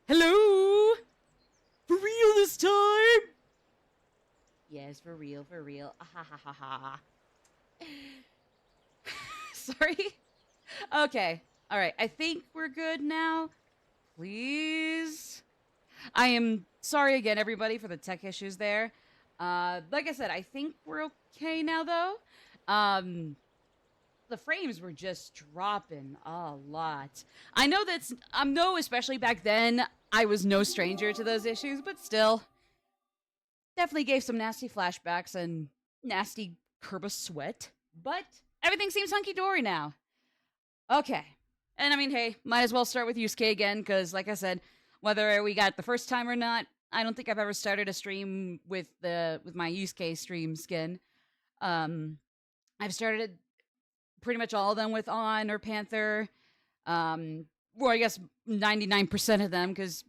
Hello? For real this time? Yes, for real, for real. Ah, ha ha ha ha. Sorry. Okay. All right. I think we're good now. Please. I am sorry again, everybody, for the tech issues there. Like I said, I think we're okay now, though. Um, the frames were just dropping a lot. I know, especially back then, I was no stranger to those issues, but still, definitely gave some nasty flashbacks and nasty curb of sweat. But everything seems hunky dory now. Okay. And I mean, hey, might as well start with Yusuke again, because like I said, whether we got it the first time or not, I don't think I've ever started a stream with my Yusuke stream skin. Um, I've started pretty much all of them with On or Panther. Well, I guess 99% of them, because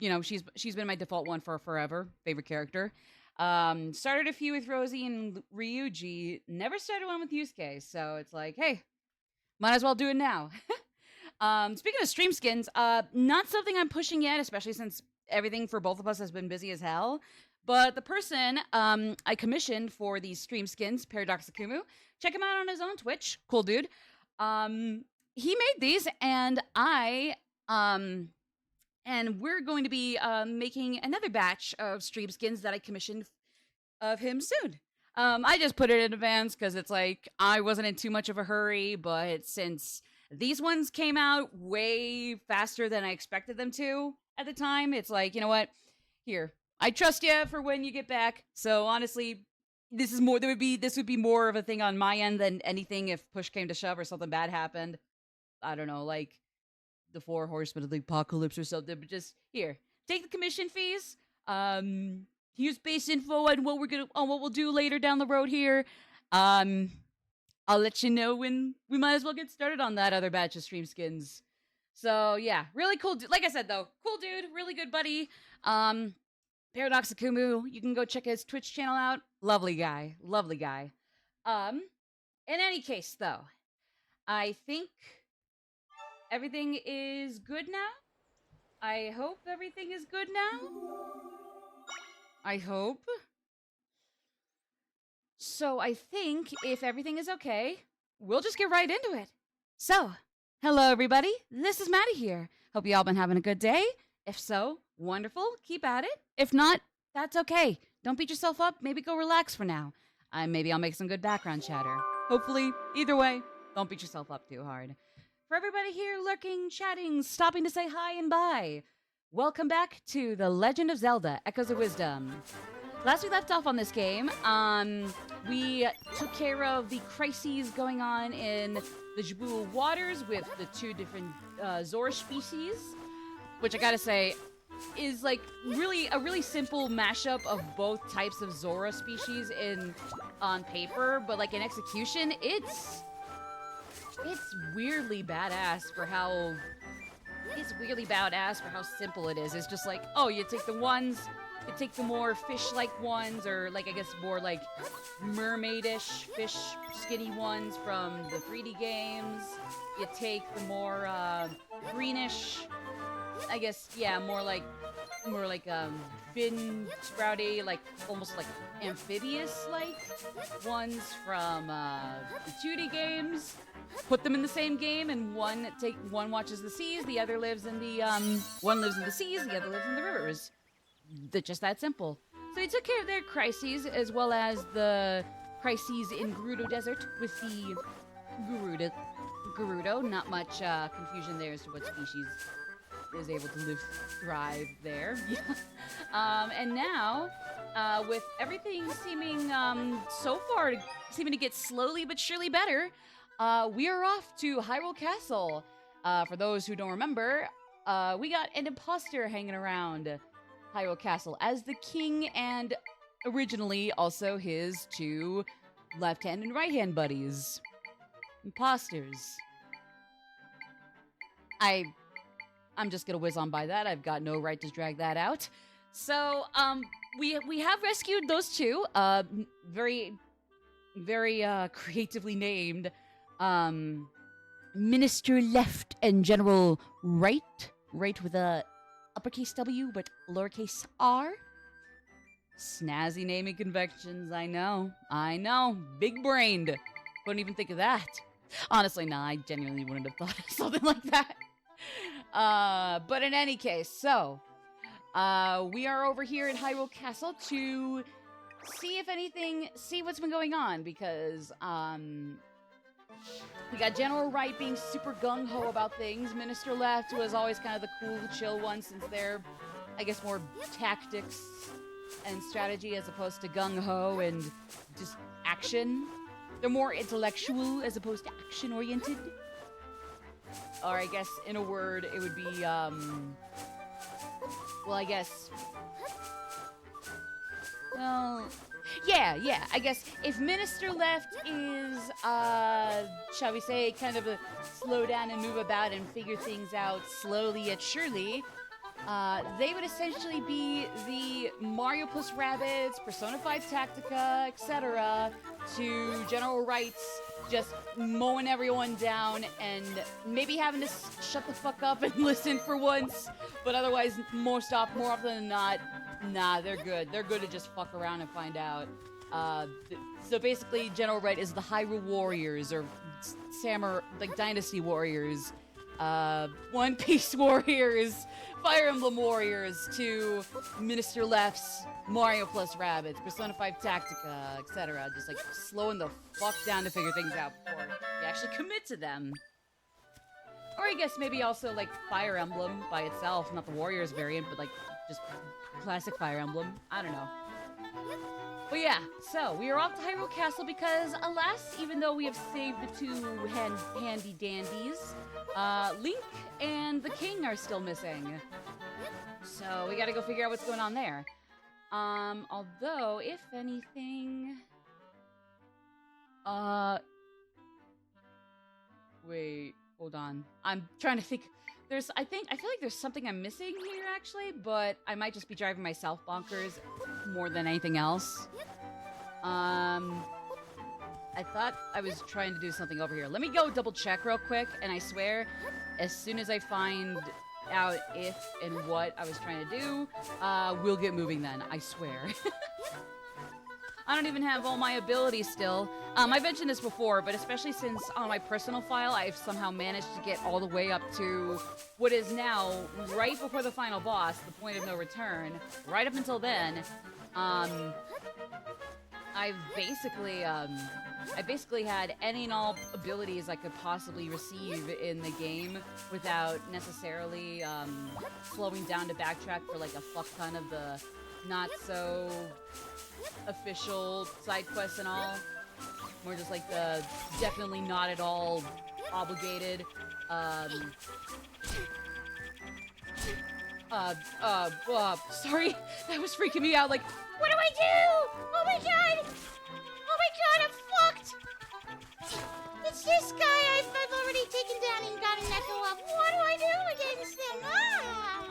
she's been my default one for forever, favorite character. Started a few with Rosie and Ryuji. Never started one with Yusuke, so it's like, hey, might as well do it now. Speaking of stream skins, not something I'm pushing yet, especially since everything for both of us has been busy as hell. But the person I commissioned for these stream skins, Paradoxakumu, check him out on his own Twitch. Cool dude. He made these, and and we're going to be making another batch of stream skins that I commissioned of him soon. I just put it in advance because it's like I wasn't in too much of a hurry, but since these ones came out way faster than I expected them to at the time, it's like, you know what? Here, I trust you for when you get back. So honestly, this would be more of a thing on my end than anything if push came to shove or something bad happened. I don't know, like the Four Horsemen of the Apocalypse or something. But just here, take the commission fees. Here's base info on what we'll do later down the road here. I'll let you know when we might as well get started on that other batch of stream skins. So yeah, really cool. Like I said though, cool dude, really good buddy. Paradoxakumu, you can go check his Twitch channel out. Lovely guy, lovely guy. In any case though, I think everything is good now. I hope everything is good now. I hope. So I think if everything is okay, we'll just get right into it. So, hello everybody. This is Maddie here. Hope you all been having a good day. If so, wonderful. Keep at it. If not, that's okay. Don't beat yourself up. Maybe go relax for now. Maybe I'll make some good background chatter. Hopefully, either way, don't beat yourself up too hard. For everybody here lurking, chatting, stopping to say hi and bye, welcome back to The Legend of Zelda: Echoes of Wisdom. Last we left off on this game, we took care of the crises going on in the Jabul waters with the two different Zora species, which I gotta say is like a really simple mashup of both types of Zora species on paper, but like in execution, it's weirdly badass for how simple it is. It's just like, oh, you take the more fish-like ones, or like I guess more like mermaidish fish skinny ones from the 3D games. You take the more greenish, I guess, yeah, more like fin sprouty, like almost like amphibious-like ones from the 2D games. Put them in the same game, and one watches the seas, the other lives in the one lives in the seas, the other lives in the rivers. They're just that simple. So he took care of their crises, as well as the crises in Gerudo Desert with the Gerudo. Not much confusion there as to what species is able to thrive there. And now, with everything seeming so far seeming to get slowly but surely better, we are off to Hyrule Castle. For those who don't remember, we got an imposter hanging around Hyrule Castle as the king, and originally also his two left-hand and right-hand buddies. Imposters. I'm just gonna whiz on by that. I've got no right to drag that out. So, we have rescued those two. Very creatively named. Minister Left and General Right with a uppercase W, but lowercase r. Snazzy naming conventions, I know. Big-brained. Couldn't even think of that. Honestly, nah, I genuinely wouldn't have thought of something like that. But in any case, so, we are over here at Hyrule Castle to see what's been going on, because, we got General Wright being super gung-ho about things. Minister Left was always kind of the cool, chill one, since they're, I guess, more tactics and strategy as opposed to gung-ho and just action. They're more intellectual as opposed to action-oriented. Or I guess, in a word, it would be, well, I guess... Well... Yeah, I guess if Minister Left is, shall we say, kind of a slow down and move about and figure things out slowly yet surely, they would essentially be the Mario plus Rabbids, Persona 5 Tactica, etc., to General Wright's just mowing everyone down and maybe having to shut the fuck up and listen for once, but otherwise, more often than not, nah, they're good. They're good to just fuck around and find out. So basically, General Wright is the Hyrule Warriors, or Samurai, like Dynasty Warriors, One Piece Warriors, Fire Emblem Warriors, to Minister Left's Mario plus Rabbids, Persona 5 Tactica, etc. Just like slowing the fuck down to figure things out before you actually commit to them. Or I guess maybe also like Fire Emblem by itself, not the Warriors variant, but like just classic Fire Emblem. I don't know. But yeah, so we are off to Hyrule Castle because, alas, even though we have saved the two handy dandies, Link and the King are still missing. So we gotta go figure out what's going on there. Although, if anything... Wait, hold on. I'm trying to think... I feel like there's something I'm missing here, actually, but I might just be driving myself bonkers more than anything else. I thought I was trying to do something over here. Let me go double check real quick, and I swear, as soon as I find out if and what I was trying to do, we'll get moving then, I swear. I don't even have all my abilities still. I mentioned this before, but especially since on my personal file, I've somehow managed to get all the way up to what is now, right before the final boss, the point of no return. Right up until then, I basically had any and all abilities I could possibly receive in the game without necessarily slowing down to backtrack for like a fuck ton of the not so official side quests and all. More just like the definitely not at all obligated sorry, that was freaking me out. Like, what do I do? Oh my god! Oh my god, I'm fucked! It's this guy I've already taken down and got an echo of. What do I do against them? Ah!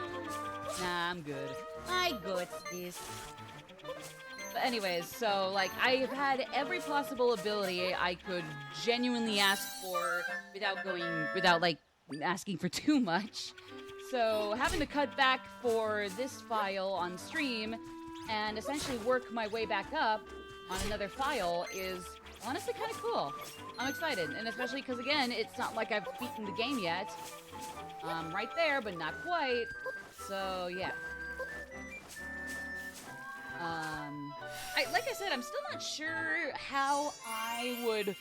Nah, I'm good. I got this. But anyways, so, like, I've had every possible ability I could genuinely ask for without, like, asking for too much. So, having to cut back for this file on stream and essentially work my way back up on another file is honestly kind of cool. I'm excited, and especially because, again, it's not like I've beaten the game yet. Right there, but not quite. So, yeah. Like I said, I'm still not sure how I would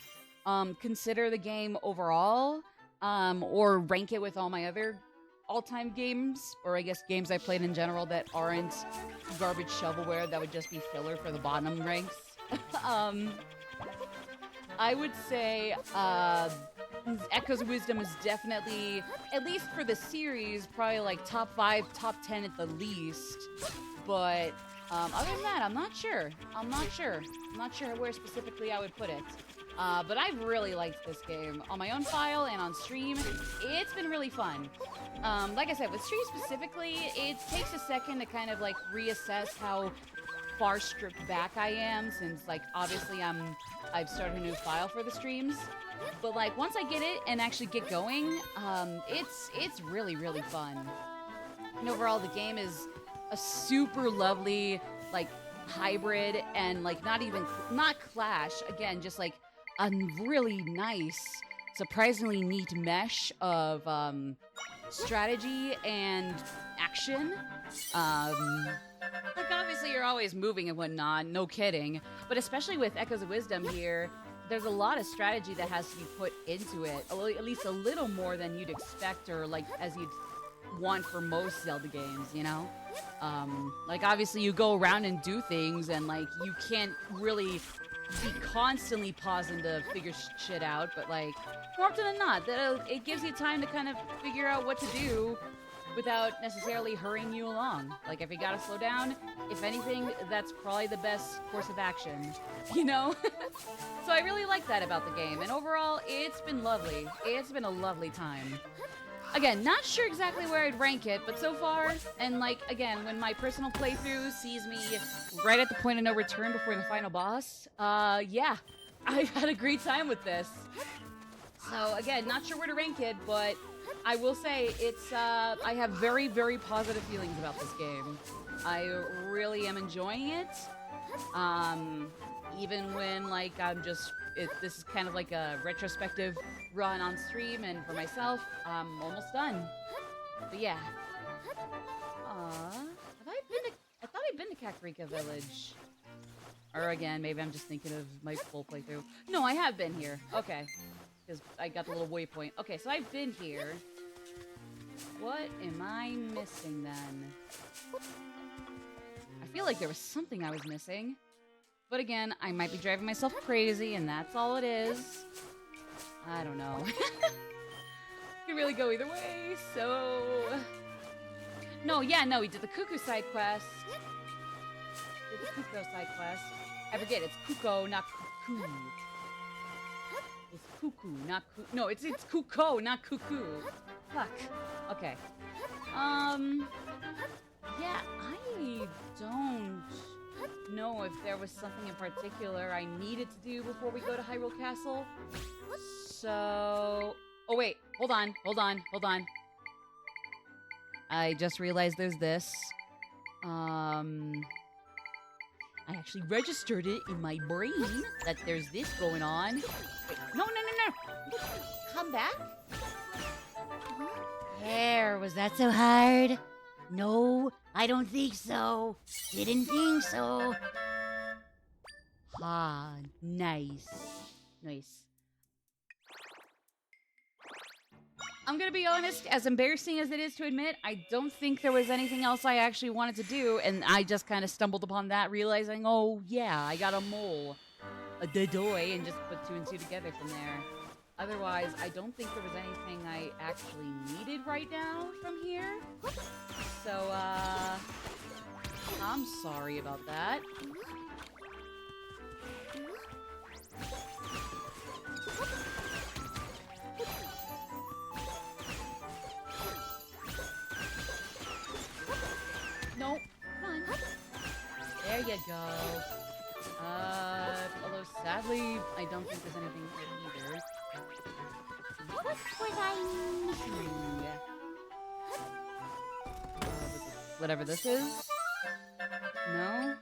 consider the game overall, or rank it with all my other all-time games, or I guess games I played in general that aren't garbage shovelware that would just be filler for the bottom ranks. I would say Echoes of Wisdom is definitely, at least for the series, probably like top 5, top 10 at the least, but other than that, I'm not sure. I'm not sure where specifically I would put it. But I've really liked this game. On my own file and on stream, it's been really fun. Like I said, with stream specifically, it takes a second to kind of like reassess how far stripped back I am, since like obviously I've started a new file for the streams. But like once I get it and actually get going, it's really, really fun. And overall, the game is a super lovely, like, hybrid and, like, not Clash. Again, just, like, a really nice, surprisingly neat mesh of, strategy and action. Like, obviously, you're always moving and whatnot, no kidding. But especially with Echoes of Wisdom here, there's a lot of strategy that has to be put into it. At least a little more than you'd expect or, like, as you'd want for most Zelda games, you know? Like, obviously, you go around and do things, and, like, you can't really be constantly pausing to figure shit out, but, like, more often than not, it gives you time to kind of figure out what to do without necessarily hurrying you along. Like, if you gotta slow down, if anything, that's probably the best course of action, you know? So I really like that about the game, and overall, it's been lovely. It's been a lovely time. Again, not sure exactly where I'd rank it, but so far, and like, again, when my personal playthrough sees me right at the point of no return before the final boss, yeah, I've had a great time with this. So again, not sure where to rank it, but I will say it's, I have very, very positive feelings about this game. I really am enjoying it. Even when, like, this is kind of like a retrospective run on stream, and for myself, I'm almost done. But yeah. I thought I'd been to Kakarika Village. Or again, maybe I'm just thinking of my full playthrough. No, I have been here. Okay. Because I got the little waypoint. Okay, so I've been here. What am I missing then? I feel like there was something I was missing. But again, I might be driving myself crazy, and that's all it is. I don't know. Could really go either way, so... No, we did the Cuckoo side quest. Did the Cuckoo side quest. I forget, it's Kuko, not Cuckoo. It's Cuckoo, not Cuckoo. No, it's Kuko, not Cuckoo. Fuck. Okay. Yeah, I don't know if there was something in particular I needed to do before we go to Hyrule Castle. So... Oh, wait. Hold on. I just realized there's this. I actually registered it in my brain that there's this going on. Wait, no. Come back? There, was that so hard? No, I don't think so. Didn't think so. Ah, nice. I'm gonna be honest, as embarrassing as it is to admit, I don't think there was anything else I actually wanted to do, and I just kind of stumbled upon that, realizing, oh yeah, I got a mole. A Dodoy, and just put 2 and 2 together from there. Otherwise, I don't think there was anything I actually needed right now from here. So, I'm sorry about that. Nope. Come on. There you go. Although sadly, I don't think there's anything here either. What was I missing? Whatever this is? No?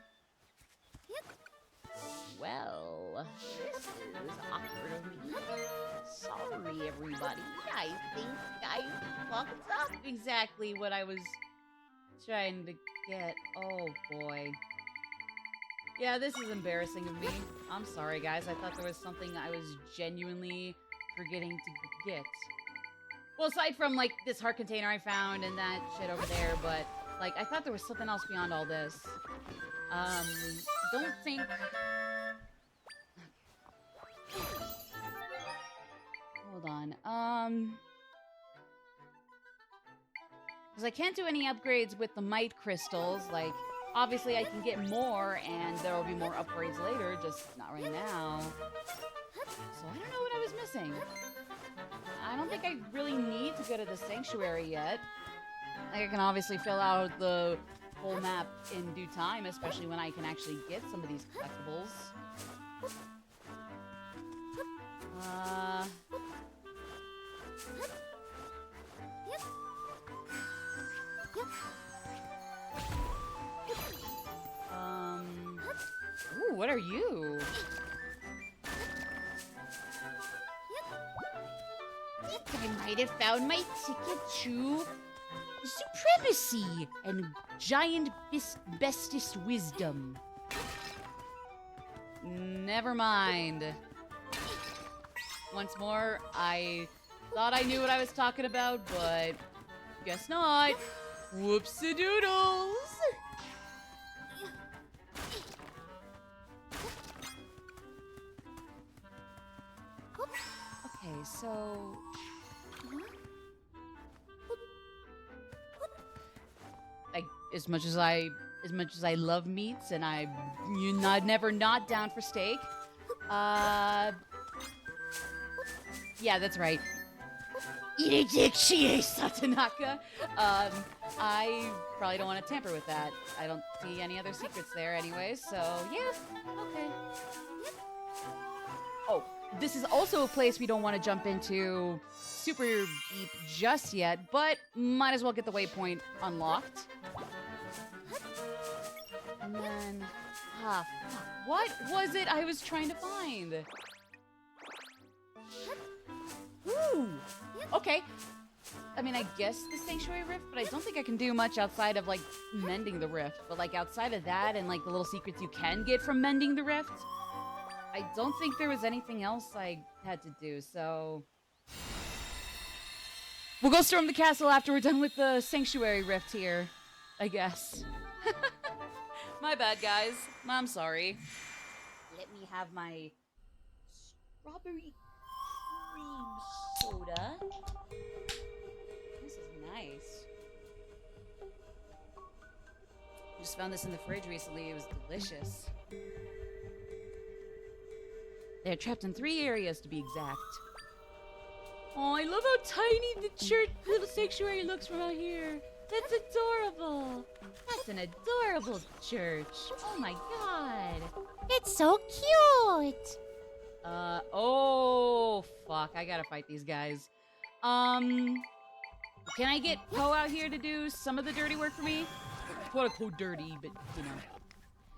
Well, this is awkward of me. Sorry, everybody. I think I fucked up exactly what I was trying to get. Oh, boy. Yeah, this is embarrassing of me. I'm sorry, guys. I thought there was something I was genuinely forgetting to get. Well, aside from, like, this heart container I found and that shit over there, but, like, I thought there was something else beyond all this. Don't think... Hold on. Because I can't do any upgrades with the Might Crystals, like... Obviously, I can get more, and there will be more upgrades later, just not right now. So I don't know what I was missing. I don't think I really need to go to the Sanctuary yet. Like, I can obviously fill out the whole map in due time, especially when I can actually get some of these collectibles. what are you? Think I might have found my ticket to supremacy and giant bestest wisdom. Never mind. Once more, I thought I knew what I was talking about, but guess not. Whoopsie doodles. Okay, so like as much as I love meats and I'd never not down for steak. Yeah, that's right. Eat a dick, she ate Satanaka. I probably don't want to tamper with that. I don't see any other secrets there anyway, so yeah, okay. Oh, this is also a place we don't want to jump into super deep just yet, but might as well get the waypoint unlocked. And then, fuck, what was it I was trying to find? Ooh, okay. I mean, I guess the Sanctuary Rift, but I don't think I can do much outside of, like, mending the rift. But, like, outside of that and, like, the little secrets you can get from mending the rift, I don't think there was anything else I had to do, so... We'll go storm the castle after we're done with the Sanctuary Rift here, I guess. My bad, guys. I'm sorry. Let me have my strawberry cream soda. This is nice. Just found this in the fridge recently. It was delicious. They're trapped in 3 areas to be exact. Oh, I love how tiny the church little sanctuary looks from out here. That's adorable. That's an adorable church. Oh my god. It's so cute. Oh, fuck. I gotta fight these guys. Can I get Poe out here to do some of the dirty work for me? Quote unquote dirty, but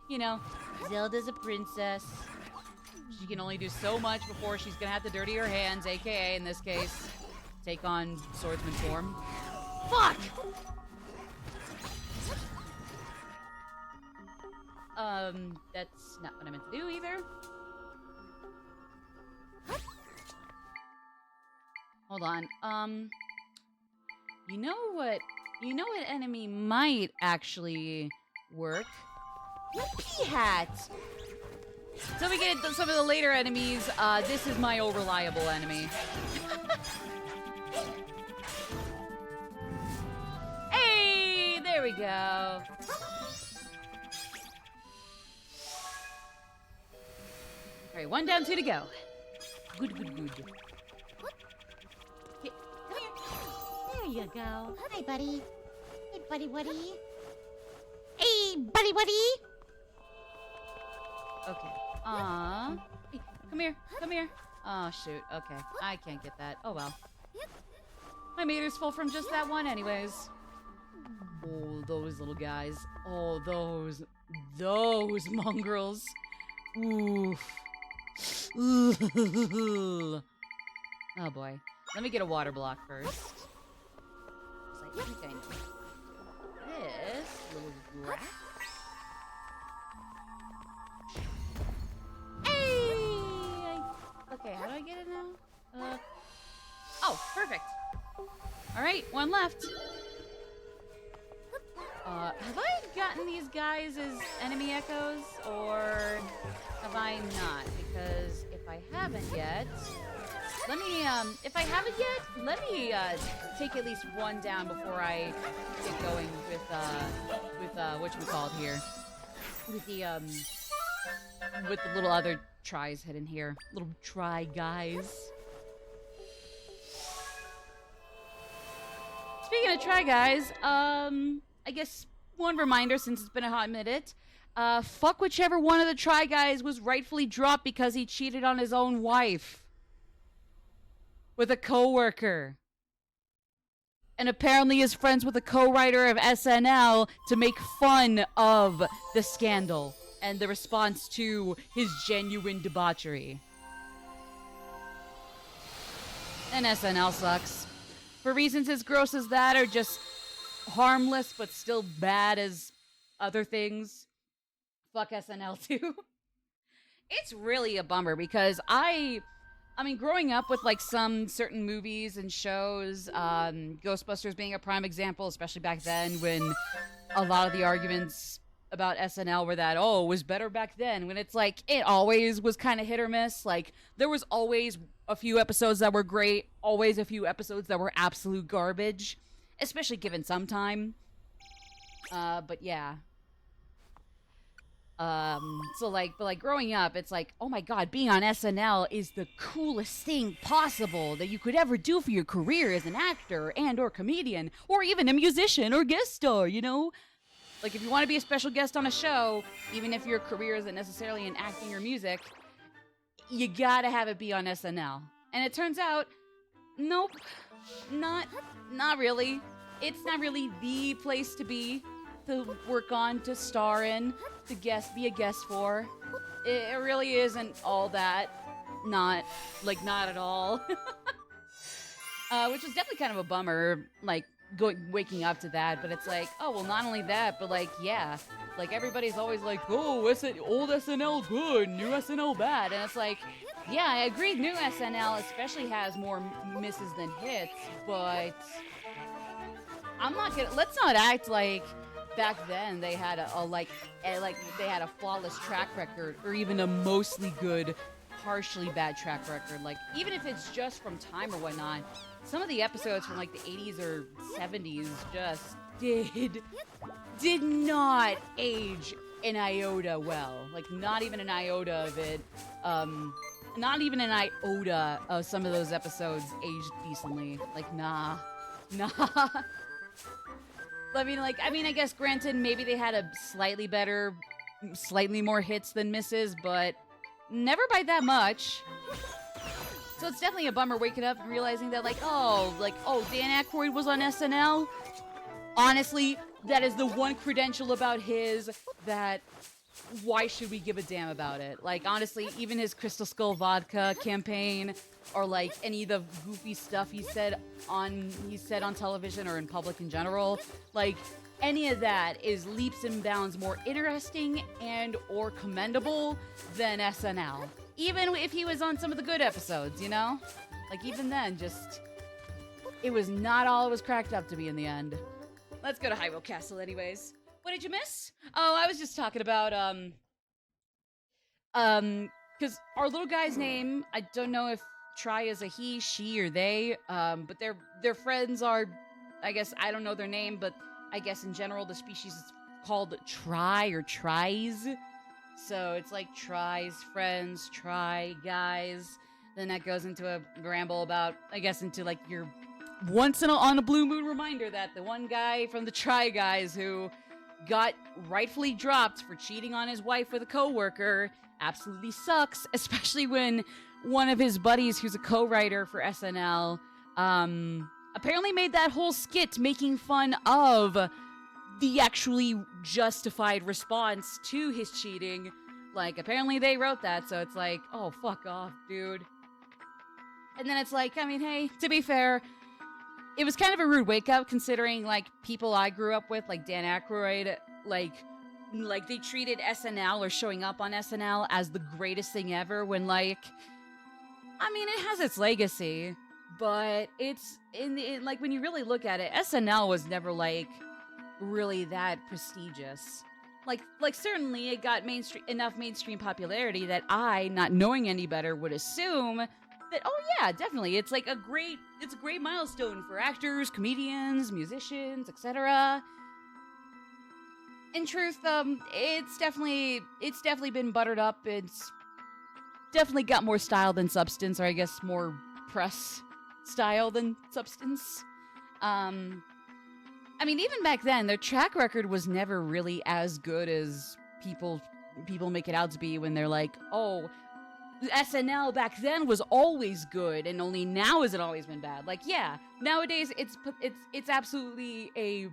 you know, Zelda's a princess. She can only do so much before she's gonna have to dirty her hands, aka in this case, take on swordsman form. Fuck! That's not what I meant to do either. Hold on. You know what enemy might actually work? Pea hat! So we get some of the later enemies. This is my old reliable enemy. Hey, there we go. All right, 1 down, 2 to go. Good, good, good. Okay, come here. There you go. Hi, buddy. Hey, buddy, buddy. Hey, buddy, buddy. Okay. Hey, come here. Come here. Oh, shoot. Okay. I can't get that. Oh, well. My meter's full from just that one anyways. Oh, those little guys. Oh, those mongrels. Oof. Oh, boy. Let me get a water block first. I think I need this little grass. Okay, how do I get it now? Oh, perfect. All right, 1 left. Have I gotten these guys as enemy echoes, or have I not? Because if I haven't yet, let me, if I haven't yet, let me, take at least 1 down before I get going with whatchamacallit here. With the little other tries hidden here. Little try guys. Speaking of try guys, I guess one reminder since it's been a hot minute. Fuck whichever one of the try guys was rightfully dropped because he cheated on his own wife. With a coworker. And apparently is friends with a co-writer of SNL to make fun of the scandal and the response to his genuine debauchery. And SNL sucks. For reasons as gross as that, or just harmless but still bad as other things. Fuck SNL too. It's really a bummer because I mean, growing up with like some certain movies and shows, Ghostbusters being a prime example, especially back then when a lot of the arguments about SNL were that, oh, it was better back then, when it's like, it always was kind of hit or miss. Like, there was always a few episodes that were great, always a few episodes that were absolute garbage, especially given some time. But yeah. But growing up, it's like, oh my god, being on SNL is the coolest thing possible that you could ever do for your career as an actor and or comedian, or even a musician or guest star, you know? Like, if you want to be a special guest on a show, even if your career isn't necessarily in acting or music, you gotta have it be on SNL. And it turns out, nope, not really. It's not really the place to be, to work on, to star in, to be a guest for. It really isn't all that. Not at all. Which was definitely kind of a bummer, like, waking up to that, but it's like, oh, well, not only that, but like, yeah, like, everybody's always like, oh, old SNL good, new SNL bad, and it's like, yeah, I agree, new SNL especially has more misses than hits, but let's not act like back then they had they had a flawless track record, or even a mostly good, partially bad track record. Like, even if it's just from time or whatnot, some of the episodes from like the 80s or 70s just did not age an iota well. Like, not even an iota of it. Not even an iota of some of those episodes aged decently. Like, nah. I mean, I guess granted, maybe they had a slightly better, slightly more hits than misses, but never by that much. So it's definitely a bummer waking up and realizing that, Dan Aykroyd was on SNL. Honestly, that is the one credential about his that, why should we give a damn about it? Like, honestly, even his Crystal Skull vodka campaign, or like any of the goofy stuff he said on television or in public in general, like, any of that is leaps and bounds more interesting and or commendable than SNL. Even if he was on some of the good episodes, you know? Like, even then, it was not all it was cracked up to be in the end. Let's go to Hyrule Castle anyways. What did you miss? Oh, I was just talking about, because our little guy's name, I don't know if Try is a he, she, or they, but their friends are, I guess, I don't know their name, but I guess in general the species is called Try or Tries. So it's like Tries, friends, Try, guys. Then that goes into a ramble about, I guess, into like your on a blue moon reminder that the one guy from the Try Guys who got rightfully dropped for cheating on his wife with a coworker absolutely sucks, especially when one of his buddies, who's a co-writer for SNL, apparently made that whole skit making fun of the actually justified response to his cheating. Like, apparently they wrote that, so it's like, oh, fuck off, dude. And then it's like, I mean, hey, to be fair, it was kind of a rude wake-up, considering, like, people I grew up with, like Dan Aykroyd, like they treated SNL or showing up on SNL as the greatest thing ever, when, like, I mean, it has its legacy, but it's, like, when you really look at it, SNL was never, like, really that prestigious. Like certainly it got enough mainstream popularity that I, not knowing any better, would assume that, oh yeah, definitely, it's a great milestone for actors, comedians, musicians, etc. In truth, it's definitely been buttered up. It's definitely got more style than substance, or I guess more press style than substance. I mean, even back then, their track record was never really as good as people make it out to be when they're like, oh, SNL back then was always good, and only now has it always been bad. Like, yeah, nowadays it's absolutely a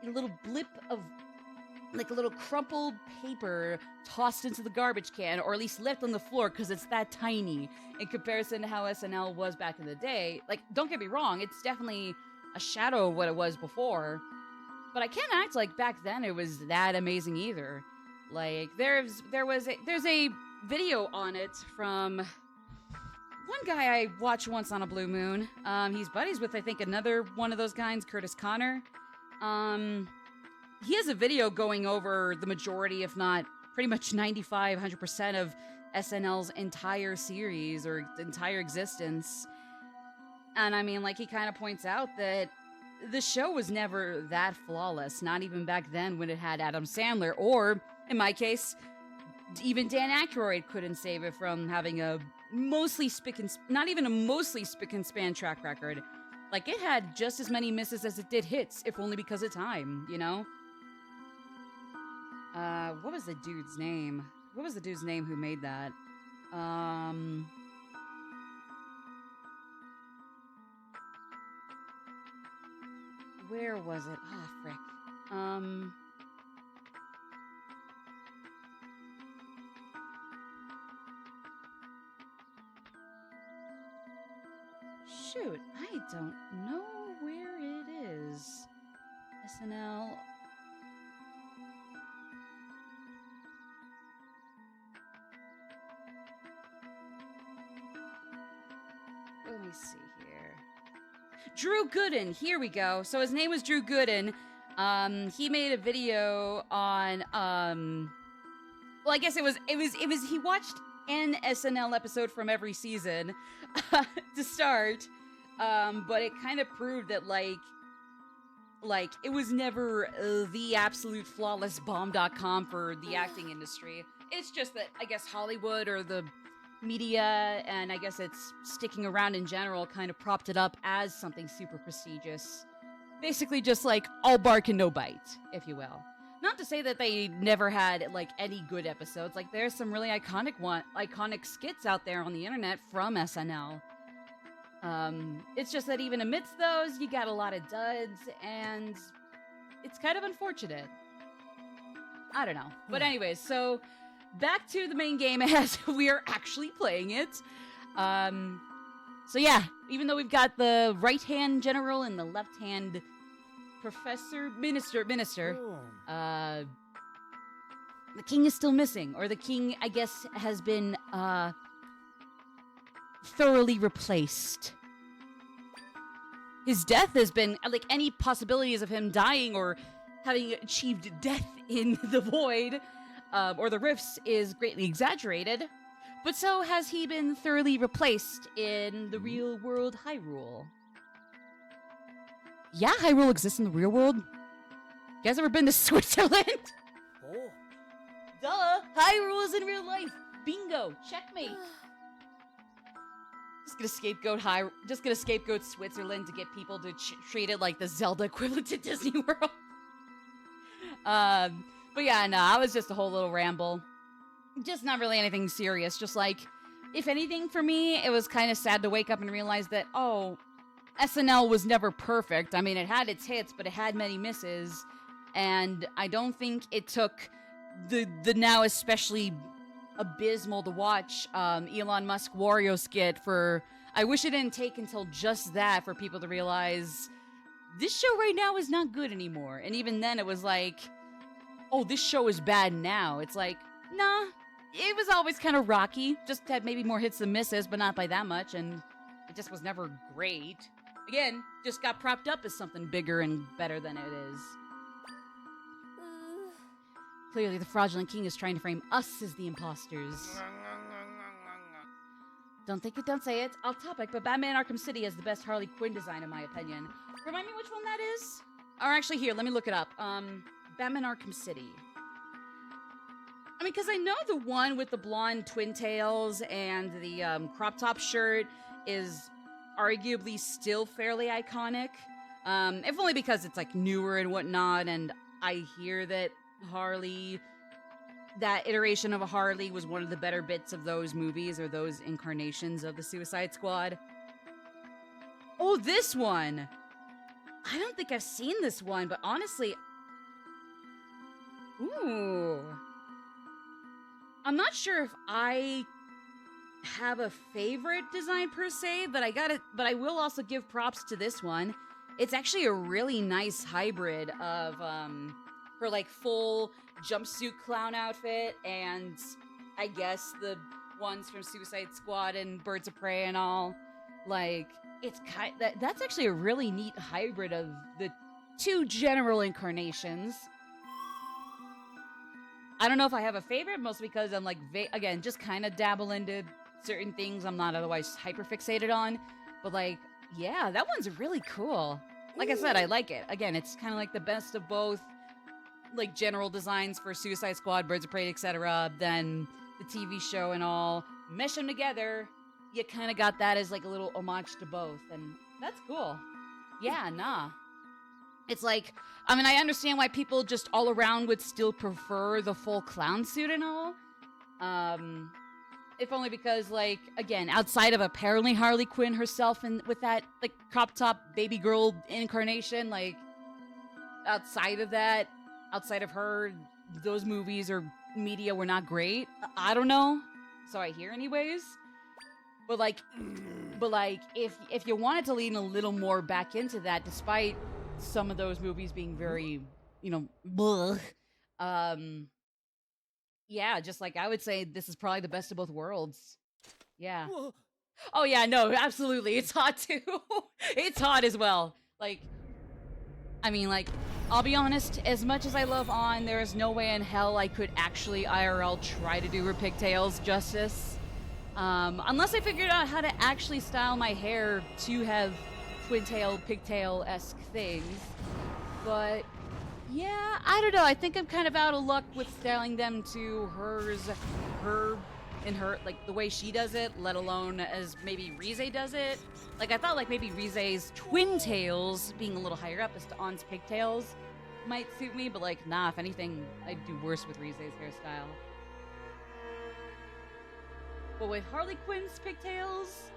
little blip of like a little crumpled paper tossed into the garbage can, or at least left on the floor because it's that tiny in comparison to how SNL was back in the day. Like, don't get me wrong, it's definitely a shadow of what it was before, but I can't act like back then it was that amazing either. Like, there's a video on it from one guy I watched once on a blue moon. He's buddies with, I think, another one of those guys, Curtis Connor. He has a video going over the majority, if not pretty much 95, 100% of SNL's entire series or entire existence. And I mean, like, he kind of points out that the show was never that flawless, not even back then when it had Adam Sandler, or, in my case, even Dan Aykroyd couldn't save it from having a mostly not even a mostly spick and span track record. Like, it had just as many misses as it did hits, if only because of time, you know? What was the dude's name? What was the dude's name who made that? Where was it? Oh, frick. Shoot, I don't know where it is. SNL. Let me see here. Drew Gooden. Here we go. So his name was Drew Gooden. He made a video on well, I guess it was he watched an SNL episode from every season to start. But it kind of proved that like it was never the absolute flawless bomb.com for the acting industry. It's just that I guess Hollywood or the media, and I guess it's sticking around in general, kind of propped it up as something super prestigious. Basically just like all bark and no bite, if you will. Not to say that they never had like any good episodes. Like, there's some really iconic skits out there on the internet from SNL. It's just that even amidst those, you got a lot of duds, and it's kind of unfortunate. I don't know. But anyways, so back to the main game as we are actually playing it. So yeah, even though we've got the right-hand general and the left-hand minister, the king is still missing, or the king, I guess, has been, thoroughly replaced. His death has been, like, any possibilities of him dying or having achieved death in the void, or the rifts, is greatly exaggerated. But so has he been thoroughly replaced in the real world Hyrule. Yeah, Hyrule exists in the real world. You guys ever been to Switzerland? Oh. Duh! Hyrule is in real life! Bingo! Checkmate! Just gonna scapegoat Switzerland to get people to treat it like the Zelda equivalent to Disney World. But yeah, no, I was just a whole little ramble. Just not really anything serious. Just like, if anything for me, it was kind of sad to wake up and realize that, oh, SNL was never perfect. I mean, it had its hits, but it had many misses. And I don't think it took the now especially abysmal to watch Elon Musk Wario skit for... I wish it didn't take until just that for people to realize this show right now is not good anymore. And even then it was like, oh, this show is bad now. It's like, nah, it was always kind of rocky. Just had maybe more hits than misses, but not by that much. And it just was never great. Again, just got propped up as something bigger and better than it is. Clearly, the fraudulent king is trying to frame us as the imposters. Don't think it, don't say it. Off topic, but Batman Arkham City has the best Harley Quinn design, in my opinion. Remind me which one that is? Or actually, here, let me look it up. Batman Arkham City. I mean, because I know the one with the blonde twin tails and the crop top shirt is arguably still fairly iconic. If only because it's, like, newer and whatnot, and I hear that Harley, that iteration of a Harley was one of the better bits of those movies, or those incarnations of the Suicide Squad. Oh, this one! I don't think I've seen this one, but honestly, Ooh. I'm not sure if I have a favorite design per se, but I will also give props to this one. It's actually a really nice hybrid of her like full jumpsuit clown outfit and I guess the ones from Suicide Squad and Birds of Prey and all. Like it's that's actually a really neat hybrid of the two general incarnations. I don't know if I have a favorite, mostly because I'm like, again, just kind of dabble into certain things I'm not otherwise hyper fixated on. But like, yeah, that one's really cool. Like I said, I like it. Again, it's kind of like the best of both, like general designs for Suicide Squad, Birds of Prey, etc. Then the TV show and all, mesh them together. You kind of got that as like a little homage to both, and that's cool. Yeah, nah. It's like, I mean, I understand why people just all around would still prefer the full clown suit and all. If only because, like, again, outside of apparently Harley Quinn herself and with that, like, crop top baby girl incarnation, like, outside of that, outside of her, those movies or media were not great. I don't know. So I hear anyways. But like, if you wanted to lean a little more back into that, despite some of those movies being very, you know, bleh, yeah, just like I would say this is probably the best of both worlds. Yeah. Oh yeah, no, absolutely. It's hot too. It's hot as well. Like, I mean, like, I'll be honest, as much as I love On, there is no way in hell I could actually IRL try to do her pigtails justice. Unless I figured out how to actually style my hair to have twin-tail, pigtail-esque things. But, yeah, I don't know. I think I'm kind of out of luck with styling them to her, like, the way she does it, let alone as maybe Rize does it. Like, I thought, like, maybe Rize's twin tails, being a little higher up as to On's pigtails, might suit me, but, like, nah, if anything, I'd do worse with Rize's hairstyle. But with Harley Quinn's pigtails...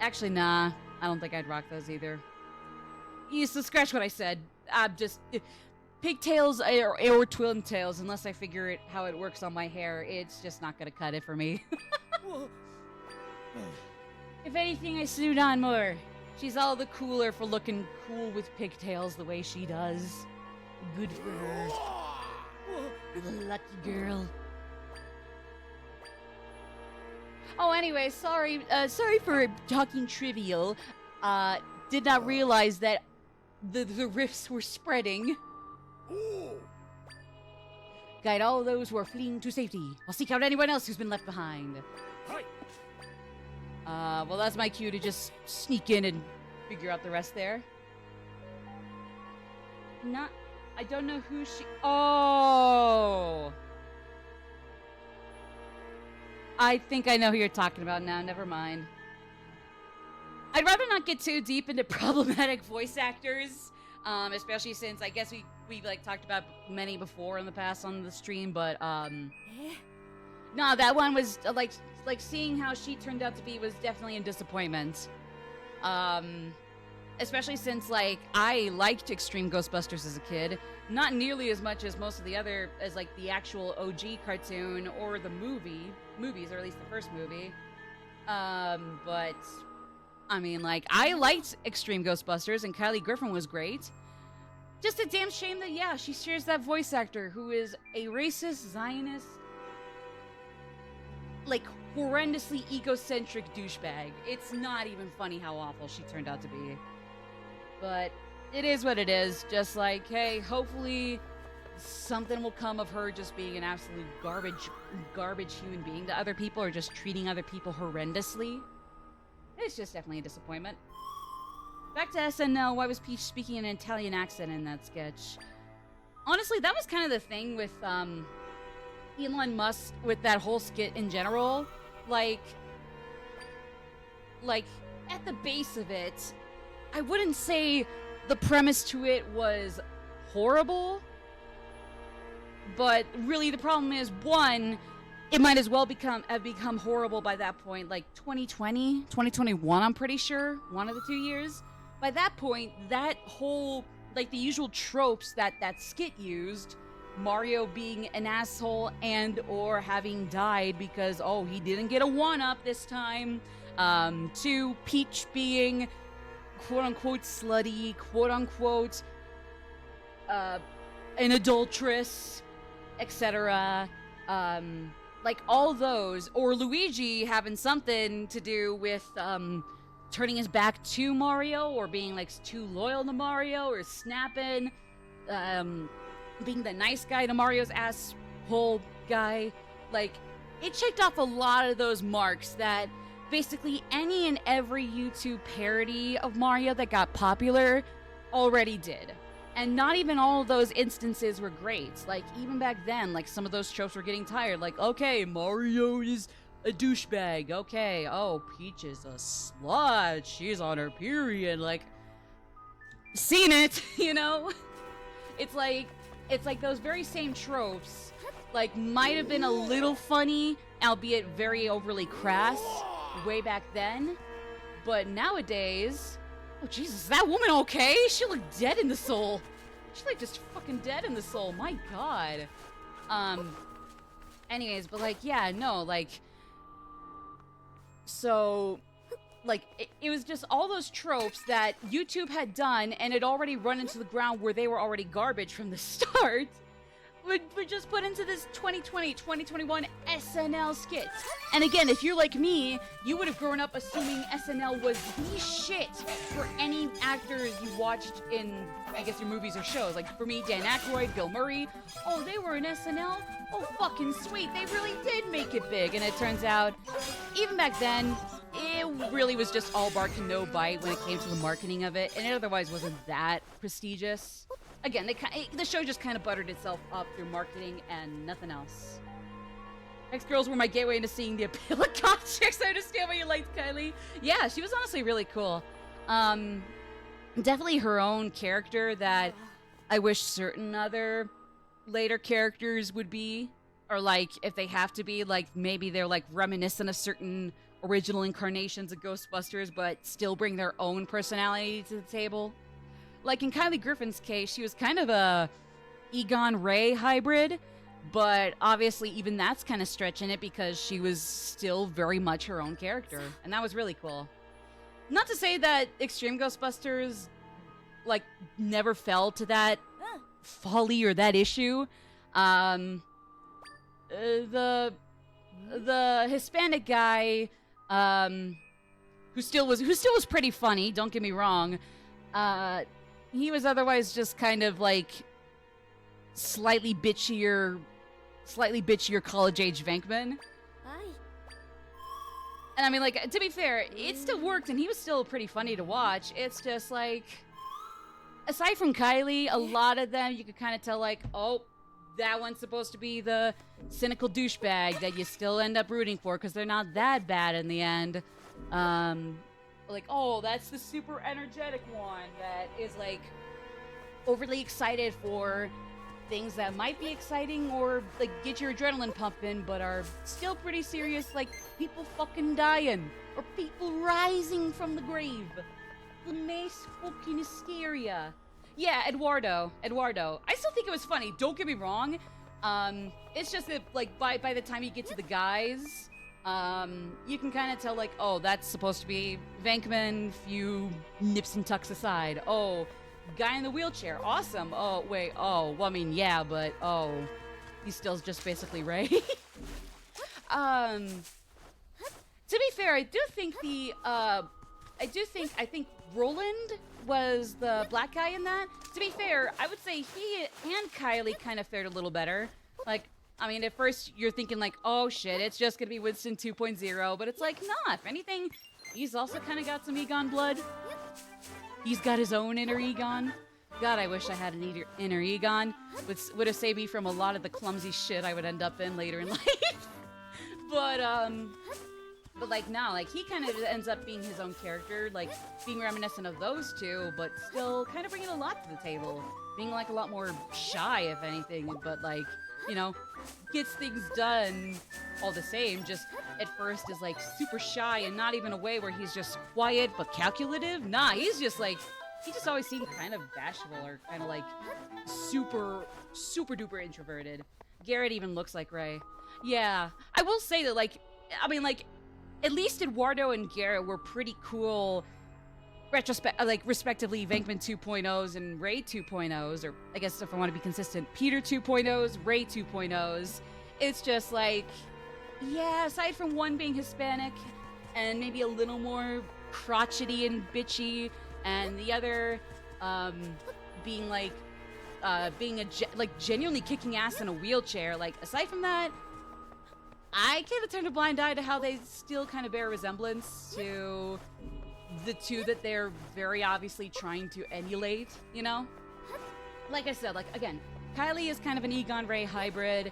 Actually, nah. I don't think I'd rock those either. So scratch what I said. I'm just... Pigtails or twin tails, unless I figure it how it works on my hair, it's just not gonna cut it for me. If anything, I suit on more. She's all the cooler for looking cool with pigtails the way she does. Good for her. Lucky girl. Oh, anyway, sorry for talking trivial. Did not realize that the rifts were spreading. Guide all those who are fleeing to safety. I'll seek out anyone else who's been left behind. Well, that's my cue to just sneak in and figure out the rest there. I don't know who she... Oh! I think I know who you're talking about now. Never mind. I'd rather not get too deep into problematic voice actors, especially since I guess we like talked about many before in the past on the stream, but no, that one was like seeing how she turned out to be was definitely a disappointment. Especially since like I liked Extreme Ghostbusters as a kid, not nearly as much as most of the other as like the actual OG cartoon or the movies, or at least the first movie. But I mean, like I liked Extreme Ghostbusters and Kylie Griffin was great. Just a damn shame that yeah, she shares that voice actor who is a racist Zionist, like horrendously egocentric douchebag. It's not even funny how awful she turned out to be. But it is what it is. Just like, hey, hopefully something will come of her just being an absolute garbage human being to other people or just treating other people horrendously. It's just definitely a disappointment. Back to SNL, why was Peach speaking an Italian accent in that sketch? Honestly, that was kind of the thing with Elon Musk with that whole skit in general. Like at the base of it, I wouldn't say the premise to it was horrible, but really the problem is, one, it might as well have become horrible by that point, like 2020, 2021, I'm pretty sure, one of the 2 years. By that point, that whole like the usual tropes that that skit used. Mario being an asshole and or having died because oh he didn't get a one up this time. To Peach being quote unquote slutty, quote unquote an adulteress, etc. Like all those, or Luigi having something to do with turning his back to Mario, or being like too loyal to Mario, or snapping, being the nice guy to Mario's asshole guy. Like it checked off a lot of those marks that basically any and every YouTube parody of Mario that got popular already did. And not even all of those instances were great. Like, even back then, like, some of those tropes were getting tired. Like, okay, Mario is a douchebag. Okay, oh, Peach is a slut. She's on her period. Like, seen it, you know? It's like those very same tropes, like, might have been a little funny, albeit very overly crass, way back then. But nowadays... Oh, Jesus, is that woman okay? She looked dead in the soul. She like just fucking dead in the soul. My God. Anyways, but like, yeah, no, like... So, like, it was just all those tropes that YouTube had done and had already run into the ground where they were already garbage from the start. Would just put into this 2020, 2021 SNL skit. And again, if you're like me, you would have grown up assuming SNL was the shit for any actors you watched in, I guess, your movies or shows. Like, for me, Dan Aykroyd, Bill Murray. Oh, they were in SNL? Oh, fucking sweet. They really did make it big. And it turns out, even back then, it really was just all bark and no bite when it came to the marketing of it. And it otherwise wasn't that prestigious. Again, the show just kind of buttered itself up through marketing and nothing else. X-Girls were my gateway into seeing the appeal of goth chicks. I understand why you liked Kylie. Yeah, she was honestly really cool. Definitely her own character that I wish certain other later characters would be. Or, like, if they have to be, like, maybe they're, like, reminiscent of certain original incarnations of Ghostbusters, but still bring their own personality to the table. Like, in Kylie Griffin's case, she was kind of a Egon Ray hybrid, but obviously even that's kind of stretching it because she was still very much her own character, and that was really cool. Not to say that Extreme Ghostbusters, like, never fell to that folly or that issue. The Hispanic guy, who still was pretty funny, don't get me wrong, he was otherwise just kind of like slightly bitchier college-age Venkman. And I mean, like, to be fair, it still worked and he was still pretty funny to watch. It's just like, aside from Kylie, a lot of them you could kind of tell like, oh, that one's supposed to be the cynical douchebag that you still end up rooting for because they're not that bad in the end. Like, oh, that's the super energetic one that is, like, overly excited for things that might be exciting or, like, get your adrenaline pumping, but are still pretty serious, like people fucking dying or people rising from the grave. The mass fucking hysteria. Yeah, Eduardo. I still think it was funny, don't get me wrong. It's just that, like, by the time you get to the guys... you can kind of tell, like, oh, that's supposed to be Venkman, few nips and tucks aside. Oh, guy in the wheelchair, awesome. Oh, wait, oh, well, I mean, yeah, but, oh, he's still just basically Ray. To be fair, I think Roland was the black guy in that. To be fair, I would say he and Kylie kind of fared a little better. Like, I mean, at first you're thinking like, oh shit, it's just gonna be Winston 2.0, but it's like, nah, if anything, he's also kind of got some Egon blood. He's got his own inner Egon. God, I wish I had an inner Egon. Would have saved me from a lot of the clumsy shit I would end up in later in life. But like, no, like, he kind of ends up being his own character, like, being reminiscent of those two, but still kind of bringing a lot to the table. Being, like, a lot more shy, if anything, but, like, you know, gets things done all the same, just at first is, like, super shy and not even a way where he's just quiet but calculative. Nah, he's just, like, he just always seemed kind of bashful or kind of like super duper introverted. Garrett even looks like Ray. Yeah, I will say that like, I mean like, at least Eduardo and Garrett were pretty cool. Like respectively Venkman 2.0s and Ray 2.0s, or I guess if I want to be consistent, Peter 2.0s, Ray 2.0s. It's just like, yeah, aside from one being Hispanic and maybe a little more crotchety and bitchy, and the other being like genuinely kicking ass in a wheelchair. Like aside from that, I kind of turned a blind eye to how they still kind of bear resemblance to the two that they're very obviously trying to emulate, you know? Like I said, like, again, Kylie is kind of an Egon Ray hybrid.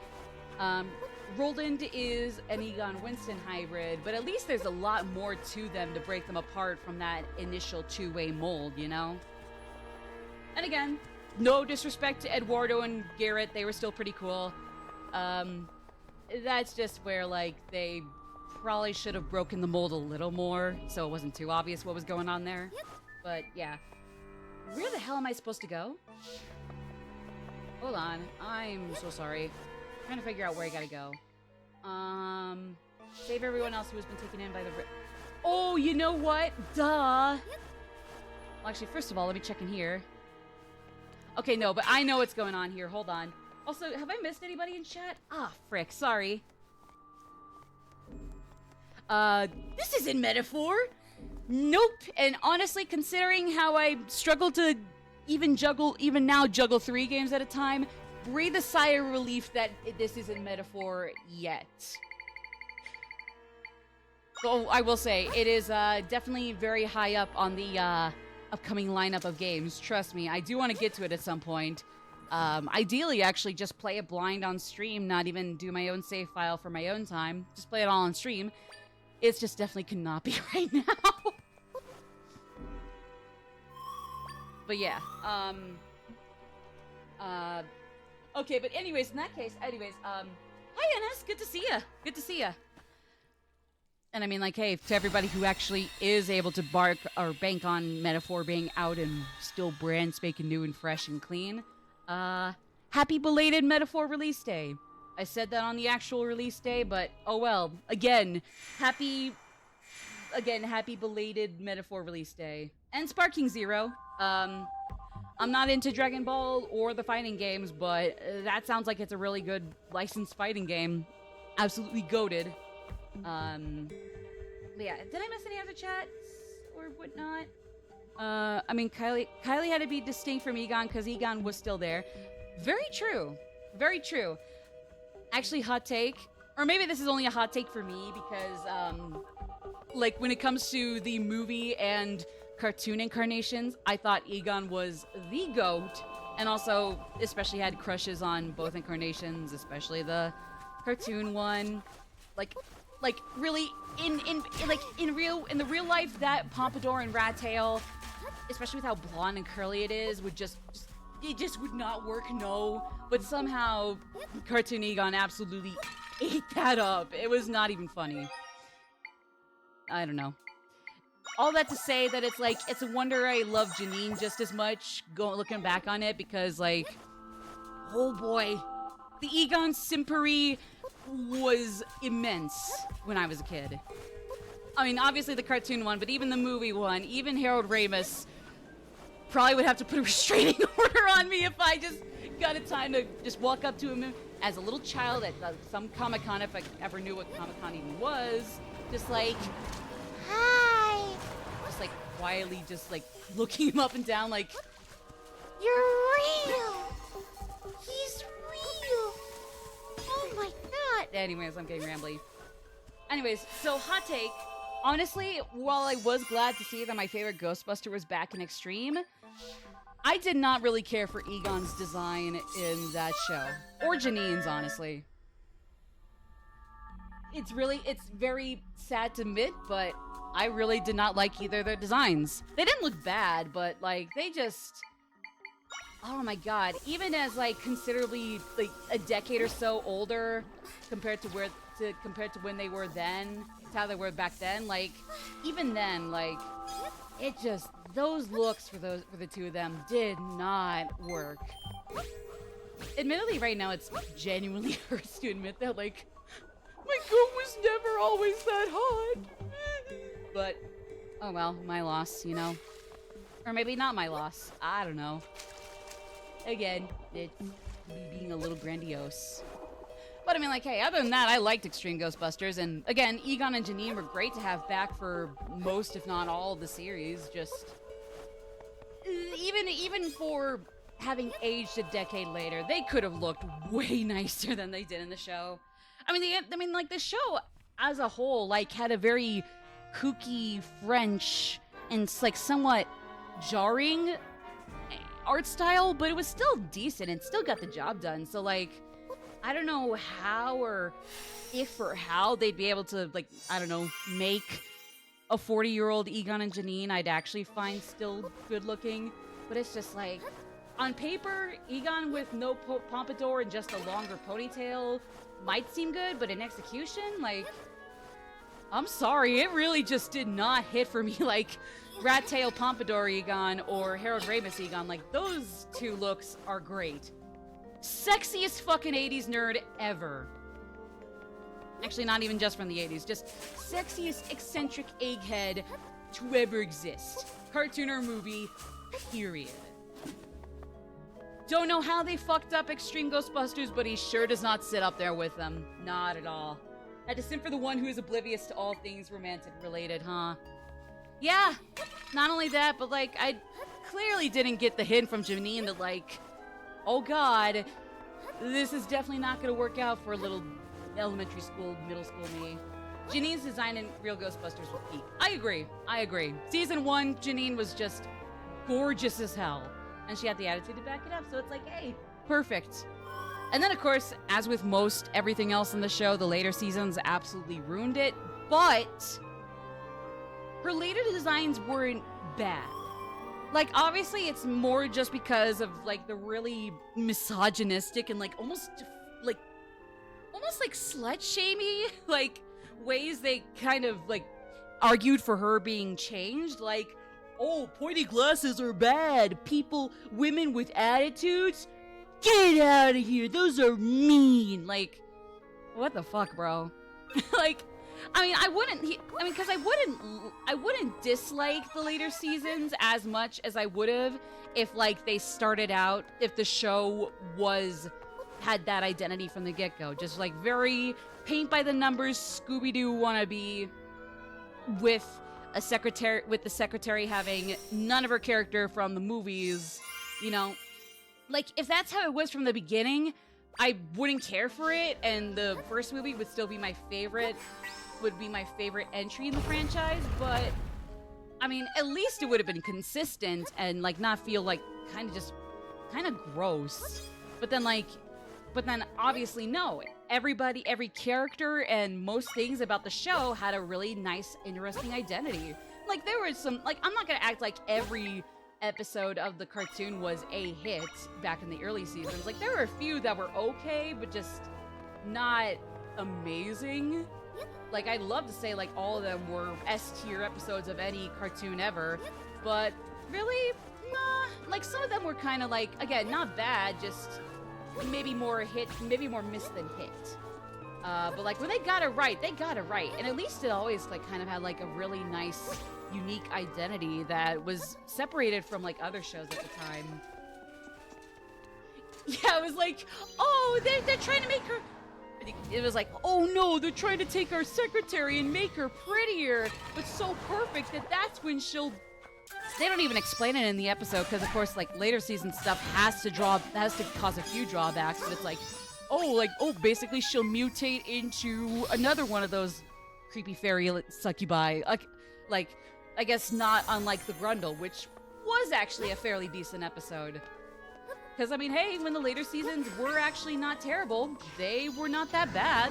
Roland is an Egon Winston hybrid, but at least there's a lot more to them to break them apart from that initial two-way mold, you know? And again, no disrespect to Eduardo and Garrett, they were still pretty cool. That's just where, like, they probably should have broken the mold a little more, so it wasn't too obvious what was going on there. But, yeah. Where the hell am I supposed to go? Hold on. I'm so sorry. I'm trying to figure out where I gotta go. Save everyone else who has been taken in by the... Oh, you know what? Duh! Well, actually, first of all, let me check in here. Okay, no, but I know what's going on here. Hold on. Also, have I missed anybody in chat? Ah, frick. Sorry. This isn't Metaphor. Nope. And honestly, considering how I struggle to even now juggle 3 games at a time, breathe a sigh of relief that this isn't Metaphor yet. So I will say, it is definitely very high up on the upcoming lineup of games. Trust me, I do want to get to it at some point. Ideally, actually, just play it blind on stream, not even do my own save file for my own time. Just play it all on stream. It's just definitely cannot be right now. But yeah, okay, but anyways, in that case, hi Ennis, good to see ya. Good to see ya. And I mean, like, hey, to everybody who actually is able to bark or bank on Metaphor being out and still brand spanking new and fresh and clean, happy belated Metaphor release day. I said that on the actual release day, but oh well. Again, happy belated Metaphor release day. And Sparking Zero. I'm not into Dragon Ball or the fighting games, but that sounds like it's a really good licensed fighting game. Absolutely goated. But yeah, did I miss any other chats or whatnot? I mean, Kylie had to be distinct from Egon because Egon was still there. Very true. Very true. Actually, hot take, or maybe this is only a hot take for me because, like, when it comes to the movie and cartoon incarnations, I thought Egon was the GOAT, and also especially had crushes on both incarnations, especially the cartoon one. Like really in the real life, that Pompadour and Rat Tail, especially with how blonde and curly it is, would just would not work, no. But somehow cartoon Egon absolutely ate that up. It was not even funny. I don't know. All that to say that it's like, it's a wonder I love Janine just as much looking back on it, because like, oh boy, the Egon simpery was immense when I was a kid. I mean, obviously the cartoon one, but even the movie one, even Harold Ramis probably would have to put a restraining order on me if I just got a time to just walk up to him as a little child at some Comic-Con, if I ever knew what Comic-Con even was, just like, hi, just like quietly just like looking him up and down like, you're real, he's real, oh my god. Anyways, I'm getting rambly. Anyways, so hot take, honestly, while I was glad to see that my favorite Ghostbuster was back in Extreme, I did not really care for Egon's design in that show. Or Janine's, honestly. It's very sad to admit, but I really did not like either of their designs. They didn't look bad, but, like, they just... Oh my god. Even as, like, considerably, like, a decade or so older compared to when they were then, to how they were back then, like, even then, like, it just those looks for the two of them did not work. Admittedly, right now it's genuinely hurts to admit that, like, my goat was never always that hot. But, oh well, my loss, you know? Or maybe not my loss. I don't know. Again, it's me being a little grandiose. But I mean, like, hey, other than that, I liked Extreme Ghostbusters. And again, Egon and Janine were great to have back for most, if not all, of the series. Just, even for having aged a decade later, they could have looked way nicer than they did in the show. I mean, like, the show as a whole, like, had a very kooky French and, like, somewhat jarring art style, but it was still decent and still got the job done. So, like, I don't know how or if or how they'd be able to, like, I don't know, make a 40-year-old Egon and Janine I'd actually find still good looking. But it's just like, on paper, Egon with no pompadour and just a longer ponytail might seem good, but in execution, like, I'm sorry, it really just did not hit for me like Rat Tail Pompadour Egon or Harold Ramis Egon. Like, those two looks are great. Sexiest fucking 80s nerd ever. Actually, not even just from the 80s, just sexiest eccentric egghead to ever exist. Cartoon or movie, period. Don't know how they fucked up Extreme Ghostbusters, but he sure does not sit up there with them. Not at all. Had to simp for the one who is oblivious to all things romantic related, huh? Yeah, not only that, but like, I clearly didn't get the hint from Janine that, like, oh god, this is definitely not gonna work out for a little elementary school, middle school me. Janine's design in Real Ghostbusters was peak. I agree. Season 1, Janine was just gorgeous as hell. And she had the attitude to back it up, so it's like, hey, perfect. And then, of course, as with most everything else in the show, the later seasons absolutely ruined it, but her later designs weren't bad. Like, obviously, it's more just because of, like, the really misogynistic and, like, almost like slut-shamey, like, ways they kind of, like, argued for her being changed. Like, oh, pointy glasses are bad. Women with attitudes, get out of here. Those are mean. Like, what the fuck, bro? Like, I mean, because I wouldn't dislike the later seasons as much as I would have if, like, they started out, if the show had that identity from the get-go. Just, like, very paint by the numbers, Scooby-Doo wannabe with the secretary having none of her character from the movies, you know? Like, if that's how it was from the beginning, I wouldn't care for it, and the first movie would still be my favorite entry in the franchise, but, I mean, at least it would have been consistent and, like, not feel, like, kind of gross. But then obviously, no. Every character and most things about the show had a really nice, interesting identity. Like, there was some, like, I'm not gonna act like every episode of the cartoon was a hit back in the early seasons. Like, there were a few that were okay, but just not amazing. Like, I'd love to say, like, all of them were S-tier episodes of any cartoon ever, but really, nah. Like, some of them were kind of, like, again, not bad, just maybe more miss than hit. But, like, when they got it right, and at least it always, like, kind of had, like, a really nice, unique identity that was separated from, like, other shows at the time. Yeah, it was like, oh, they're trying to make her... It was like, oh no, they're trying to take our secretary and make her prettier, but so perfect that that's when she'll... They don't even explain it in the episode, because of course, like, later season stuff has to cause a few drawbacks, but it's like, basically she'll mutate into another one of those creepy fairy succubi. Like, I guess not unlike the Grundle, which was actually a fairly decent episode. Because, I mean, hey, when the later seasons were actually not terrible, they were not that bad.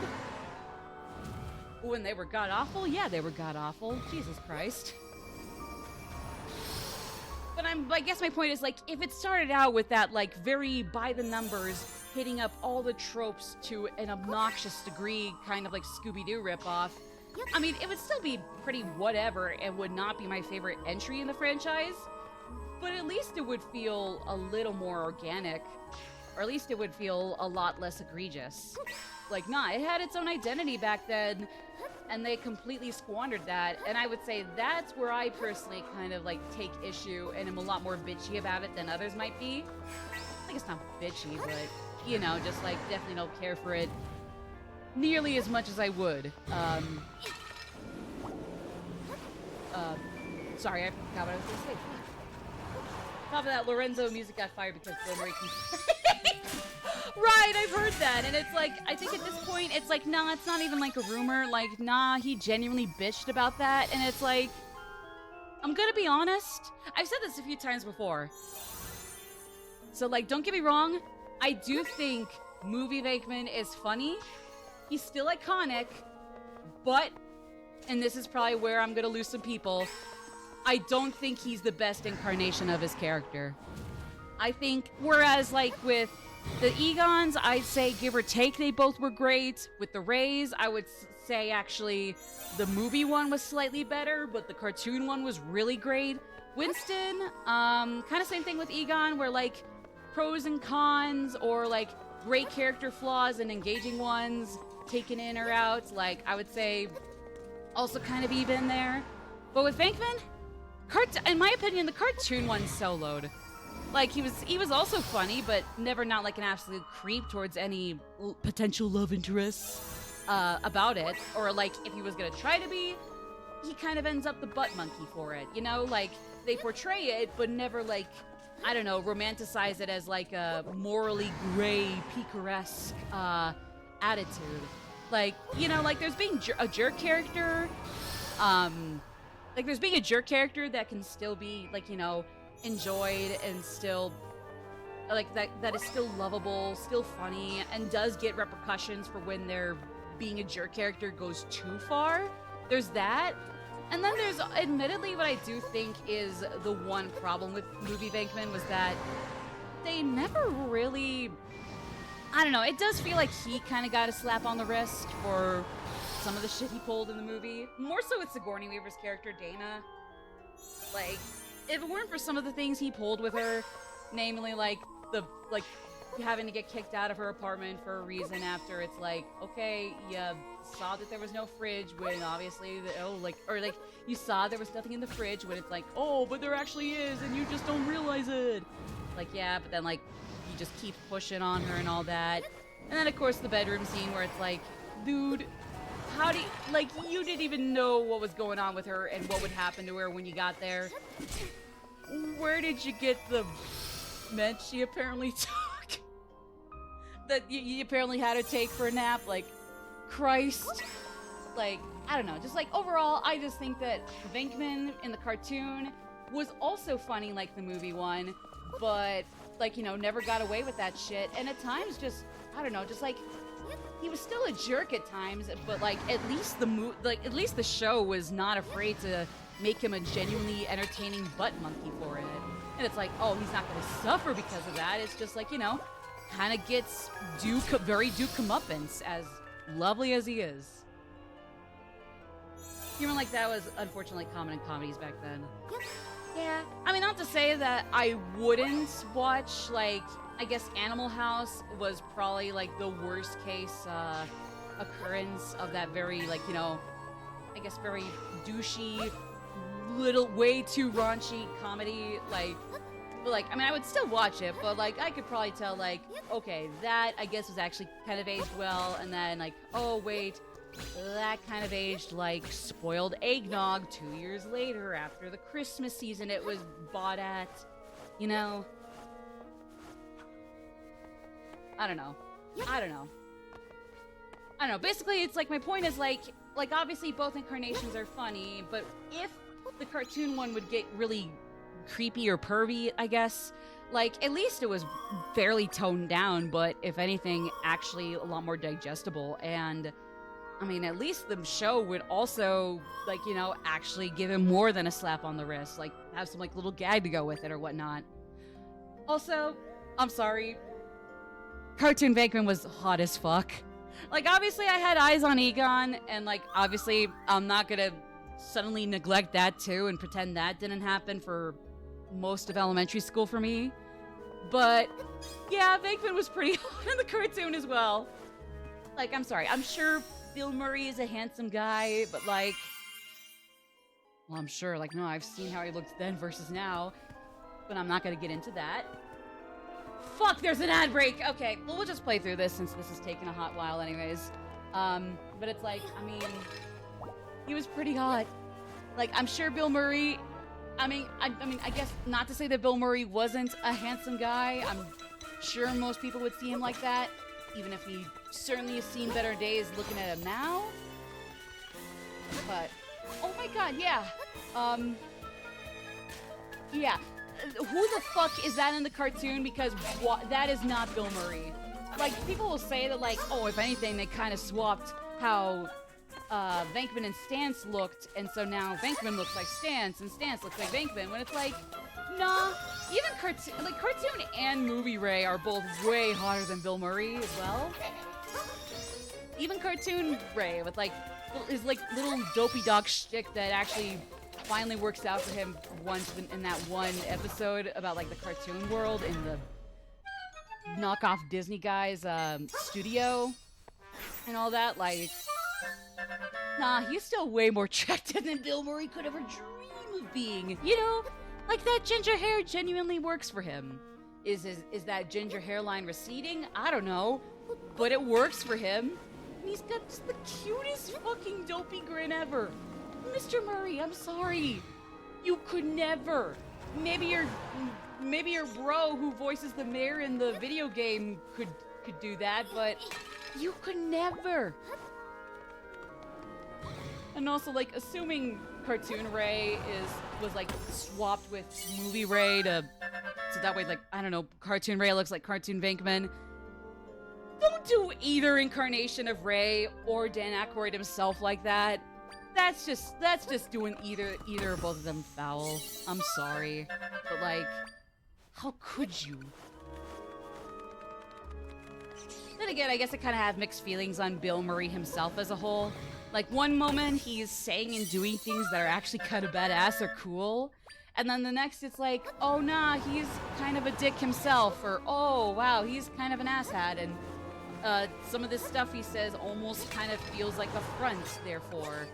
When they were god-awful, yeah, they were god-awful. Jesus Christ. But I guess my point is, like, if it started out with that, like, very by-the-numbers, hitting up all the tropes to an obnoxious degree, kind of like Scooby-Doo ripoff, I mean, it would still be pretty whatever and would not be my favorite entry in the franchise, but at least it would feel a little more organic, or at least it would feel a lot less egregious. Like, nah, it had its own identity back then, and they completely squandered that, and I would say that's where I personally kind of, like, take issue and am a lot more bitchy about it than others might be. I think it's not bitchy, but, you know, just, like, definitely don't care for it nearly as much as I would. Sorry, I forgot what I was gonna say. Top of that, Lorenzo music got fired because Bill Murray Right, I've heard that, and it's like, I think at this point, it's like, nah, it's not even like a rumor, like, nah, he genuinely bitched about that, and it's like, I'm gonna be honest, I've said this a few times before, so, like, don't get me wrong, I do think Movie Venkman is funny, he's still iconic, but, and this is probably where I'm gonna lose some people, I don't think he's the best incarnation of his character. I think, whereas, like, with the Egons, I'd say, give or take, they both were great. With the Rays, I would say, actually, the movie one was slightly better, but the cartoon one was really great. Winston, kind of same thing with Egon, where, like, pros and cons, or, like, great character flaws and engaging ones, taken in or out, like, I would say, also kind of even there. But with Venkman, in my opinion, the cartoon one soloed. Like, he was also funny, but never not like an absolute creep towards any potential love interests about it. Or, like, if he was gonna try to be, he kind of ends up the butt monkey for it, you know? Like, they portray it, but never, like, I don't know, romanticize it as, like, a morally gray, picaresque attitude. Like, you know, like, there's being a jerk character, like, there's being a jerk character that can still be, like, you know, enjoyed and still, like, that is still lovable, still funny, and does get repercussions for when their being a jerk character goes too far. There's that. And then there's, admittedly, what I do think is the one problem with Movie Venkman was that they never really, I don't know, it does feel like he kind of got a slap on the wrist for some of the shit he pulled in the movie. More so with Sigourney Weaver's character, Dana. Like, if it weren't for some of the things he pulled with her, namely, like, having to get kicked out of her apartment for a reason after it's like, okay, you saw that there was no fridge when obviously, you saw there was nothing in the fridge when it's like, oh, but there actually is, and you just don't realize it. Like, yeah, but then, like, you just keep pushing on her and all that. And then, of course, the bedroom scene where it's like, dude, how do you, like, you didn't even know what was going on with her and what would happen to her when you got there. Where did you get the meds she apparently took? That you apparently had to take for a nap? Like, Christ. Like, I don't know. Just, like, overall, I just think that Venkman in the cartoon was also funny like the movie one, but, like, you know, never got away with that shit. And at times just, I don't know, just, like, he was still a jerk at times, but, like, at least at least the show was not afraid to make him a genuinely entertaining butt monkey for it. And it's like, oh, he's not gonna suffer because of that. It's just like, you know, kind of gets very Duke comeuppance, as lovely as he is. Humor like that was unfortunately common in comedies back then. Yeah, I mean, not to say that I wouldn't watch, like, I guess Animal House was probably, like, the worst case occurrence of that very, like, you know, I guess very douchey, little, way too raunchy comedy, like, but, like, I mean, I would still watch it, but, like, I could probably tell, like, okay, that, I guess, was actually kind of aged well, and then, like, oh, wait, that kind of aged like spoiled eggnog 2 years later after the Christmas season it was bought at, you know? I don't know. Basically, it's like, my point is, like, obviously both incarnations are funny, but if the cartoon one would get really creepy or pervy, I guess, like, at least it was fairly toned down, but if anything, actually a lot more digestible. And I mean, at least the show would also, like, you know, actually give him more than a slap on the wrist, like, have some, like, little gag to go with it or whatnot. Also, I'm sorry, Cartoon Venkman was hot as fuck. Like, obviously, I had eyes on Egon, and, like, obviously, I'm not gonna suddenly neglect that, too, and pretend that didn't happen for most of elementary school for me. But, yeah, Venkman was pretty hot in the cartoon as well. Like, I'm sorry, I'm sure Bill Murray is a handsome guy, but, like... Well, I'm sure, like, no, I've seen how he looks then versus now, but I'm not gonna get into that. Fuck, there's an ad break! Okay, well, we'll just play through this since this is taking a hot while anyways. But it's like, I mean, he was pretty hot. Like, I'm sure Bill Murray... I mean, I guess not to say that Bill Murray wasn't a handsome guy. I'm sure most people would see him like that, even if he certainly has seen better days looking at him now. But, oh my god, yeah. Yeah. Who the fuck is that in the cartoon? Because that is not Bill Murray. Like, people will say that, like, oh, if anything, they kind of swapped how Venkman and Stance looked, and so now Venkman looks like Stance, and Stance looks like Venkman, when it's like, nah. Even cartoon and movie Ray are both way hotter than Bill Murray as well. Even cartoon Ray with, like, his, like, little dopey dog shtick that actually finally works out for him once in that one episode about, like, the cartoon world in the knockoff Disney guy's studio and all that. Like, nah, he's still way more attractive than Bill Murray could ever dream of being. You know, like, that ginger hair genuinely works for him. Is that ginger hairline receding? I don't know, but it works for him. And he's got just the cutest fucking dopey grin ever. Mr. Murray, I'm sorry. You could never. Maybe your bro who voices the mayor in the video game could do that, but you could never. And also, like, assuming cartoon Ray was like swapped with movie Ray so that way, like, I don't know, cartoon Ray looks like cartoon Venkman. Don't do either incarnation of Ray or Dan Aykroyd himself like that. That's just doing either or both of them foul. I'm sorry, but, like, how could you? Then again, I guess I kind of have mixed feelings on Bill Murray himself as a whole. Like, one moment he's saying and doing things that are actually kind of badass or cool, and then the next it's like, oh nah, he's kind of a dick himself, or oh wow, he's kind of an asshat, and some of this stuff he says almost kind of feels like a front, therefore.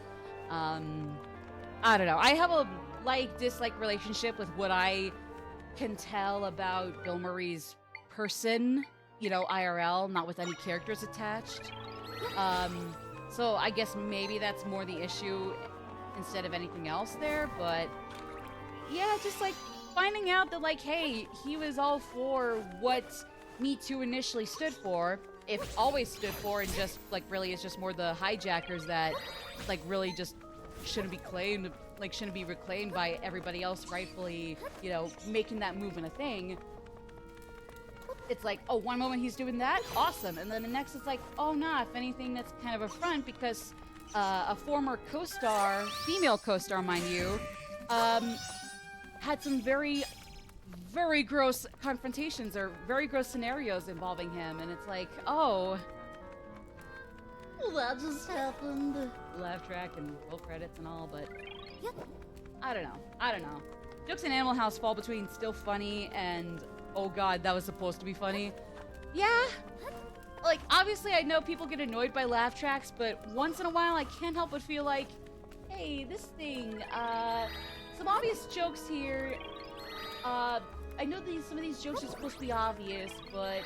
I don't know. I have a like-dislike relationship with what I can tell about Bill Murray's person, you know, IRL, not with any characters attached. So I guess maybe that's more the issue instead of anything else there, but yeah, just, like, finding out that, like, hey, he was all for what Me Too initially stood for, if always stood for, and just, like, really is just more the hijackers that, like, really just shouldn't be claimed, like, shouldn't be reclaimed by everybody else rightfully, you know, making that movement a thing. It's like, oh, one moment he's doing that, awesome, and then the next it's like, oh, nah, if anything, that's kind of a front because a former co-star, female co-star, mind you, had some very, very gross confrontations or very gross scenarios involving him, and it's like, oh, well, that just happened. Laugh track and roll credits and all, but I don't know. Jokes in Animal House fall between still funny and, oh god, that was supposed to be funny. Yeah, like, obviously I know people get annoyed by laugh tracks, but once in a while I can't help but feel like, hey, this thing, some obvious jokes here. I know some of these jokes are supposed to be obvious, but,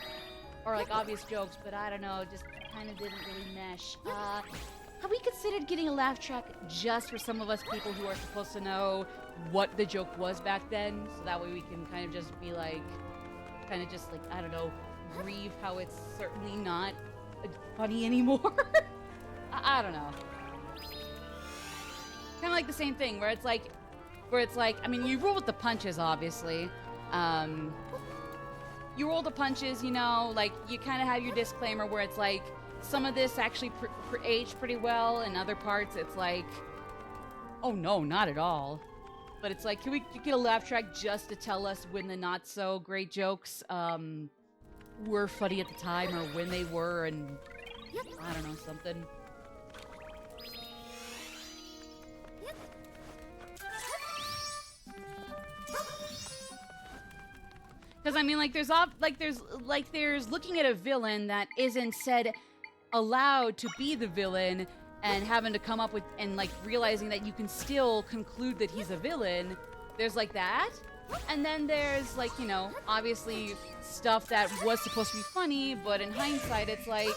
or like obvious jokes, but I don't know, just kind of didn't really mesh. Have we considered getting a laugh track just for some of us people who are supposed to know what the joke was back then? So that way we can kind of just be like, kind of just like, I don't know, grieve how it's certainly not funny anymore. I don't know. Kind of like the same thing where it's like, I mean, you roll with the punches, obviously. You roll the punches, you know, like, you kind of have your disclaimer where it's like, some of this actually aged pretty well, and other parts it's like, oh no, not at all. But it's like, can we get a laugh track just to tell us when the not so great jokes were funny at the time, or when they were, and I don't know, something. Because I mean, like, there's looking at a villain that isn't said allowed to be the villain, and having to come up with and like realizing that you can still conclude that he's a villain. There's like that, and then there's like, you know, obviously stuff that was supposed to be funny, but in hindsight, it's like,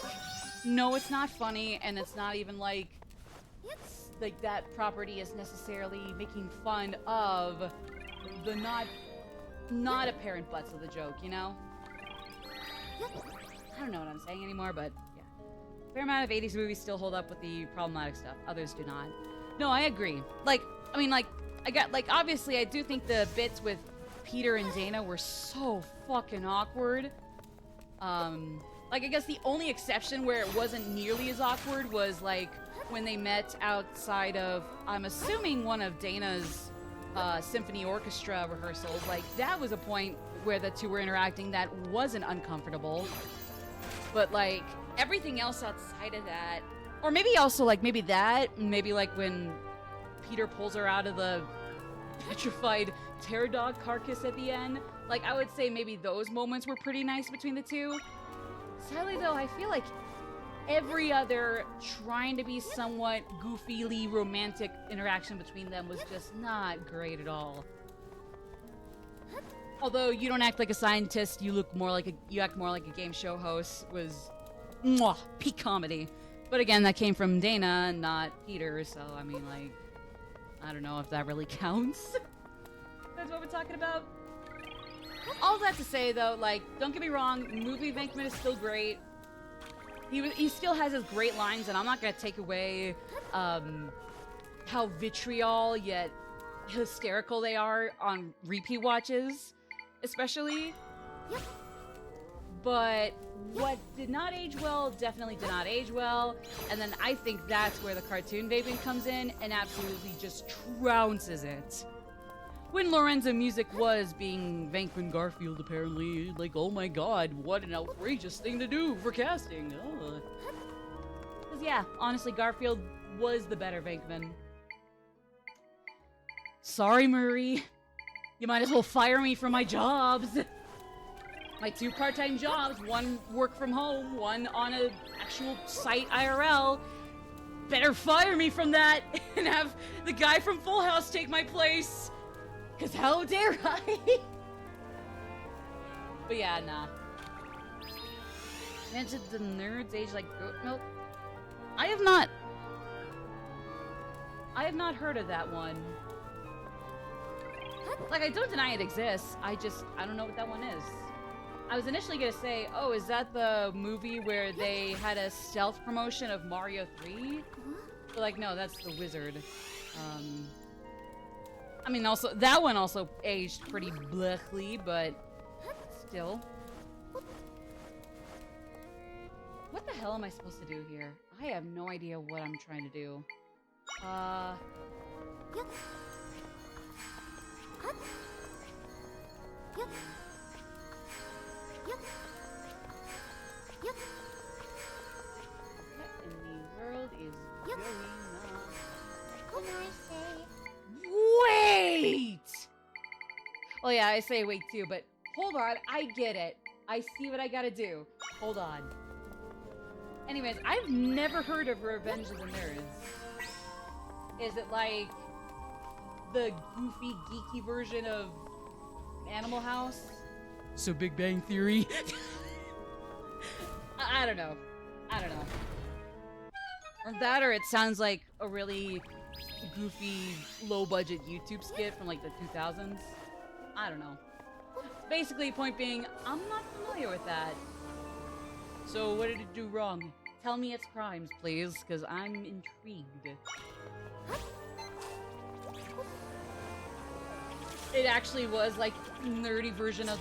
no, it's not funny, and it's not even like that property is necessarily making fun of the not apparent butts of the joke, you know? I don't know what I'm saying anymore, but yeah. A fair amount of 80s movies still hold up with the problematic stuff. Others do not. No, I agree. Like, I mean, like, obviously, I do think the bits with Peter and Dana were so fucking awkward. Like, I guess the only exception where it wasn't nearly as awkward was, like, when they met outside of, I'm assuming, one of Dana's symphony orchestra rehearsals. Like, that was a point where the two were interacting that wasn't uncomfortable. But, like, everything else outside of that, or maybe also, like, maybe like when Peter pulls her out of the petrified terror dog carcass at the end. Like, I would say maybe those moments were pretty nice between the two. Sadly, though, I feel like every other trying to be somewhat goofily romantic interaction between them was just not great at all. Although you don't act like a scientist, you act more like a game show host, was peak comedy. But again, that came from Dana, not Peter, so I mean, like, I don't know if that really counts. That's what we're talking about. All that to say, though, like, don't get me wrong, movie Venkman is still great. He still has his great lines, and I'm not gonna take away how vitriol yet hysterical they are on repeat watches, especially. But what did not age well definitely did not age well, and then I think that's where the cartoon vaping comes in and absolutely just trounces it. When Lorenzo Music was being Venkman Garfield, apparently, like, oh my god, what an outrageous thing to do for casting. Because yeah, honestly, Garfield was the better Venkman. Sorry, Murray. You might as well fire me from my jobs. My 2 part-time jobs, one work from home, one on a actual site IRL. Better fire me from that and have the guy from Full House take my place. Cause how dare I? But yeah, nah. Mentioned the nerds age like goat milk. I have not heard of that one. Like, I don't deny it exists. I don't know what that one is. I was initially gonna say, oh, is that the movie where they had a stealth promotion of Mario 3? But like, no, that's The Wizard. I mean, also, that one also aged pretty blechly, but still. What the hell am I supposed to do here? I have no idea what I'm trying to do. What in the world is going on? Wait! Well, yeah, I say wait too, but hold on, I get it. I see what I gotta do. Hold on. Anyways, I've never heard of Revenge of the Nerds. Is it like the goofy, geeky version of Animal House? So Big Bang Theory? I don't know. I don't know. Or that, or it sounds like a really goofy, low-budget YouTube skit from like the 2000s. I don't know. Basically, point being, I'm not familiar with that. So what did it do wrong? Tell me its crimes, please, because I'm intrigued. It actually was like nerdy version of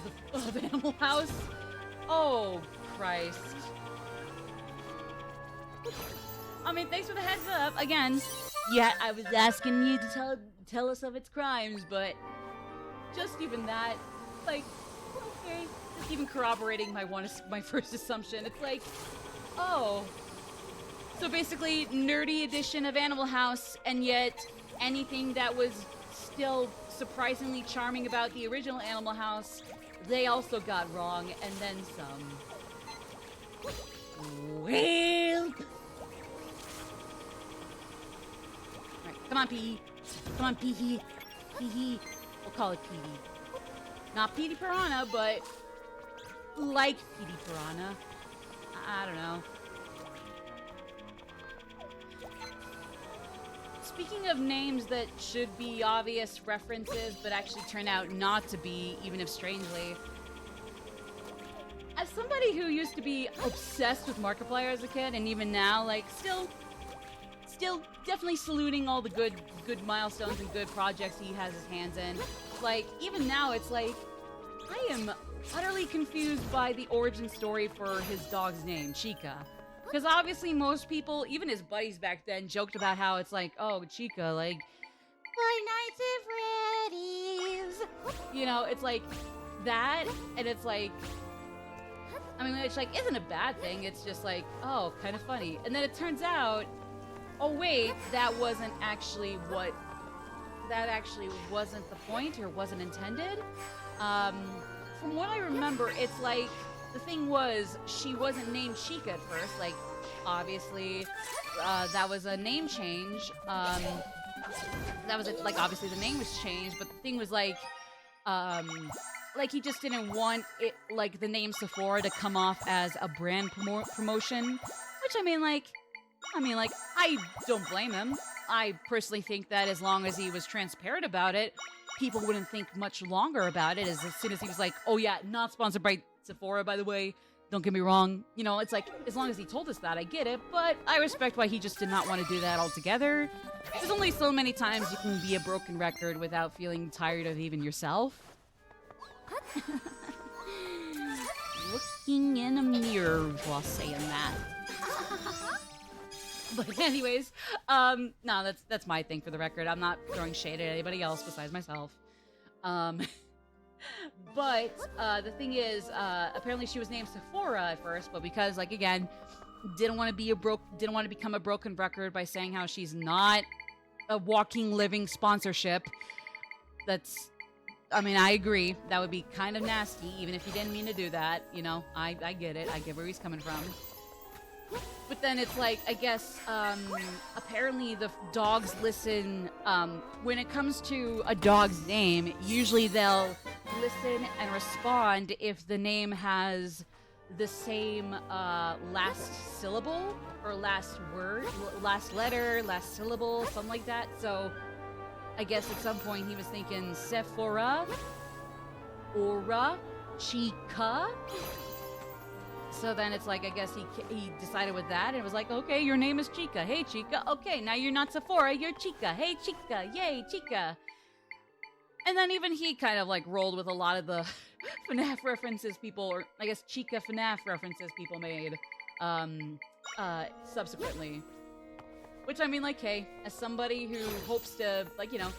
Animal House. Oh Christ! I mean, thanks for the heads up. Again, yeah, I was asking you to tell us of its crimes, but just even that, like, okay, just even corroborating my first assumption. It's like, oh, So basically, nerdy edition of Animal House, and yet anything that was still surprisingly charming about the original Animal House, they also got wrong, and then some. Well, alright, come on, Petey. Come on, Petey. Petey. We'll call it Petey. Not Petey Piranha, but like Petey Piranha. I don't know. Speaking of names that should be obvious references, but actually turn out not to be, even if strangely. As somebody who used to be obsessed with Markiplier as a kid, and even now, like, still definitely saluting all the good milestones and good projects he has his hands in. Like, even now, it's like, I am utterly confused by the origin story for his dog's name, Chica. Because obviously most people, even his buddies back then, joked about how it's like, oh, Chica, like, Five Nights at Freddy's. You know, it's like that, and it's like, I mean, it's like, isn't a bad thing. It's just like, oh, kind of funny. And then it turns out, oh, wait, that wasn't actually wasn't the point or wasn't intended. From what I remember, it's like, the thing was, she wasn't named Chica at first. Like, obviously, that was a name change. That was, like, obviously the name was changed, but the thing was, like, he just didn't want it, like, the name Sephora to come off as a brand promotion. Which, I mean, like, I don't blame him. I personally think that as long as he was transparent about it, people wouldn't think much longer about it. As soon as he was like, oh yeah, not sponsored by Sephora, by the way, don't get me wrong. You know, it's like, as long as he told us that, I get it, but I respect why he just did not want to do that altogether. There's only so many times you can be a broken record without feeling tired of even yourself. Looking in a mirror while saying that. But anyways, no, that's my thing for the record. I'm not throwing shade at anybody else besides myself. But the thing is, apparently she was named Sephora at first, but because, like, again, didn't want to become a broken record by saying how she's not a walking, living sponsorship. That's, I mean, I agree. That would be kind of nasty, even if he didn't mean to do that. You know, I get it. I get where he's coming from. But then it's like, I guess, apparently the dogs listen, when it comes to a dog's name, usually they'll listen and respond if the name has the same, last syllable, or last word, last letter, last syllable, something like that. So, I guess at some point he was thinking Sephora, Aura, Chica. So then it's like, I guess he decided with that, and it was like, okay, your name is Chica. Hey, Chica. Okay, now you're not Sephora, you're Chica. Hey, Chica. Yay, Chica. And then even he kind of, like, rolled with a lot of the FNAF references people, or I guess Chica FNAF references people made, subsequently. Which, I mean, like, hey, as somebody who hopes to, like, you know,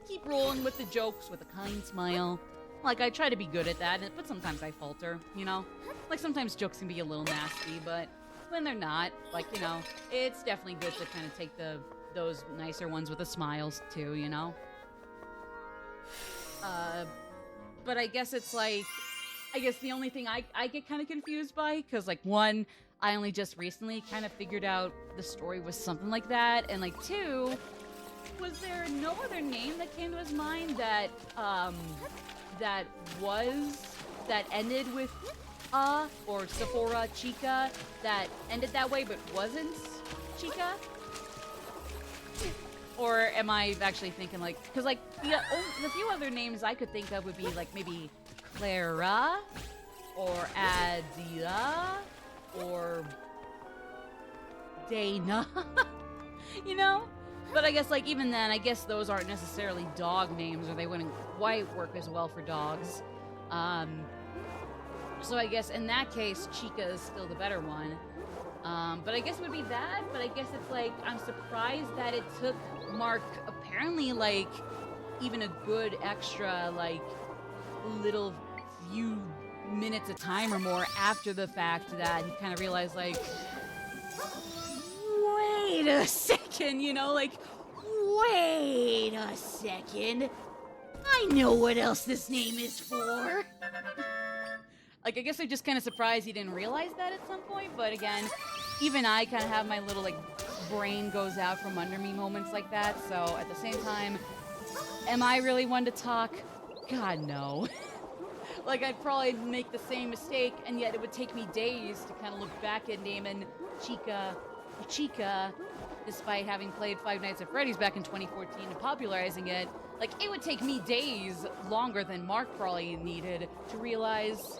keep rolling with the jokes with a kind smile, like, I try to be good at that, but sometimes I falter, you know? Like, sometimes jokes can be a little nasty, but when they're not, like, you know, it's definitely good to kind of take those nicer ones with the smiles, too, you know? But I guess it's like, I guess the only thing I get kind of confused by, because, like, one, I only just recently kind of figured out the story was something like that, and, like, two, was there no other name that came to his mind that ended with or Sephora, Chica, that ended that way but wasn't Chica? Or am I actually thinking, like, because, like, the few other names I could think of would be, like, maybe Clara, or Adila, or Dana, you know? But I guess, like, even then, I guess those aren't necessarily dog names, or they wouldn't quite work as well for dogs. So I guess in that case, Chica is still the better one. But I guess it would be that, but I guess it's like, I'm surprised that it took Mark apparently, like, even a good extra, like, little few minutes of time or more after the fact that he kind of realized, like, a second, you know, like, Wait a second. I know what else this name is for. like, I guess I'm just kind of surprised he didn't realize that at some point, but again, even I kind of have my little, like, brain goes out from under me moments like that, so at the same time, am I really one to talk? God, no. Like, I'd probably make the same mistake, and yet it would take me days to kind of look back at naming Chica, despite having played Five Nights at Freddy's back in 2014 and popularizing it. Like, it would take me days longer than Mark probably needed to realize,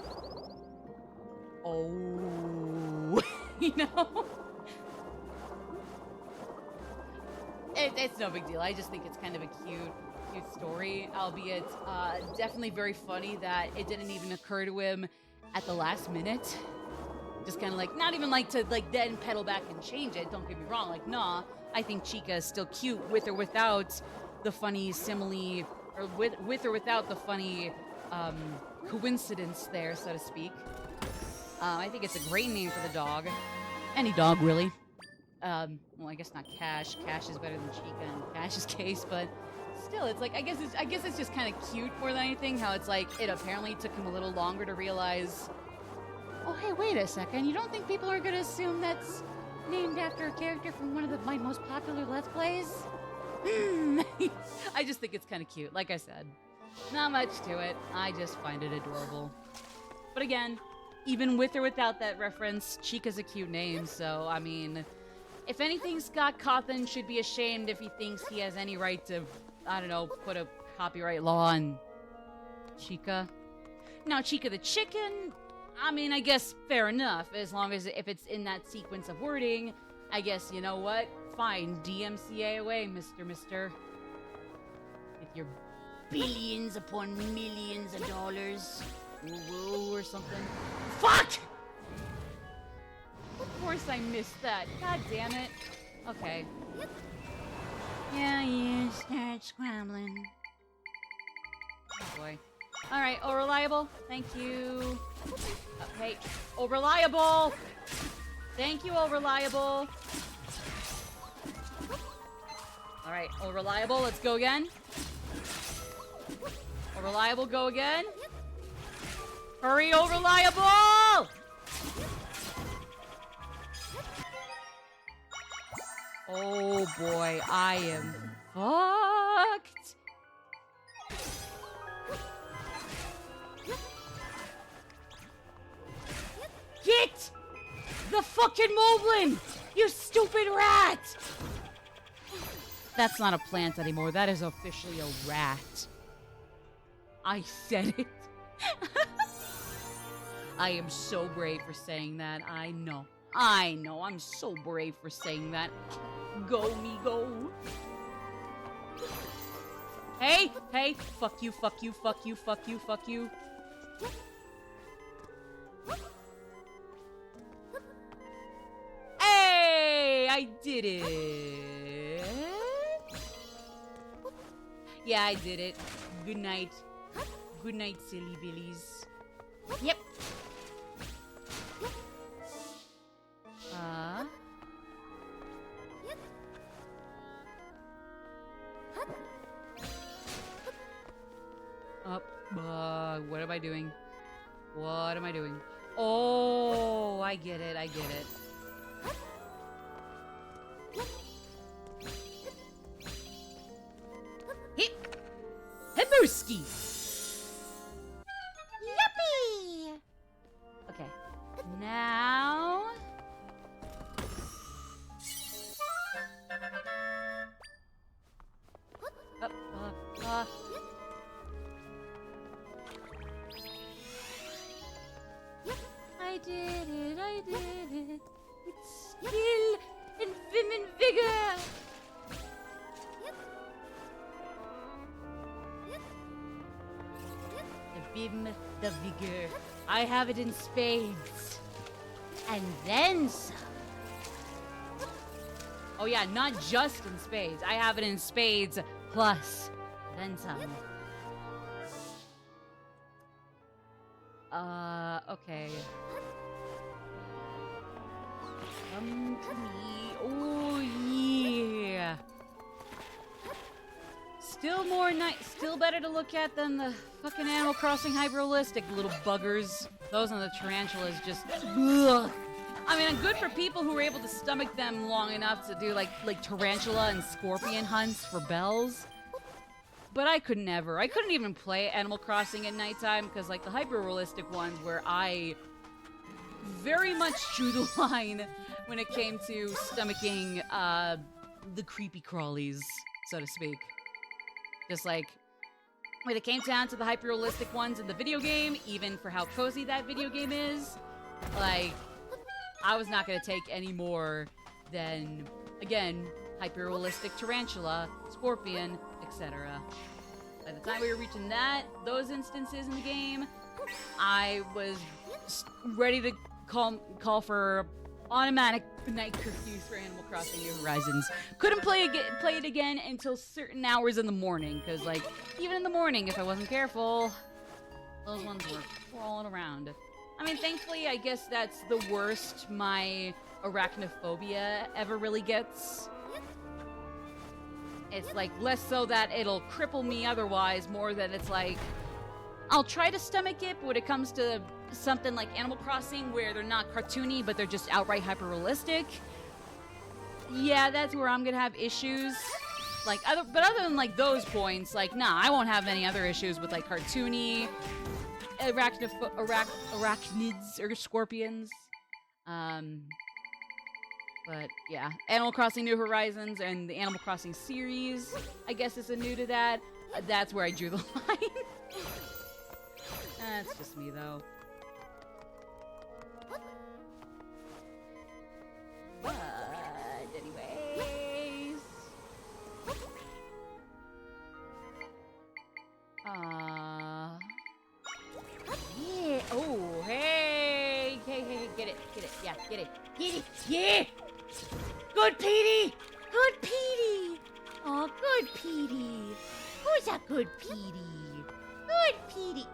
oh, you know? It's no big deal. I just think it's kind of a cute story, albeit definitely very funny that it didn't even occur to him at the last minute. Just kind of like, not even like to like then pedal back and change it. Don't get me wrong. Like, nah, I think Chica is still cute with or without the funny simile, or with or without the funny coincidence there, so to speak. I think it's a great name for the dog. Any dog, really. Well, I guess not Cash. Cash is better than Chica in Cash's case, but still, it's like I guess it's just kind of cute more than anything. How it's like it apparently took him a little longer to realize. Oh, hey, wait a second. You don't think people are gonna assume that's named after a character from one of my most popular Let's Plays? I just think it's kind of cute. Like I said, not much to it. I just find it adorable. But again, even with or without that reference, Chica's a cute name. So I mean, if anything, Scott Cawthon should be ashamed if he thinks he has any right to, I don't know, put a copyright law on Chica. Now, Chica the chicken, I mean, I guess fair enough, as long as if it's in that sequence of wording, I guess, you know what? Fine, DMCA away, Mr. With your Billions upon millions of dollars. woo or something. Fuck! Of course I missed that. God damn it. Okay. Yeah, you start scrambling. Oh boy. Alright, oh reliable. Thank you. Okay. Oh reliable! Thank you, oh reliable. Alright, oh reliable, let's go again. Oh reliable, go again. Hurry, oh reliable! Oh boy, I am fucked. Get the fucking Moblin, you stupid rat! That's not a plant anymore. That is officially a rat. I said it. I am so brave for saying that. I know. I'm so brave for saying that. Go, me, go. Hey, fuck you, fuck you, fuck you, fuck you, fuck you. Hey, I did it. Yeah, I did it. Good night. Good night, silly billies. Yep. What am I doing? What am I doing? Oh, I get it. Hip! Hippooski! Yuppie! Okay. Now... I did it. With skill and vim and vigor. The vim, the vigor. I have it in spades. And then some. Oh yeah, not just in spades. I have it in spades plus then some. Okay. Come to me. Oh, yeah. Still still better to look at than the fucking Animal Crossing hyper-realistic little buggers. Those and the tarantulas just, ugh. I mean, good for people who were able to stomach them long enough to do like tarantula and scorpion hunts for bells. But I could never. I couldn't even play Animal Crossing at nighttime because like the hyper-realistic ones where I very much drew the line when it came to stomaching the creepy crawlies, so to speak. Just like when it came down to the hyper-realistic ones in the video game, even for how cozy that video game is, like, I was not going to take any more than, again, hyper-realistic tarantula, scorpion, etc. By the time we were reaching those instances in the game, I was ready to call for automatic night curfews for Animal Crossing New Horizons. Couldn't play it again until certain hours in the morning, because, like, even in the morning, if I wasn't careful, those ones were crawling around. I mean, thankfully, I guess that's the worst my arachnophobia ever really gets. It's, like, less so that it'll cripple me otherwise, more than it's, like, I'll try to stomach it, but when it comes to something like Animal Crossing, where they're not cartoony, but they're just outright hyper-realistic, yeah, that's where I'm gonna have issues. Like, other than, like, those points, like, nah, I won't have any other issues with, like, cartoony arachnids or scorpions. But yeah, Animal Crossing New Horizons and the Animal Crossing series, I guess, is a new to that. That's where I drew the line. That's just me, though. But anyways, yeah. Oh, hey, get it, yeah, get it, yeah. Good Petey, Good Petey! Oh, good Petey. Who's a good Petey? Good Petey.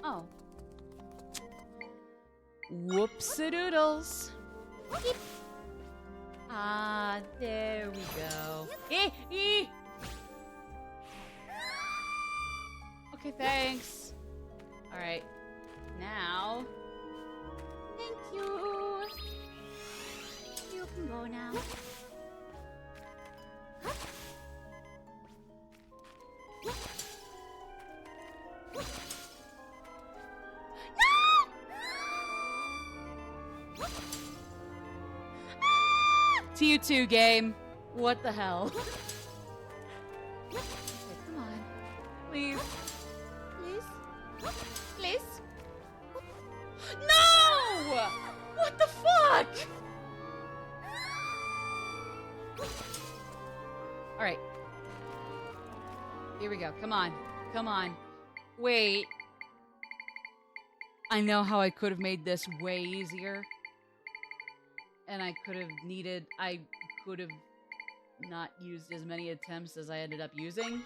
Oh. Whoops-a-doodles. Ah, there we go. Okay, thanks. All right. Now. Thank you. You can go now. To you too, game. What the hell? Okay, come on. Please. Please? No! What the fuck? Alright. Here we go. Come on. Come on. Wait. I know how I could have made this way easier. And I could have not used as many attempts as I ended up using.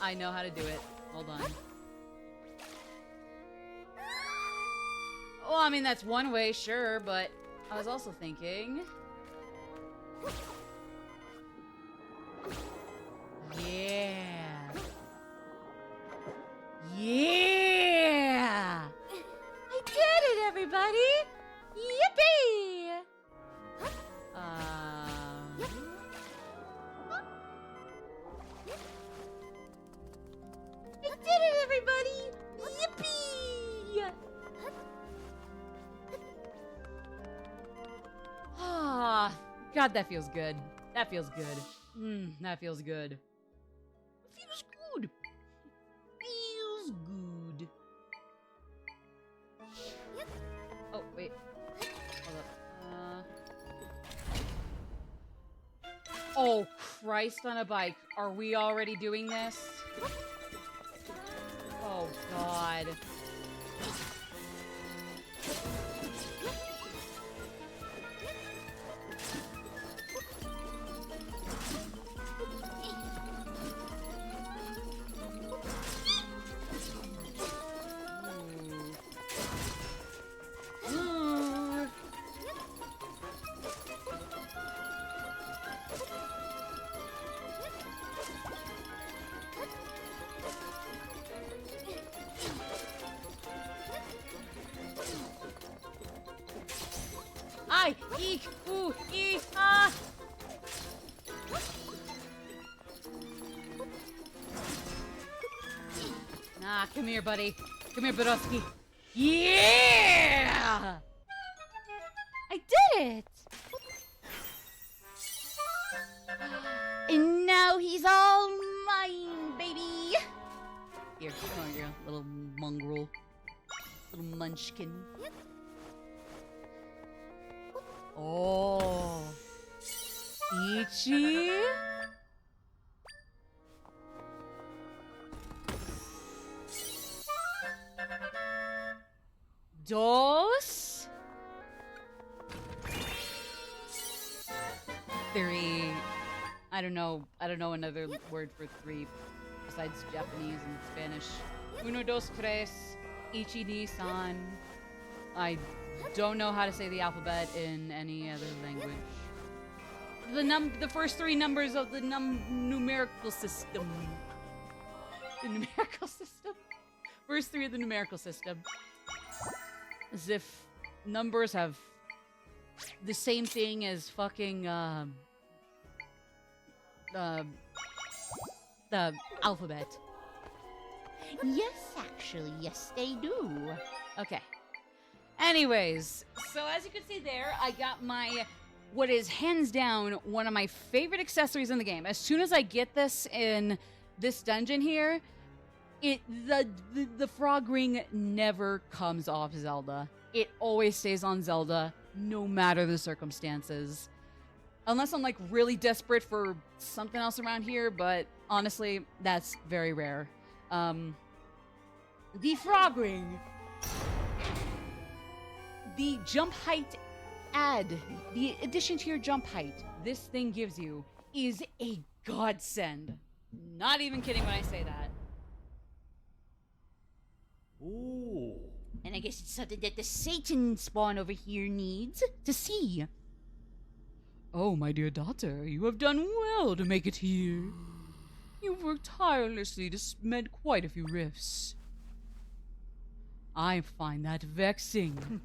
I know how to do it. Hold on. Well, I mean, that's one way, sure, but I was also thinking... Yeah! Yeah! I did it, everybody! Yippee! I did it, everybody! Yippee! Ah, God, that feels good. That feels good. That feels good. Feels good. Feels good. Oh, wait. Hold up. Oh, Christ on a bike. Are we already doing this? Oh, God. Eek! Ooh! Eek! Ah! Nah, come here, buddy. Come here, Bodowski. Yeah! I did it! And now he's all mine, baby! Here, come on, you little mongrel. Little munchkin. Oh. Ichi? Dos? Three. I don't know another word for three besides Japanese and Spanish. Uno, dos, tres. Ichi, ni, san. I don't know how to say the alphabet in any other language. The first three numbers of the numerical system. The numerical system? First three of the numerical system. As if numbers have the same thing as fucking, the alphabet. Yes, actually, yes, they do. Okay. Anyways, so as you can see there, I got my, what is hands down one of my favorite accessories in the game. As soon as I get this in this dungeon here, the frog ring never comes off Zelda. It always stays on Zelda, no matter the circumstances. Unless I'm like really desperate for something else around here, but honestly, that's very rare. The frog ring. The jump height the addition to your jump height this thing gives you is a godsend. Not even kidding when I say that. Ooh. And I guess it's something that the Satan spawn over here needs to see. Oh, my dear daughter, you have done well to make it here. You've worked tirelessly to mend quite a few rifts. I find that vexing.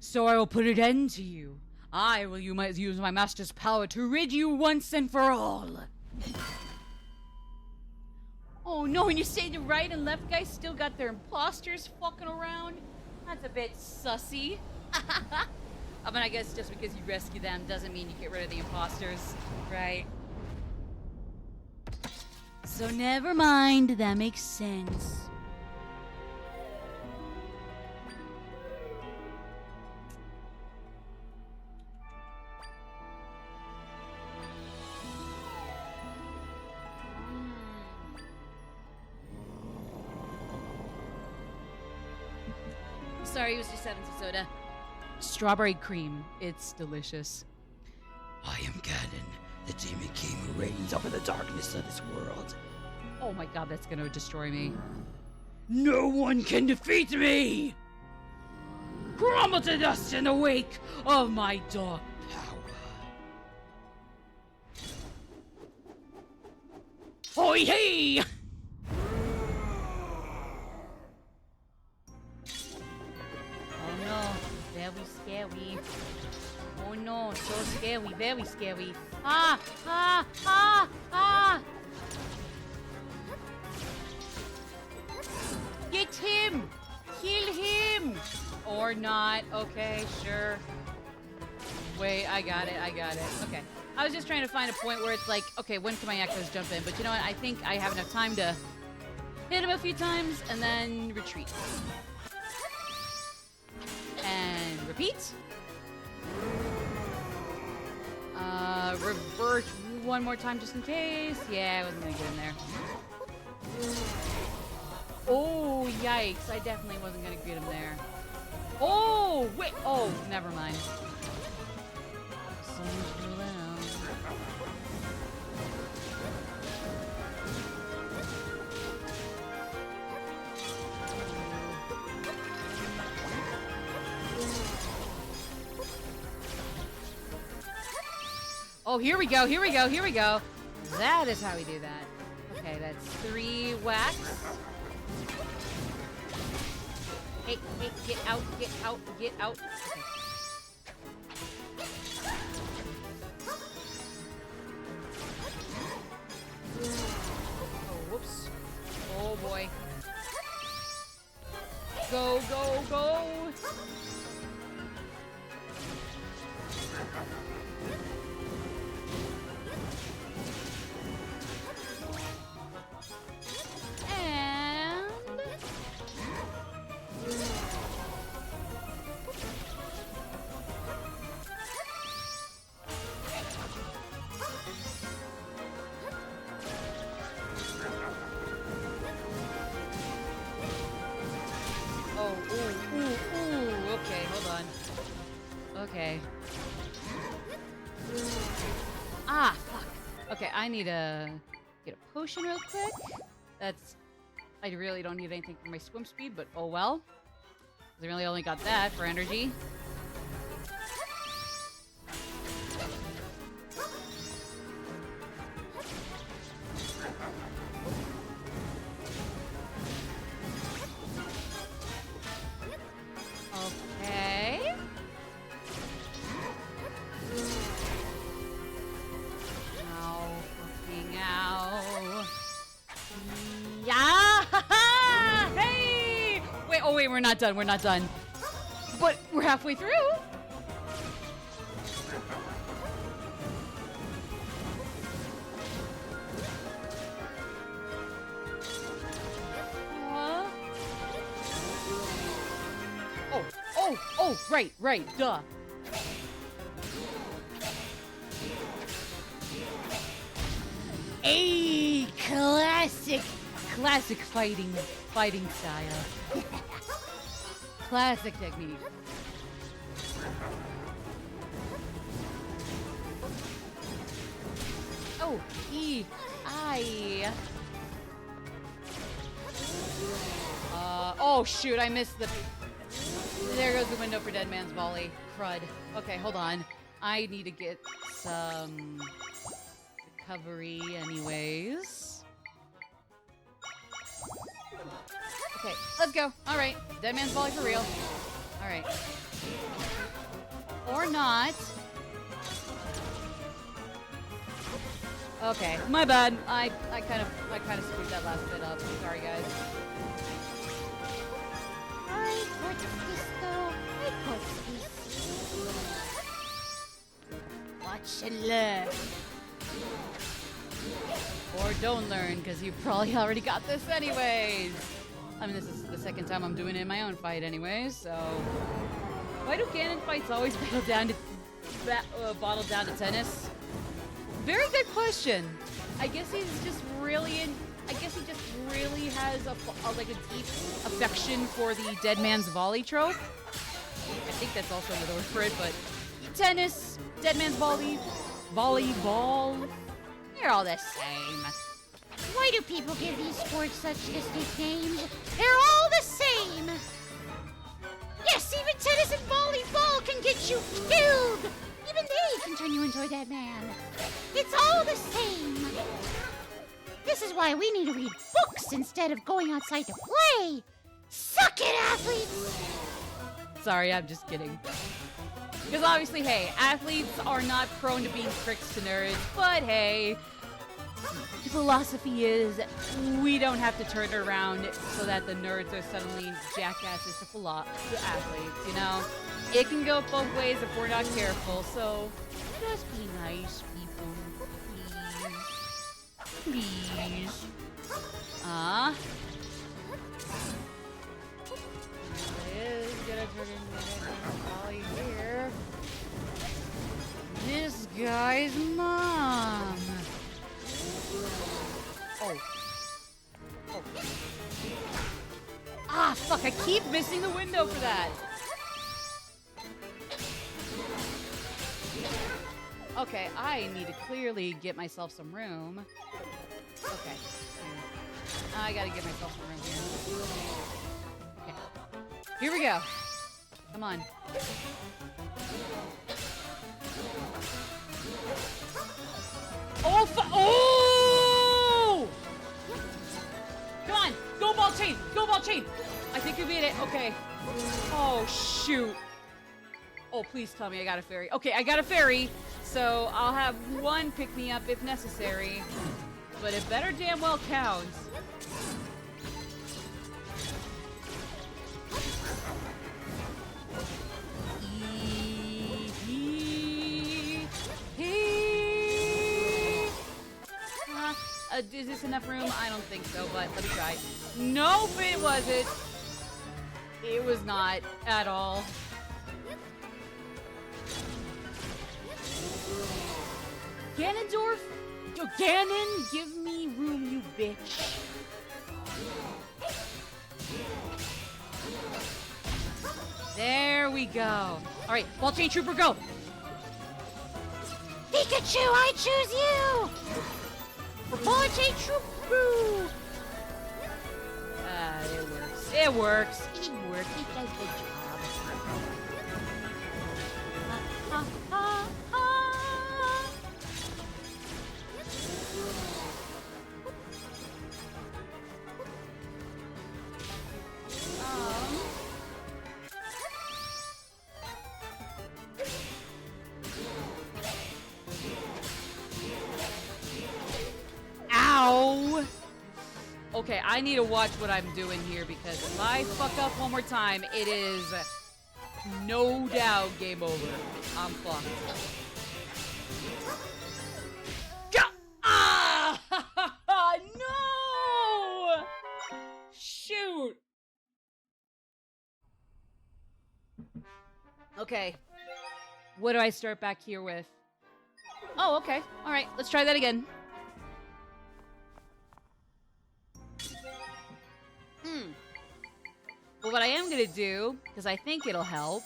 So I will put an end to you. I will use my master's power to rid you once and for all. Oh no, and you say the right and left guys still got their imposters fucking around? That's a bit sussy. I mean, I guess just because you rescue them doesn't mean you get rid of the imposters, right? So never mind, that makes sense. Sorry, it was just 7 soda. Strawberry cream. It's delicious. I am Ganon, the demon king who reigns over the darkness of this world. Oh my god, that's gonna destroy me. No one can defeat me! Crumble to dust in the wake of my dark Power. Hoi hey! Oh no, very scary. Oh no, so scary, very scary. Ah, ah, ah, ah! Get him! Kill him! Or not. Okay, sure. Wait, I got it. Okay. I was just trying to find a point where it's like, okay, when can my actors jump in? But you know what? I think I have enough time to hit him a few times and then retreat. And repeat. Revert one more time just in case. Yeah, I wasn't gonna get in there. Oh, yikes. I definitely wasn't gonna get him there. Oh, wait. Oh, never mind. Oh, here we go. That is how we do that. Okay, that's 3 whacks. Hey, get out. Okay. go, go, go! And... Oh, ooh, ooh, ooh. Okay, hold on. Okay. Ah, fuck. Okay, I need to get a potion real quick. That's... I really don't need anything for my swim speed, but oh well. I really only got that for energy. Okay. Ow. Fucking ow. Yeah! Hey! Wait, oh wait, we're not done, we're not done. But we're halfway through. Oh, right, duh. A classic. Classic fighting style. Classic technique. Oh, I. Oh shoot, I missed the... There goes the window for Dead Man's Volley. Crud. Okay, hold on. I need to get some recovery anyways. Okay, let's go. Alright, Dead Man's Volley for real. Alright. Or not. Okay, my bad. I kind of screwed that last bit up. Sorry, guys. I got Disco. I got this. Watch and learn. Or don't learn, because you probably already got this anyways. I mean, this is the second time I'm doing it in my own fight anyways, so... Why do Ganon fights always bottle down to tennis? Very good question. I guess he's just really I guess he just really has a deep affection for the Dead Man's Volley trope. I think that's also another word for it, but tennis, Dead Man's Volley, volleyball, they're all the same. Why do people give these sports such distinct names? They're all the same. Yes, even tennis and volleyball can get you killed. Even they can turn you into a dead man. It's all the same. This is why we need to read books instead of going outside to play. Suck it, athletes! Sorry, I'm just kidding. Because obviously, hey, athletes are not prone to being pricks to nerds, but hey, the philosophy is we don't have to turn it around so that the nerds are suddenly jackasses to athletes, you know? It can go both ways if we're not careful, so just be nice, people. Please. Please. It is gonna turn into a volley here. This guy's mom. Oh. Ah, fuck, I keep missing the window for that. Okay, I need to clearly get myself some room. Okay. I gotta get myself some room here. Okay. Here we go. Come on. Oh, oh! Come on! Go ball chain! Go ball chain! I think we made it. Okay. Oh, shoot. Oh, please tell me I got a fairy. Okay, I got a fairy, so I'll have one pick-me-up if necessary. But it better damn well counts. is this enough room? I don't think so, but let me try. Nope, it wasn't. It was not at all. Ganondorf? Yo, Ganon, give me room, you bitch. There we go. All right, Ball Chain Trooper, go. Pikachu, I choose you! For Ball Chain Trooper! It works. It works. It works. It does the job. Ha, ha, ha. Ow! Okay, I need to watch what I'm doing here because if I fuck up one more time, it is no doubt game over. I'm fucked. Ah! No! Shoot! Okay. What do I start back here with? Oh, okay. All right, let's try that again. Well, what I am gonna do, because I think it'll help,